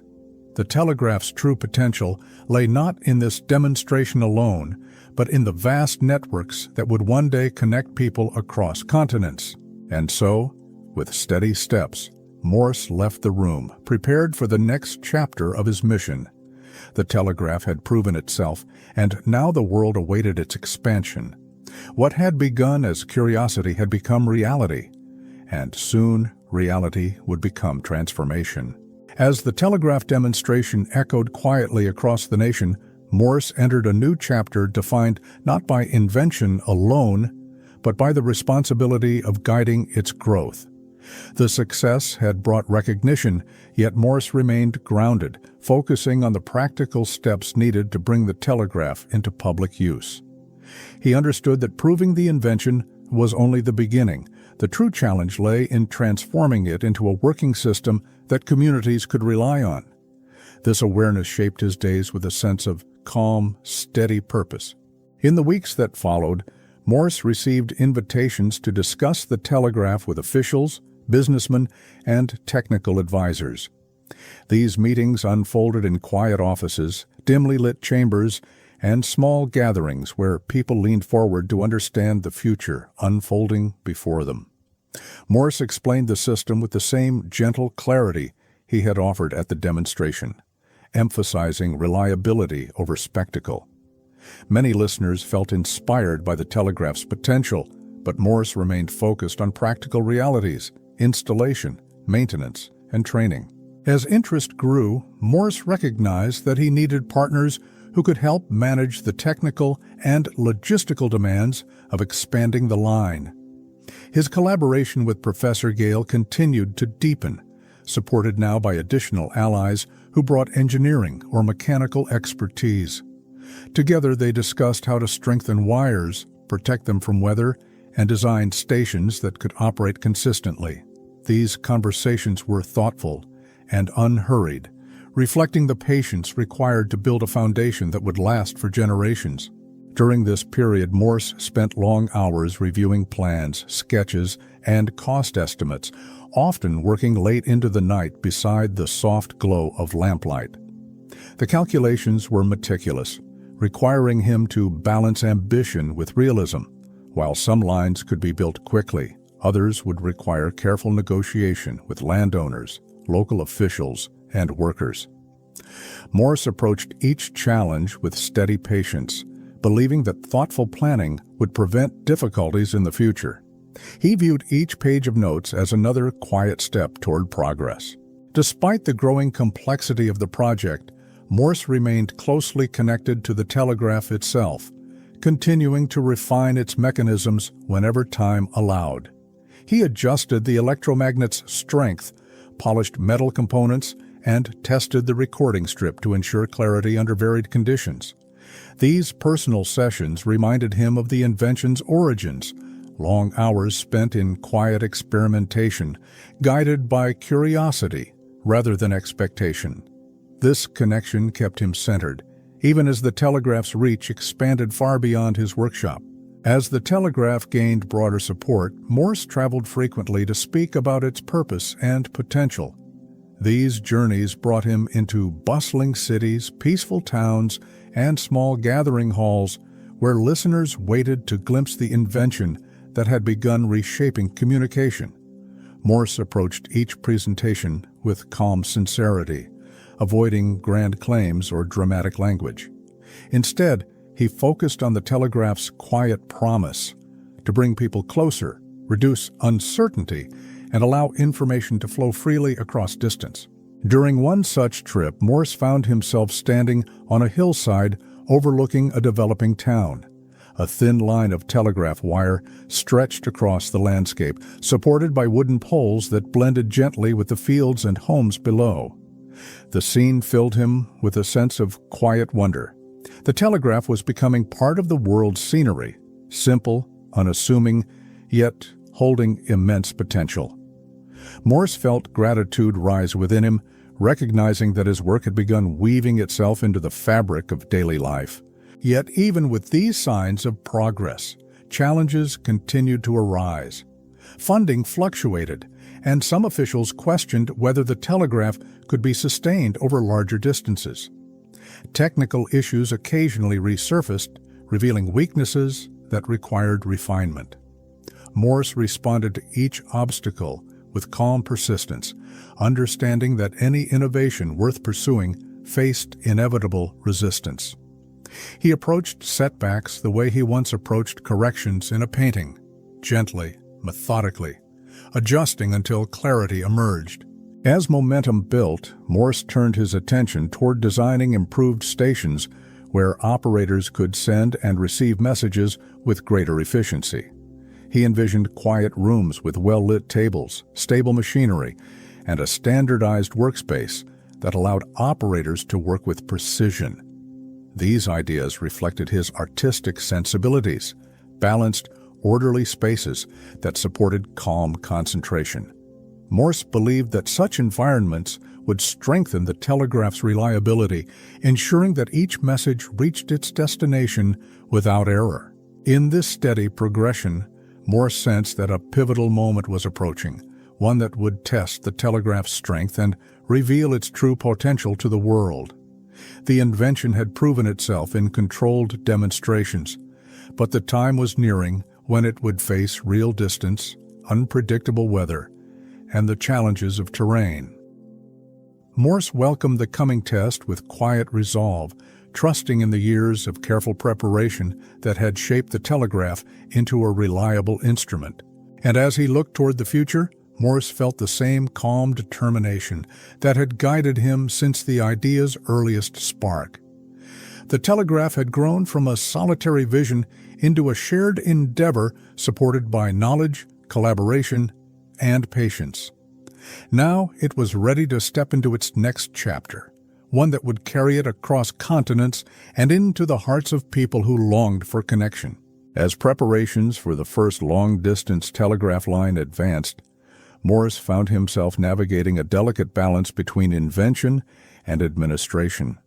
The telegraph's true potential lay not in this demonstration alone, but in the vast networks that would one day connect people across continents. And so, with steady steps, Morse left the room, prepared for the next chapter of his mission. The telegraph had proven itself, and now the world awaited its expansion. What had begun as curiosity had become reality, and soon reality would become transformation. As the telegraph demonstration echoed quietly across the nation, Morse entered a new chapter defined not by invention alone, but by the responsibility of guiding its growth. The success had brought recognition, yet Morse remained grounded, focusing on the practical steps needed to bring the telegraph into public use. He understood that proving the invention was only the beginning. The true challenge lay in transforming it into a working system that communities could rely on. This awareness shaped his days with a sense of calm, steady purpose. In the weeks that followed, Morse received invitations to discuss the telegraph with officials, businessmen, and technical advisors. These meetings unfolded in quiet offices, dimly lit chambers, and small gatherings where people leaned forward to understand the future unfolding before them. Morse explained the system with the same gentle clarity he had offered at the demonstration, emphasizing reliability over spectacle. Many listeners felt inspired by the telegraph's potential, but Morse remained focused on practical realities, installation, maintenance, and training. As interest grew, Morse recognized that he needed partners who could help manage the technical and logistical demands of expanding the line. His collaboration with Professor Gale continued to deepen, supported now by additional allies who brought engineering or mechanical expertise. Together they discussed how to strengthen wires, protect them from weather, and design stations that could operate consistently. These conversations were thoughtful and unhurried, reflecting the patience required to build a foundation that would last for generations. During this period, Morse spent long hours reviewing plans, sketches, and cost estimates, often working late into the night beside the soft glow of lamplight. The calculations were meticulous, requiring him to balance ambition with realism. While some lines could be built quickly, others would require careful negotiation with landowners, local officials, and workers. Morse approached each challenge with steady patience, believing that thoughtful planning would prevent difficulties in the future. He viewed each page of notes as another quiet step toward progress. Despite the growing complexity of the project, Morse remained closely connected to the telegraph itself, continuing to refine its mechanisms whenever time allowed. He adjusted the electromagnet's strength, polished metal components, and tested the recording strip to ensure clarity under varied conditions. These personal sessions reminded him of the invention's origins, long hours spent in quiet experimentation, guided by curiosity rather than expectation. This connection kept him centered, even as the telegraph's reach expanded far beyond his workshop. As the telegraph gained broader support, Morse traveled frequently to speak about its purpose and potential. These journeys brought him into bustling cities, peaceful towns, and small gathering halls where listeners waited to glimpse the invention that had begun reshaping communication. Morse approached each presentation with calm sincerity, avoiding grand claims or dramatic language. Instead, he focused on the telegraph's quiet promise to bring people closer, reduce uncertainty, and allow information to flow freely across distance. During one such trip, Morse found himself standing on a hillside overlooking a developing town. A thin line of telegraph wire stretched across the landscape, supported by wooden poles that blended gently with the fields and homes below. The scene filled him with a sense of quiet wonder. The telegraph was becoming part of the world's scenery, simple, unassuming, yet holding immense potential. Morse felt gratitude rise within him, recognizing that his work had begun weaving itself into the fabric of daily life. Yet even with these signs of progress, challenges continued to arise. Funding fluctuated, and some officials questioned whether the telegraph could be sustained over larger distances. Technical issues occasionally resurfaced, revealing weaknesses that required refinement. Morse responded to each obstacle with calm persistence, understanding that any innovation worth pursuing faced inevitable resistance. He approached setbacks the way he once approached corrections in a painting, gently, methodically, adjusting until clarity emerged. As momentum built, Morse turned his attention toward designing improved stations where operators could send and receive messages with greater efficiency. He envisioned quiet rooms with well-lit tables, stable machinery, and a standardized workspace that allowed operators to work with precision. These ideas reflected his artistic sensibilities, balanced, orderly spaces that supported calm concentration. Morse believed that such environments would strengthen the telegraph's reliability, ensuring that each message reached its destination without error. In this steady progression, Morse sensed that a pivotal moment was approaching, one that would test the telegraph's strength and reveal its true potential to the world. The invention had proven itself in controlled demonstrations, but the time was nearing when it would face real distance, unpredictable weather, and the challenges of terrain. Morse welcomed the coming test with quiet resolve, trusting in the years of careful preparation that had shaped the telegraph into a reliable instrument. And as he looked toward the future, Morse felt the same calm determination that had guided him since the idea's earliest spark. The telegraph had grown from a solitary vision into a shared endeavor supported by knowledge, collaboration, and patience. Now it was ready to step into its next chapter, one that would carry it across continents and into the hearts of people who longed for connection. As preparations for the first long-distance telegraph line advanced, Morse found himself navigating a delicate balance between invention and administration.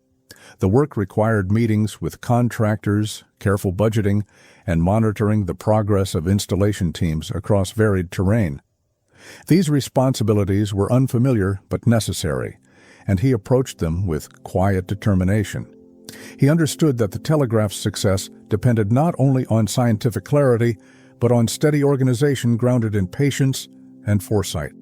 The work required meetings with contractors, careful budgeting, and monitoring the progress of installation teams across varied terrain. These responsibilities were unfamiliar but necessary, and he approached them with quiet determination. He understood that the telegraph's success depended not only on scientific clarity, but on steady organization grounded in patience and foresight.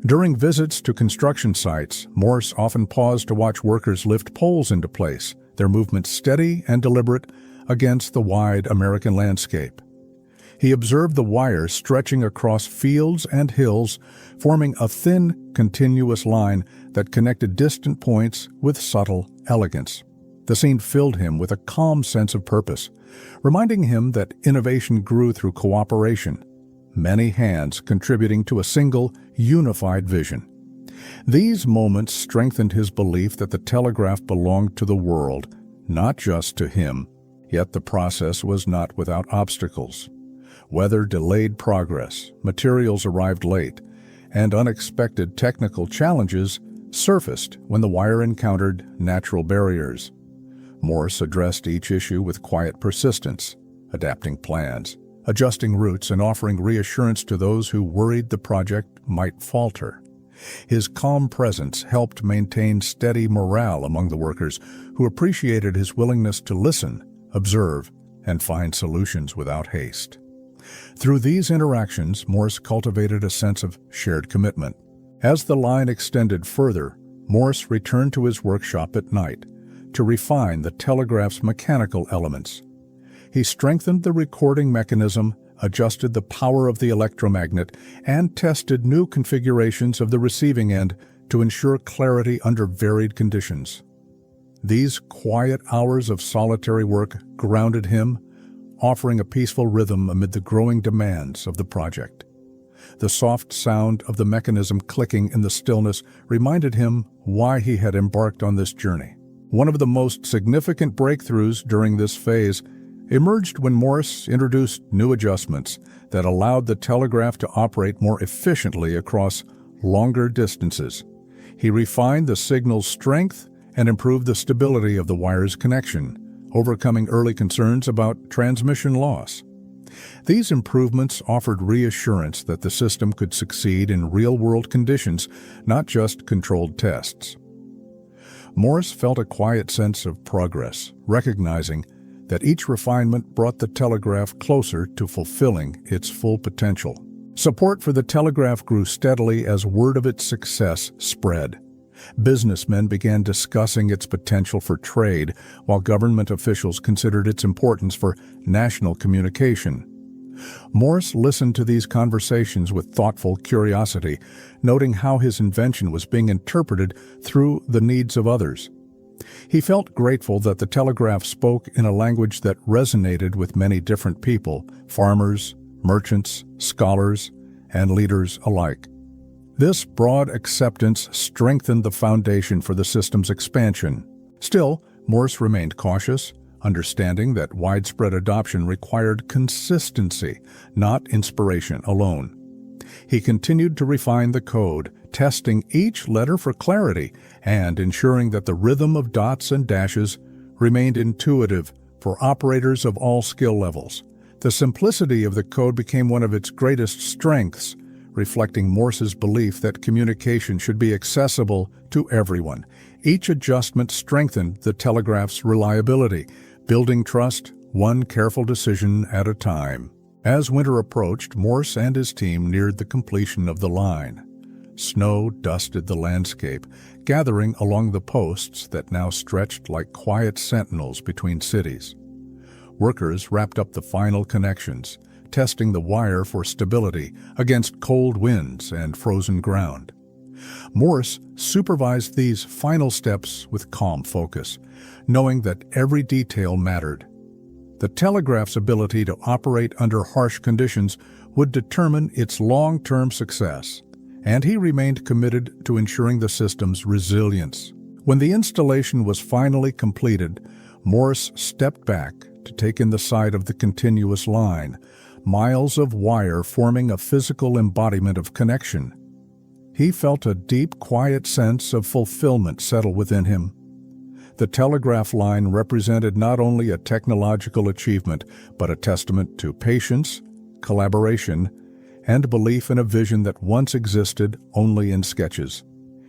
During visits to construction sites, Morse often paused to watch workers lift poles into place, their movements steady and deliberate against the wide American landscape. He observed the wires stretching across fields and hills, forming a thin, continuous line that connected distant points with subtle elegance. The scene filled him with a calm sense of purpose, reminding him that innovation grew through cooperation, many hands contributing to a single, unified vision. These moments strengthened his belief that the telegraph belonged to the world, not just to him. Yet the process was not without obstacles. Weather delayed progress, materials arrived late, and unexpected technical challenges surfaced when the wire encountered natural barriers. Morse addressed each issue with quiet persistence, adapting plans, adjusting routes, and offering reassurance to those who worried the project might falter. His calm presence helped maintain steady morale among the workers, who appreciated his willingness to listen, observe, and find solutions without haste. Through these interactions, Morse cultivated a sense of shared commitment. As the line extended further, Morse returned to his workshop at night to refine the telegraph's mechanical elements. He strengthened the recording mechanism, adjusted the power of the electromagnet, and tested new configurations of the receiving end to ensure clarity under varied conditions. These quiet hours of solitary work grounded him, offering a peaceful rhythm amid the growing demands of the project. The soft sound of the mechanism clicking in the stillness reminded him why he had embarked on this journey. One of the most significant breakthroughs during this phase emerged when Morse introduced new adjustments that allowed the telegraph to operate more efficiently across longer distances. He refined the signal's strength and improved the stability of the wire's connection, overcoming early concerns about transmission loss. These improvements offered reassurance that the system could succeed in real-world conditions, not just controlled tests. Morse felt a quiet sense of progress, recognizing that each refinement brought the telegraph closer to fulfilling its full potential. Support for the telegraph grew steadily as word of its success spread. Businessmen began discussing its potential for trade, while government officials considered its importance for national communication. Morse listened to these conversations with thoughtful curiosity, noting how his invention was being interpreted through the needs of others. He felt grateful that the telegraph spoke in a language that resonated with many different people, farmers, merchants, scholars, and leaders alike. This broad acceptance strengthened the foundation for the system's expansion. Still, Morse remained cautious, understanding that widespread adoption required consistency, not inspiration alone. He continued to refine the code, testing each letter for clarity and ensuring that the rhythm of dots and dashes remained intuitive for operators of all skill levels. The simplicity of the code became one of its greatest strengths, reflecting Morse's belief that communication should be accessible to everyone. Each adjustment strengthened the telegraph's reliability, building trust one careful decision at a time. As winter approached, Morse and his team neared the completion of the line. Snow dusted the landscape, gathering along the posts that now stretched like quiet sentinels between cities. Workers wrapped up the final connections, testing the wire for stability against cold winds and frozen ground. Morse supervised these final steps with calm focus, knowing that every detail mattered. The telegraph's ability to operate under harsh conditions would determine its long-term success, and he remained committed to ensuring the system's resilience. When the installation was finally completed, Morse stepped back to take in the sight of the continuous line, miles of wire forming a physical embodiment of connection. He felt a deep, quiet sense of fulfillment settle within him. The telegraph line represented not only a technological achievement, but a testament to patience, collaboration, and belief in a vision that once existed only in sketches.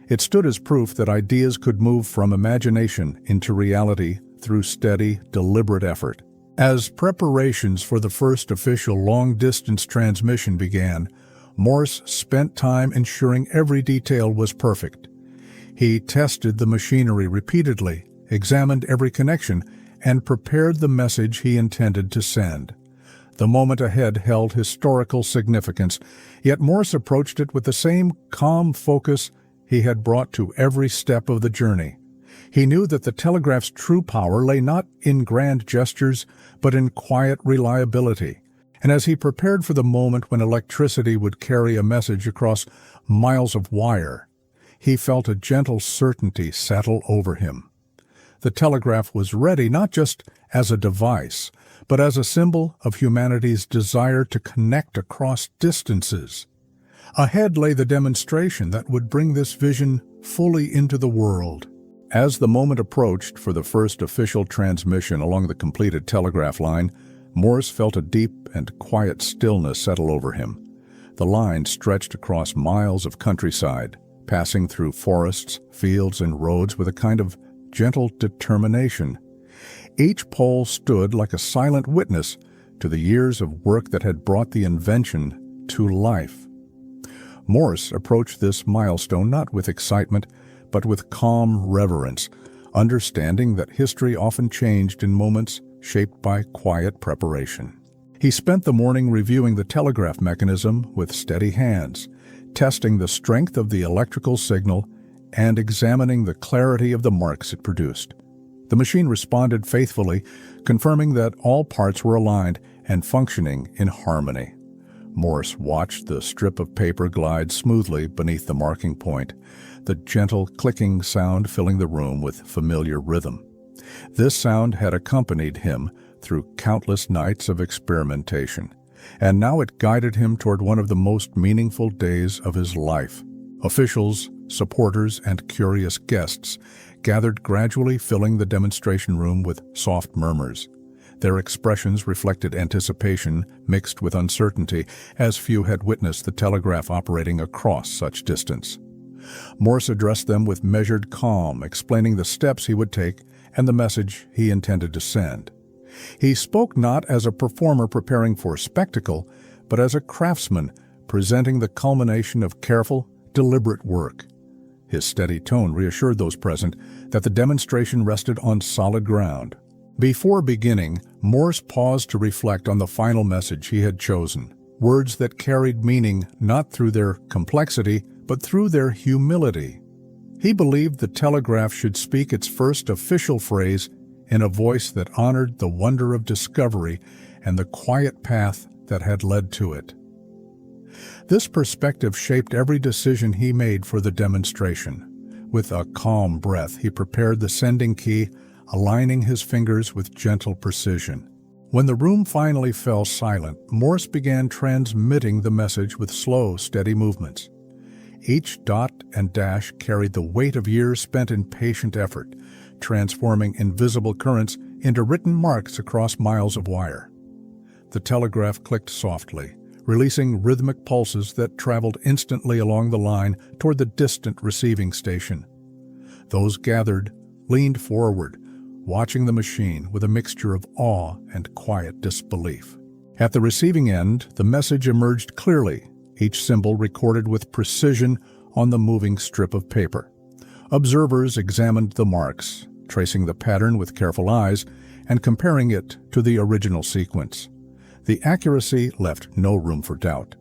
It stood as proof that ideas could move from imagination into reality through steady, deliberate effort. As preparations for the first official long-distance transmission began, Morse spent time ensuring every detail was perfect. He tested the machinery repeatedly, examined every connection, and prepared the message he intended to send. The moment ahead held historical significance, yet Morse approached it with the same calm focus he had brought to every step of the journey. He knew that the telegraph's true power lay not in grand gestures, but in quiet reliability. And as he prepared for the moment when electricity would carry a message across miles of wire, he felt a gentle certainty settle over him. The telegraph was ready not just as a device, but as a symbol of humanity's desire to connect across distances. Ahead lay the demonstration that would bring this vision fully into the world. As the moment approached for the first official transmission along the completed telegraph line, Morse felt a deep and quiet stillness settle over him. The line stretched across miles of countryside, passing through forests, fields, and roads with a kind of gentle determination. Each pole stood like a silent witness to the years of work that had brought the invention to life. Morse approached this milestone not with excitement, but with calm reverence, understanding that history often changed in moments shaped by quiet preparation. He spent the morning reviewing the telegraph mechanism with steady hands, testing the strength of the electrical signal and examining the clarity of the marks it produced. The machine responded faithfully, confirming that all parts were aligned and functioning in harmony. Morse watched the strip of paper glide smoothly beneath the marking point, the gentle clicking sound filling the room with familiar rhythm. This sound had accompanied him through countless nights of experimentation, and now it guided him toward one of the most meaningful days of his life. Officials, supporters, and curious guests gathered, gradually filling the demonstration room with soft murmurs. Their expressions reflected anticipation mixed with uncertainty, as few had witnessed the telegraph operating across such distance. Morse addressed them with measured calm, explaining the steps he would take and the message he intended to send. He spoke not as a performer preparing for spectacle, but as a craftsman presenting the culmination of careful, deliberate work. His steady tone reassured those present that the demonstration rested on solid ground. Before beginning, Morse paused to reflect on the final message he had chosen, words that carried meaning not through their complexity, but through their humility. He believed the telegraph should speak its first official phrase in a voice that honored the wonder of discovery and the quiet path that had led to it. This perspective shaped every decision he made for the demonstration. With a calm breath, he prepared the sending key, aligning his fingers with gentle precision. When the room finally fell silent, Morse began transmitting the message with slow, steady movements. Each dot and dash carried the weight of years spent in patient effort, transforming invisible currents into written marks across miles of wire. The telegraph clicked softly, releasing rhythmic pulses that traveled instantly along the line toward the distant receiving station. Those gathered leaned forward, watching the machine with a mixture of awe and quiet disbelief. At the receiving end, the message emerged clearly, each symbol recorded with precision on the moving strip of paper. Observers examined the marks, tracing the pattern with careful eyes and comparing it to the original sequence. The accuracy left no room for doubt.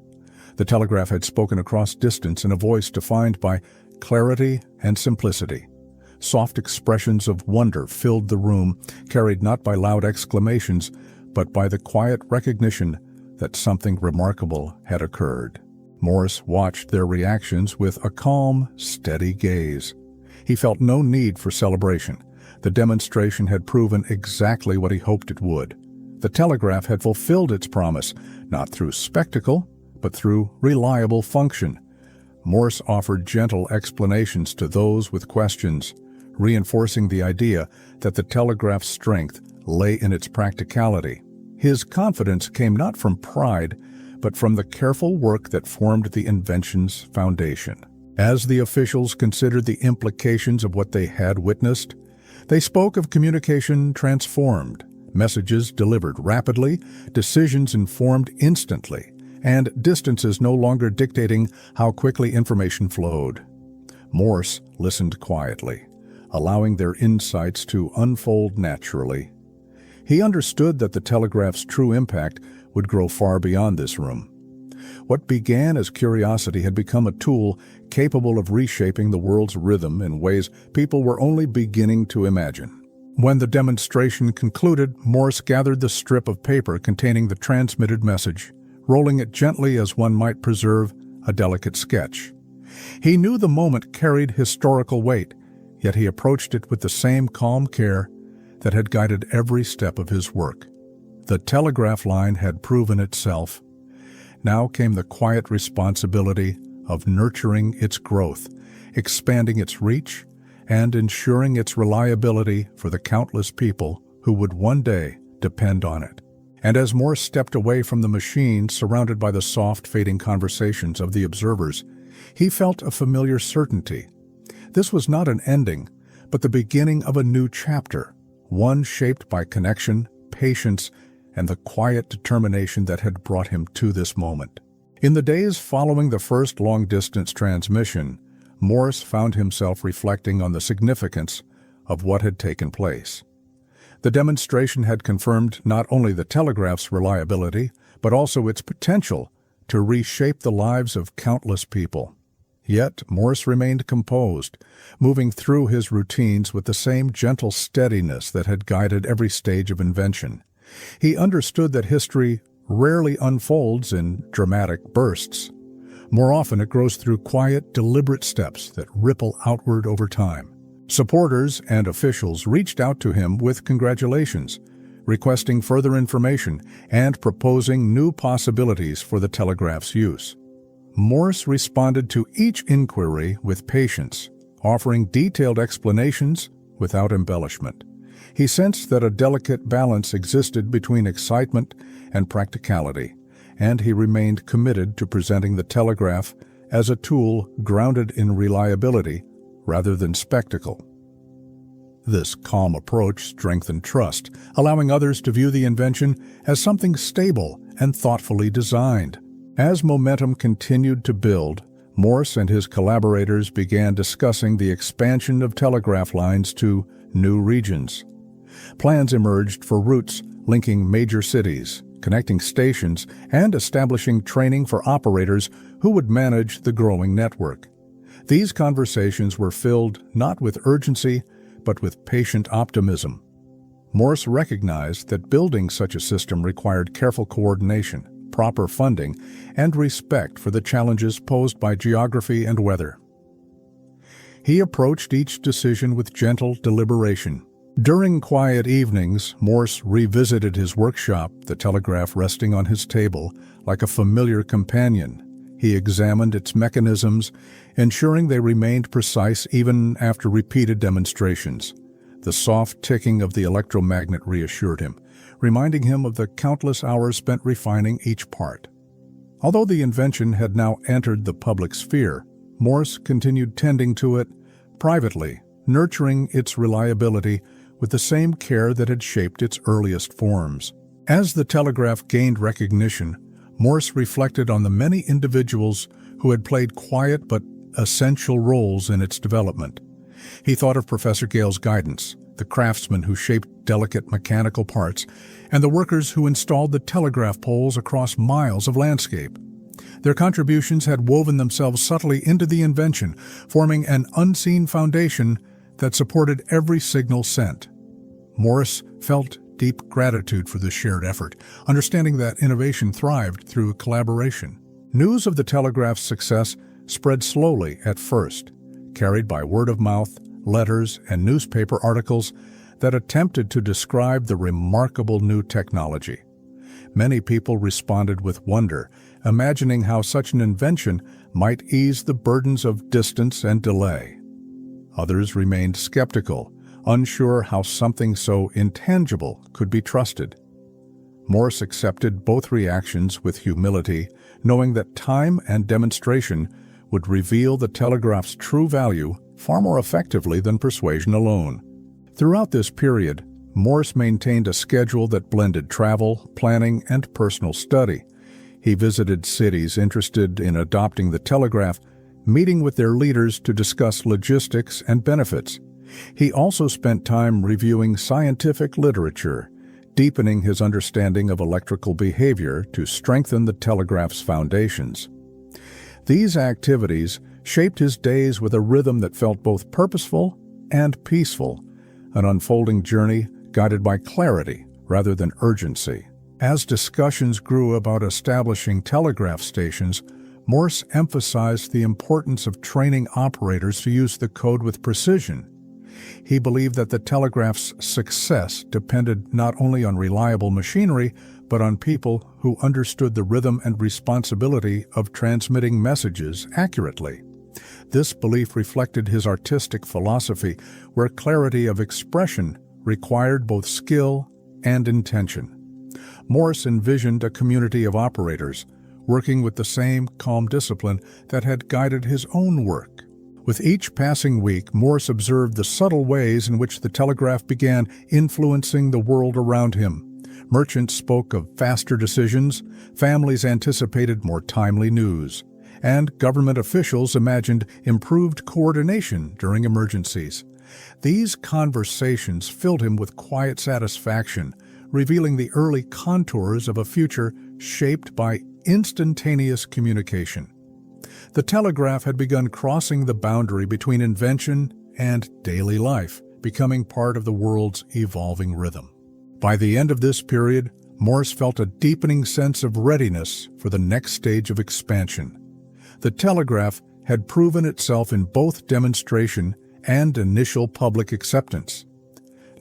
The telegraph had spoken across distance in a voice defined by clarity and simplicity. Soft expressions of wonder filled the room, carried not by loud exclamations, but by the quiet recognition that something remarkable had occurred. Morse watched their reactions with a calm, steady gaze. He felt no need for celebration. The demonstration had proven exactly what he hoped it would. The telegraph had fulfilled its promise, not through spectacle, but through reliable function. Morse offered gentle explanations to those with questions, reinforcing the idea that the telegraph's strength lay in its practicality. His confidence came not from pride, but from the careful work that formed the invention's foundation. As the officials considered the implications of what they had witnessed, they spoke of communication transformed, messages delivered rapidly, decisions informed instantly, and distances no longer dictating how quickly information flowed. Morse listened quietly, allowing their insights to unfold naturally. He understood that the telegraph's true impact would grow far beyond this room. What began as curiosity had become a tool capable of reshaping the world's rhythm in ways people were only beginning to imagine. When the demonstration concluded, Morse gathered the strip of paper containing the transmitted message, rolling it gently as one might preserve a delicate sketch. He knew the moment carried historical weight, yet he approached it with the same calm care that had guided every step of his work. The telegraph line had proven itself. Now came the quiet responsibility of nurturing its growth, expanding its reach, and ensuring its reliability for the countless people who would one day depend on it. And as Morse stepped away from the machine, surrounded by the soft, fading conversations of the observers, he felt a familiar certainty. This was not an ending, but the beginning of a new chapter, one shaped by connection, patience, and the quiet determination that had brought him to this moment. In the days following the first long-distance transmission, Morse found himself reflecting on the significance of what had taken place. The demonstration had confirmed not only the telegraph's reliability, but also its potential to reshape the lives of countless people. Yet Morse remained composed, moving through his routines with the same gentle steadiness that had guided every stage of invention. He understood that history rarely unfolds in dramatic bursts. More often it grows through quiet, deliberate steps that ripple outward over time. Supporters and officials reached out to him with congratulations, requesting further information and proposing new possibilities for the telegraph's use. Morse responded to each inquiry with patience, offering detailed explanations without embellishment. He sensed that a delicate balance existed between excitement and practicality, and he remained committed to presenting the telegraph as a tool grounded in reliability rather than spectacle. This calm approach strengthened trust, allowing others to view the invention as something stable and thoughtfully designed. As momentum continued to build, Morse and his collaborators began discussing the expansion of telegraph lines to new regions. Plans emerged for routes linking major cities, connecting stations, and establishing training for operators who would manage the growing network. These conversations were filled not with urgency, but with patient optimism. Morse recognized that building such a system required careful coordination, proper funding, and respect for the challenges posed by geography and weather. He approached each decision with gentle deliberation. During quiet evenings, Morse revisited his workshop, the telegraph resting on his table like a familiar companion. He examined its mechanisms, ensuring they remained precise even after repeated demonstrations. The soft ticking of the electromagnet reassured him, reminding him of the countless hours spent refining each part. Although the invention had now entered the public sphere, Morse continued tending to it privately, nurturing its reliability with the same care that had shaped its earliest forms. As the telegraph gained recognition, Morse reflected on the many individuals who had played quiet but essential roles in its development. He thought of Professor Gale's guidance, the craftsmen who shaped delicate mechanical parts, and the workers who installed the telegraph poles across miles of landscape. Their contributions had woven themselves subtly into the invention, forming an unseen foundation that supported every signal sent. Morse felt deep gratitude for this shared effort, understanding that innovation thrived through collaboration. News of the telegraph's success spread slowly at first, carried by word of mouth, letters, and newspaper articles that attempted to describe the remarkable new technology. Many people responded with wonder, imagining how such an invention might ease the burdens of distance and delay. Others remained skeptical, unsure how something so intangible could be trusted. Morse accepted both reactions with humility, knowing that time and demonstration would reveal the telegraph's true value far more effectively than persuasion alone. Throughout this period, Morse maintained a schedule that blended travel, planning, and personal study. He visited cities interested in adopting the telegraph, meeting with their leaders to discuss logistics and benefits. He also spent time reviewing scientific literature, deepening his understanding of electrical behavior to strengthen the telegraph's foundations. These activities shaped his days with a rhythm that felt both purposeful and peaceful, an unfolding journey guided by clarity rather than urgency. As discussions grew about establishing telegraph stations, Morse emphasized the importance of training operators to use the code with precision. He believed that the telegraph's success depended not only on reliable machinery, but on people who understood the rhythm and responsibility of transmitting messages accurately. This belief reflected his artistic philosophy, where clarity of expression required both skill and intention. Morse envisioned a community of operators, working with the same calm discipline that had guided his own work. With each passing week, Morse observed the subtle ways in which the telegraph began influencing the world around him. Merchants spoke of faster decisions, families anticipated more timely news, and government officials imagined improved coordination during emergencies. These conversations filled him with quiet satisfaction, revealing the early contours of a future shaped by instantaneous communication. The telegraph had begun crossing the boundary between invention and daily life, becoming part of the world's evolving rhythm. By the end of this period, Morse felt a deepening sense of readiness for the next stage of expansion. The telegraph had proven itself in both demonstration and initial public acceptance.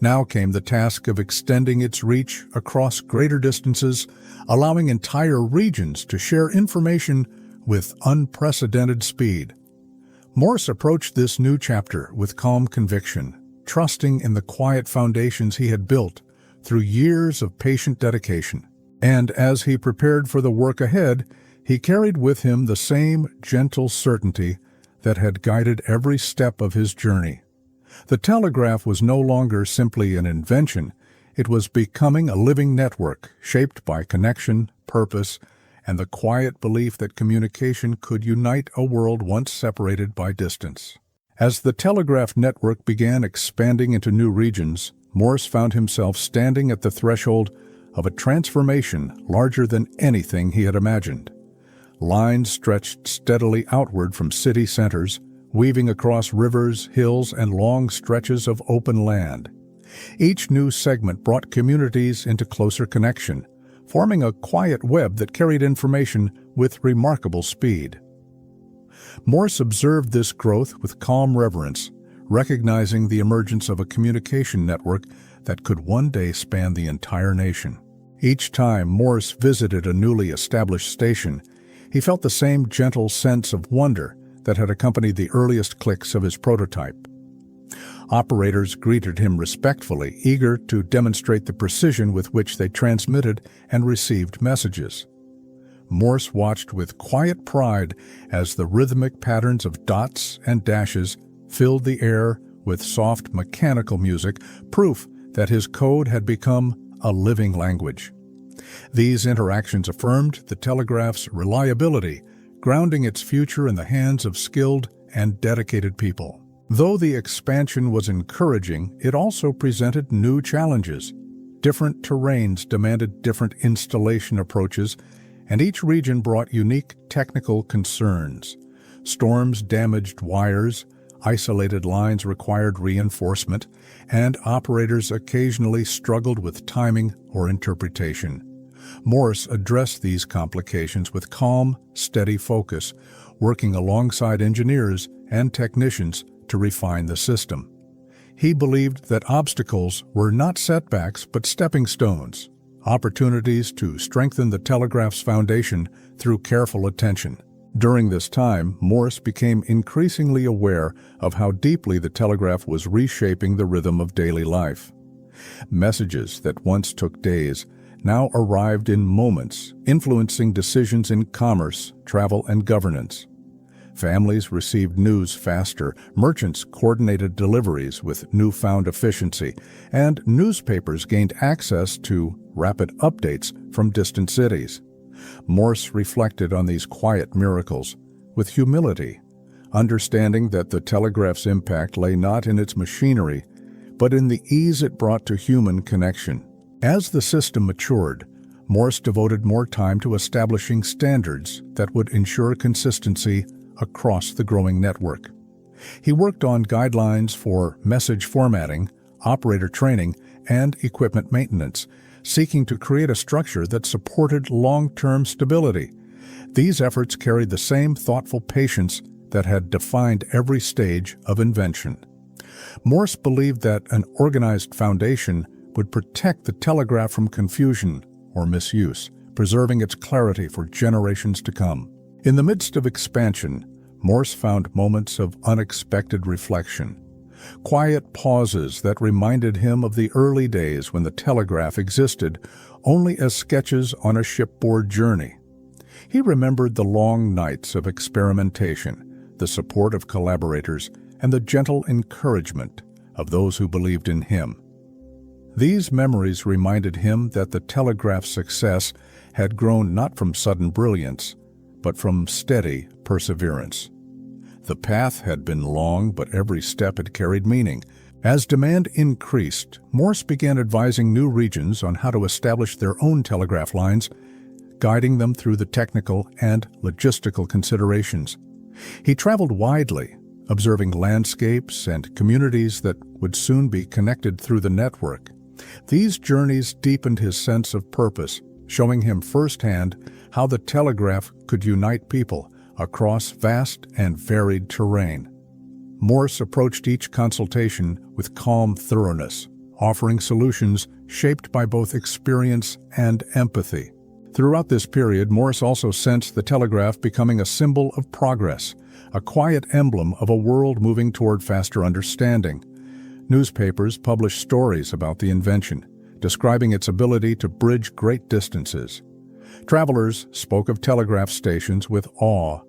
Now came the task of extending its reach across greater distances, allowing entire regions to share information with unprecedented speed. Morse approached this new chapter with calm conviction, trusting in the quiet foundations he had built through years of patient dedication. And as he prepared for the work ahead, he carried with him the same gentle certainty that had guided every step of his journey. The telegraph was no longer simply an invention. It was becoming a living network shaped by connection, purpose, and the quiet belief that communication could unite a world once separated by distance. As the telegraph network began expanding into new regions, Morse found himself standing at the threshold of a transformation larger than anything he had imagined. Lines stretched steadily outward from city centers, weaving across rivers, hills, and long stretches of open land. Each new segment brought communities into closer connection, forming a quiet web that carried information with remarkable speed. Morse observed this growth with calm reverence, recognizing the emergence of a communication network that could one day span the entire nation. Each time Morse visited a newly established station, he felt the same gentle sense of wonder that had accompanied the earliest clicks of his prototype. Operators greeted him respectfully, eager to demonstrate the precision with which they transmitted and received messages. Morse watched with quiet pride as the rhythmic patterns of dots and dashes filled the air with soft mechanical music, proof that his code had become a living language. These interactions affirmed the telegraph's reliability, grounding its future in the hands of skilled and dedicated people. Though the expansion was encouraging, it also presented new challenges. Different terrains demanded different installation approaches, and each region brought unique technical concerns. Storms damaged wires, isolated lines required reinforcement, and operators occasionally struggled with timing or interpretation. Morse addressed these complications with calm, steady focus, working alongside engineers and technicians to refine the system. He believed that obstacles were not setbacks but stepping stones, opportunities to strengthen the telegraph's foundation through careful attention. During this time, Morse became increasingly aware of how deeply the telegraph was reshaping the rhythm of daily life. Messages that once took days now arrived in moments, influencing decisions in commerce, travel, and governance. Families received news faster, merchants coordinated deliveries with newfound efficiency, and newspapers gained access to rapid updates from distant cities. Morse reflected on these quiet miracles with humility, understanding that the telegraph's impact lay not in its machinery, but in the ease it brought to human connection. As the system matured, Morse devoted more time to establishing standards that would ensure consistency across the growing network. He worked on guidelines for message formatting, operator training, and equipment maintenance, seeking to create a structure that supported long-term stability. These efforts carried the same thoughtful patience that had defined every stage of invention. Morse believed that an organized foundation would protect the telegraph from confusion or misuse, preserving its clarity for generations to come. In the midst of expansion, Morse found moments of unexpected reflection, quiet pauses that reminded him of the early days when the telegraph existed only as sketches on a shipboard journey. He remembered the long nights of experimentation, the support of collaborators, and the gentle encouragement of those who believed in him. These memories reminded him that the telegraph's success had grown not from sudden brilliance, but from steady perseverance. The path had been long, but every step had carried meaning. As demand increased, Morse began advising new regions on how to establish their own telegraph lines, guiding them through the technical and logistical considerations. He traveled widely, observing landscapes and communities that would soon be connected through the network. These journeys deepened his sense of purpose, showing him firsthand how the telegraph could unite people across vast and varied terrain. Morse approached each consultation with calm thoroughness, offering solutions shaped by both experience and empathy. Throughout this period, Morse also sensed the telegraph becoming a symbol of progress, a quiet emblem of a world moving toward faster understanding. Newspapers published stories about the invention, describing its ability to bridge great distances. Travelers spoke of telegraph stations with awe,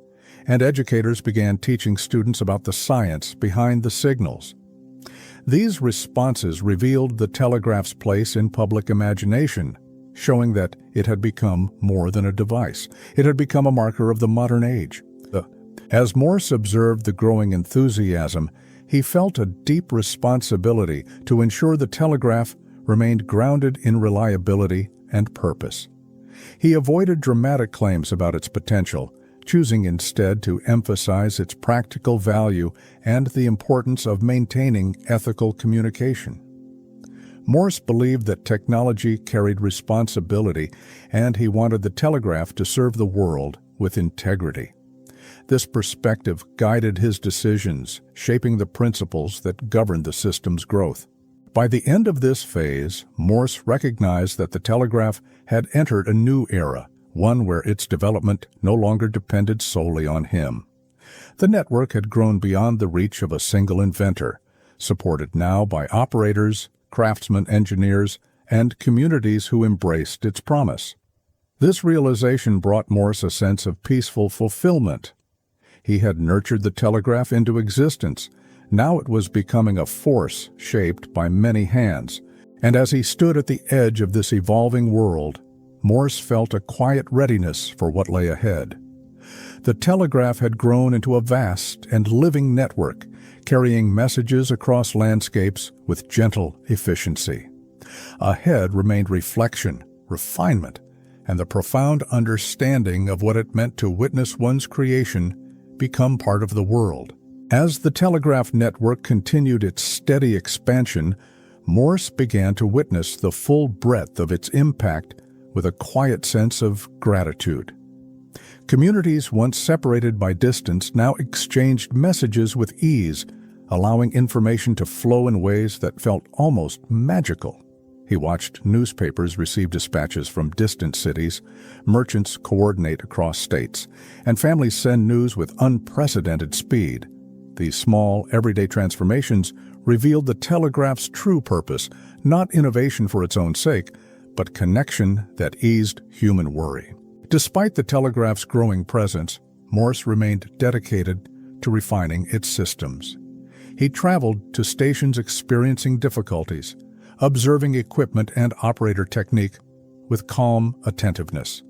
and educators began teaching students about the science behind the signals. These responses revealed the telegraph's place in public imagination, showing that it had become more than a device. It had become a marker of the modern age. As Morse observed the growing enthusiasm, he felt a deep responsibility to ensure the telegraph remained grounded in reliability and purpose. He avoided dramatic claims about its potential, choosing instead to emphasize its practical value and the importance of maintaining ethical communication. Morse believed that technology carried responsibility, and he wanted the telegraph to serve the world with integrity. This perspective guided his decisions, shaping the principles that governed the system's growth. By the end of this phase, Morse recognized that the telegraph had entered a new era, one where its development no longer depended solely on him. The network had grown beyond the reach of a single inventor, supported now by operators, craftsmen, engineers, and communities who embraced its promise. This realization brought Morse a sense of peaceful fulfillment. He had nurtured the telegraph into existence. Now it was becoming a force shaped by many hands. And as he stood at the edge of this evolving world, Morse felt a quiet readiness for what lay ahead. The telegraph had grown into a vast and living network, carrying messages across landscapes with gentle efficiency. Ahead remained reflection, refinement, and the profound understanding of what it meant to witness one's creation become part of the world. As the telegraph network continued its steady expansion, Morse began to witness the full breadth of its impact with a quiet sense of gratitude. Communities once separated by distance now exchanged messages with ease, allowing information to flow in ways that felt almost magical. He watched newspapers receive dispatches from distant cities, merchants coordinate across states, and families send news with unprecedented speed. These small, everyday transformations revealed the telegraph's true purpose, not innovation for its own sake, but connection that eased human worry. Despite the telegraph's growing presence, Morse remained dedicated to refining its systems. He traveled to stations experiencing difficulties, observing equipment and operator technique with calm attentiveness.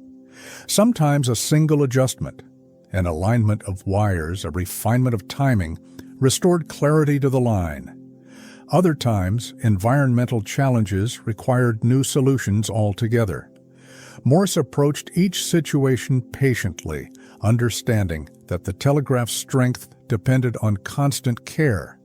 Sometimes a single adjustment, an alignment of wires, a refinement of timing, restored clarity to the line. Other times, environmental challenges required new solutions altogether. Morse approached each situation patiently, understanding that the telegraph's strength depended on constant care.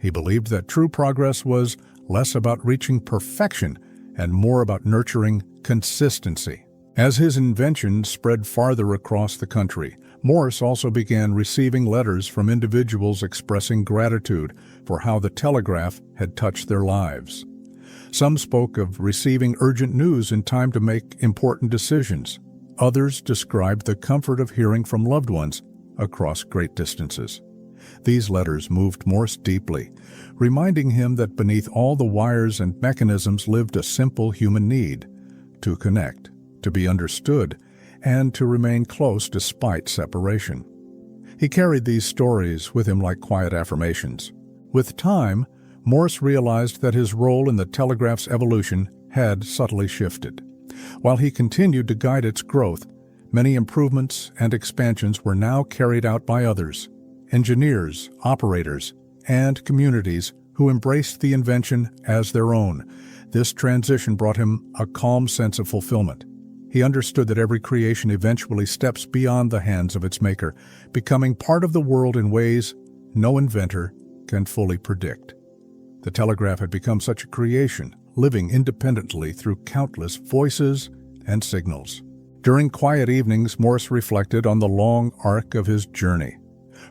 He believed that true progress was less about reaching perfection and more about nurturing consistency. As his invention spread farther across the country, Morse also began receiving letters from individuals expressing gratitude for how the telegraph had touched their lives. Some spoke of receiving urgent news in time to make important decisions. Others described the comfort of hearing from loved ones across great distances. These letters moved Morse deeply, reminding him that beneath all the wires and mechanisms lived a simple human need: to connect, to be understood, and to remain close despite separation. He carried these stories with him like quiet affirmations. With time, Morse realized that his role in the telegraph's evolution had subtly shifted. While he continued to guide its growth, Many improvements and expansions were now carried out by others, engineers, operators, and communities who embraced the invention as their own. This transition brought him a calm sense of fulfillment. He understood that every creation eventually steps beyond the hands of its maker, becoming part of the world in ways no inventor can fully predict. The telegraph had become such a creation, living independently through countless voices and signals. During quiet evenings, Morse reflected on the long arc of his journey.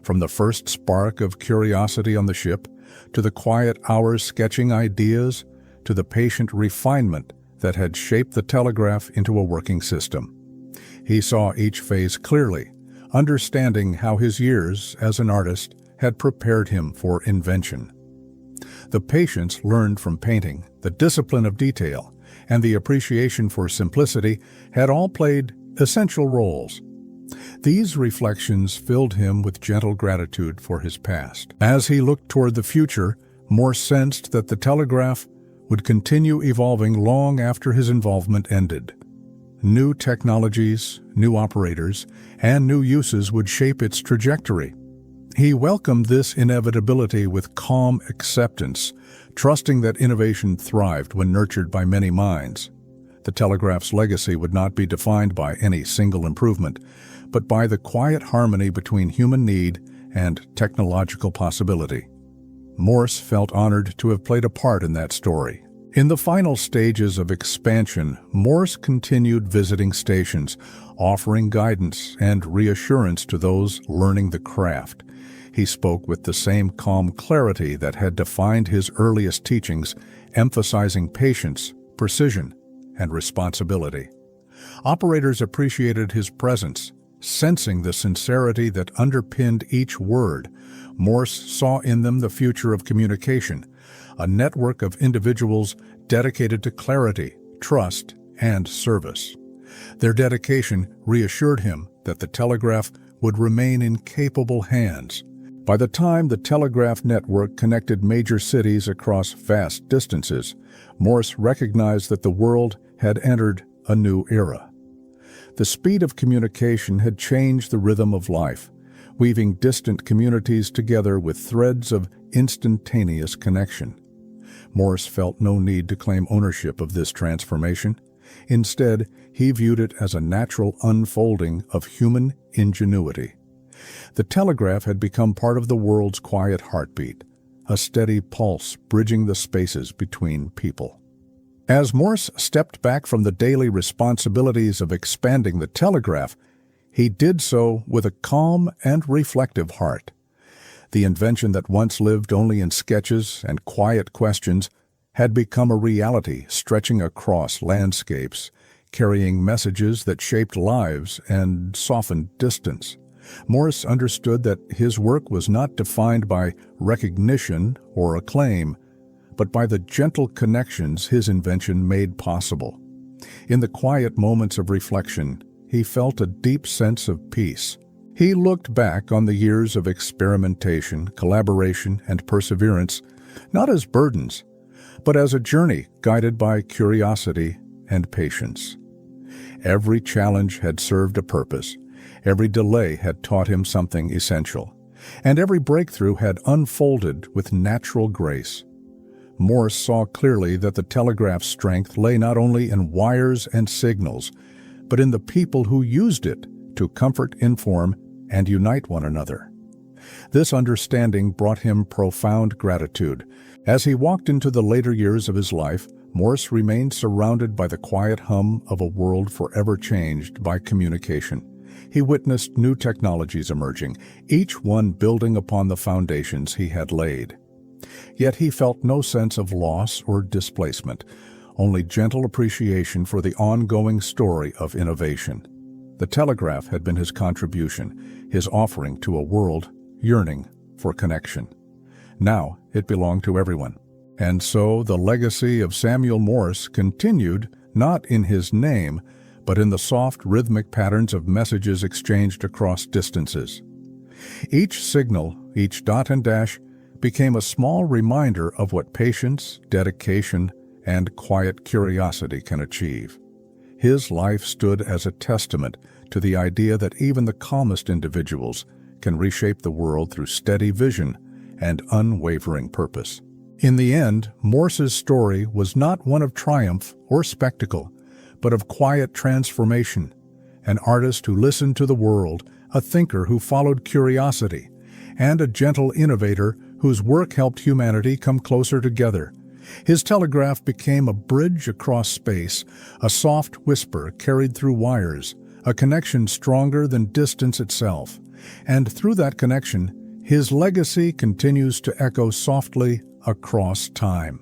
From the first spark of curiosity on the ship, to the quiet hours sketching ideas, to the patient refinement that had shaped the telegraph into a working system. He saw each phase clearly, understanding how his years as an artist had prepared him for invention. The patience learned from painting, the discipline of detail, and the appreciation for simplicity had all played essential roles. These reflections filled him with gentle gratitude for his past. As he looked toward the future, Morse sensed that the telegraph would continue evolving long after his involvement ended. New technologies, new operators, and new uses would shape its trajectory. He welcomed this inevitability with calm acceptance, trusting that innovation thrived when nurtured by many minds. The telegraph's legacy would not be defined by any single improvement, but by the quiet harmony between human need and technological possibility. Morse felt honored to have played a part in that story. In the final stages of expansion, Morse continued visiting stations, offering guidance and reassurance to those learning the craft. He spoke with the same calm clarity that had defined his earliest teachings, emphasizing patience, precision, and responsibility. Operators appreciated his presence, sensing the sincerity that underpinned each word. Morse saw in them the future of communication, a network of individuals dedicated to clarity, trust, and service. Their dedication reassured him that the telegraph would remain in capable hands. By the time the telegraph network connected major cities across vast distances, Morse recognized that the world had entered a new era. The speed of communication had changed the rhythm of life, weaving distant communities together with threads of instantaneous connection. Morse felt no need to claim ownership of this transformation. Instead, he viewed it as a natural unfolding of human ingenuity. The telegraph had become part of the world's quiet heartbeat, a steady pulse bridging the spaces between people. As Morse stepped back from the daily responsibilities of expanding the telegraph, he did so with a calm and reflective heart. The invention that once lived only in sketches and quiet questions had become a reality stretching across landscapes, carrying messages that shaped lives and softened distance. Morse understood that his work was not defined by recognition or acclaim, but by the gentle connections his invention made possible. In the quiet moments of reflection, he felt a deep sense of peace. He looked back on the years of experimentation, collaboration, and perseverance, not as burdens, but as a journey guided by curiosity and patience. Every challenge had served a purpose. Every delay had taught him something essential, and every breakthrough had unfolded with natural grace. Morse saw clearly that the telegraph's strength lay not only in wires and signals, but in the people who used it to comfort, inform, and unite one another. This understanding brought him profound gratitude. As he walked into the later years of his life, Morse remained surrounded by the quiet hum of a world forever changed by communication. He witnessed new technologies emerging, each one building upon the foundations he had laid. Yet he felt no sense of loss or displacement, only gentle appreciation for the ongoing story of innovation. The telegraph had been his contribution, his offering to a world yearning for connection. Now it belonged to everyone. And so the legacy of Samuel Morse continued not in his name, but in the soft rhythmic patterns of messages exchanged across distances. Each signal, each dot and dash, became a small reminder of what patience, dedication, and quiet curiosity can achieve. His life stood as a testament to the idea that even the calmest individuals can reshape the world through steady vision and unwavering purpose. In the end, Morse's story was not one of triumph or spectacle, but of quiet transformation. An artist who listened to the world, a thinker who followed curiosity, and a gentle innovator whose work helped humanity come closer together. His telegraph became a bridge across space, a soft whisper carried through wires, a connection stronger than distance itself. And through that connection, his legacy continues to echo softly across time.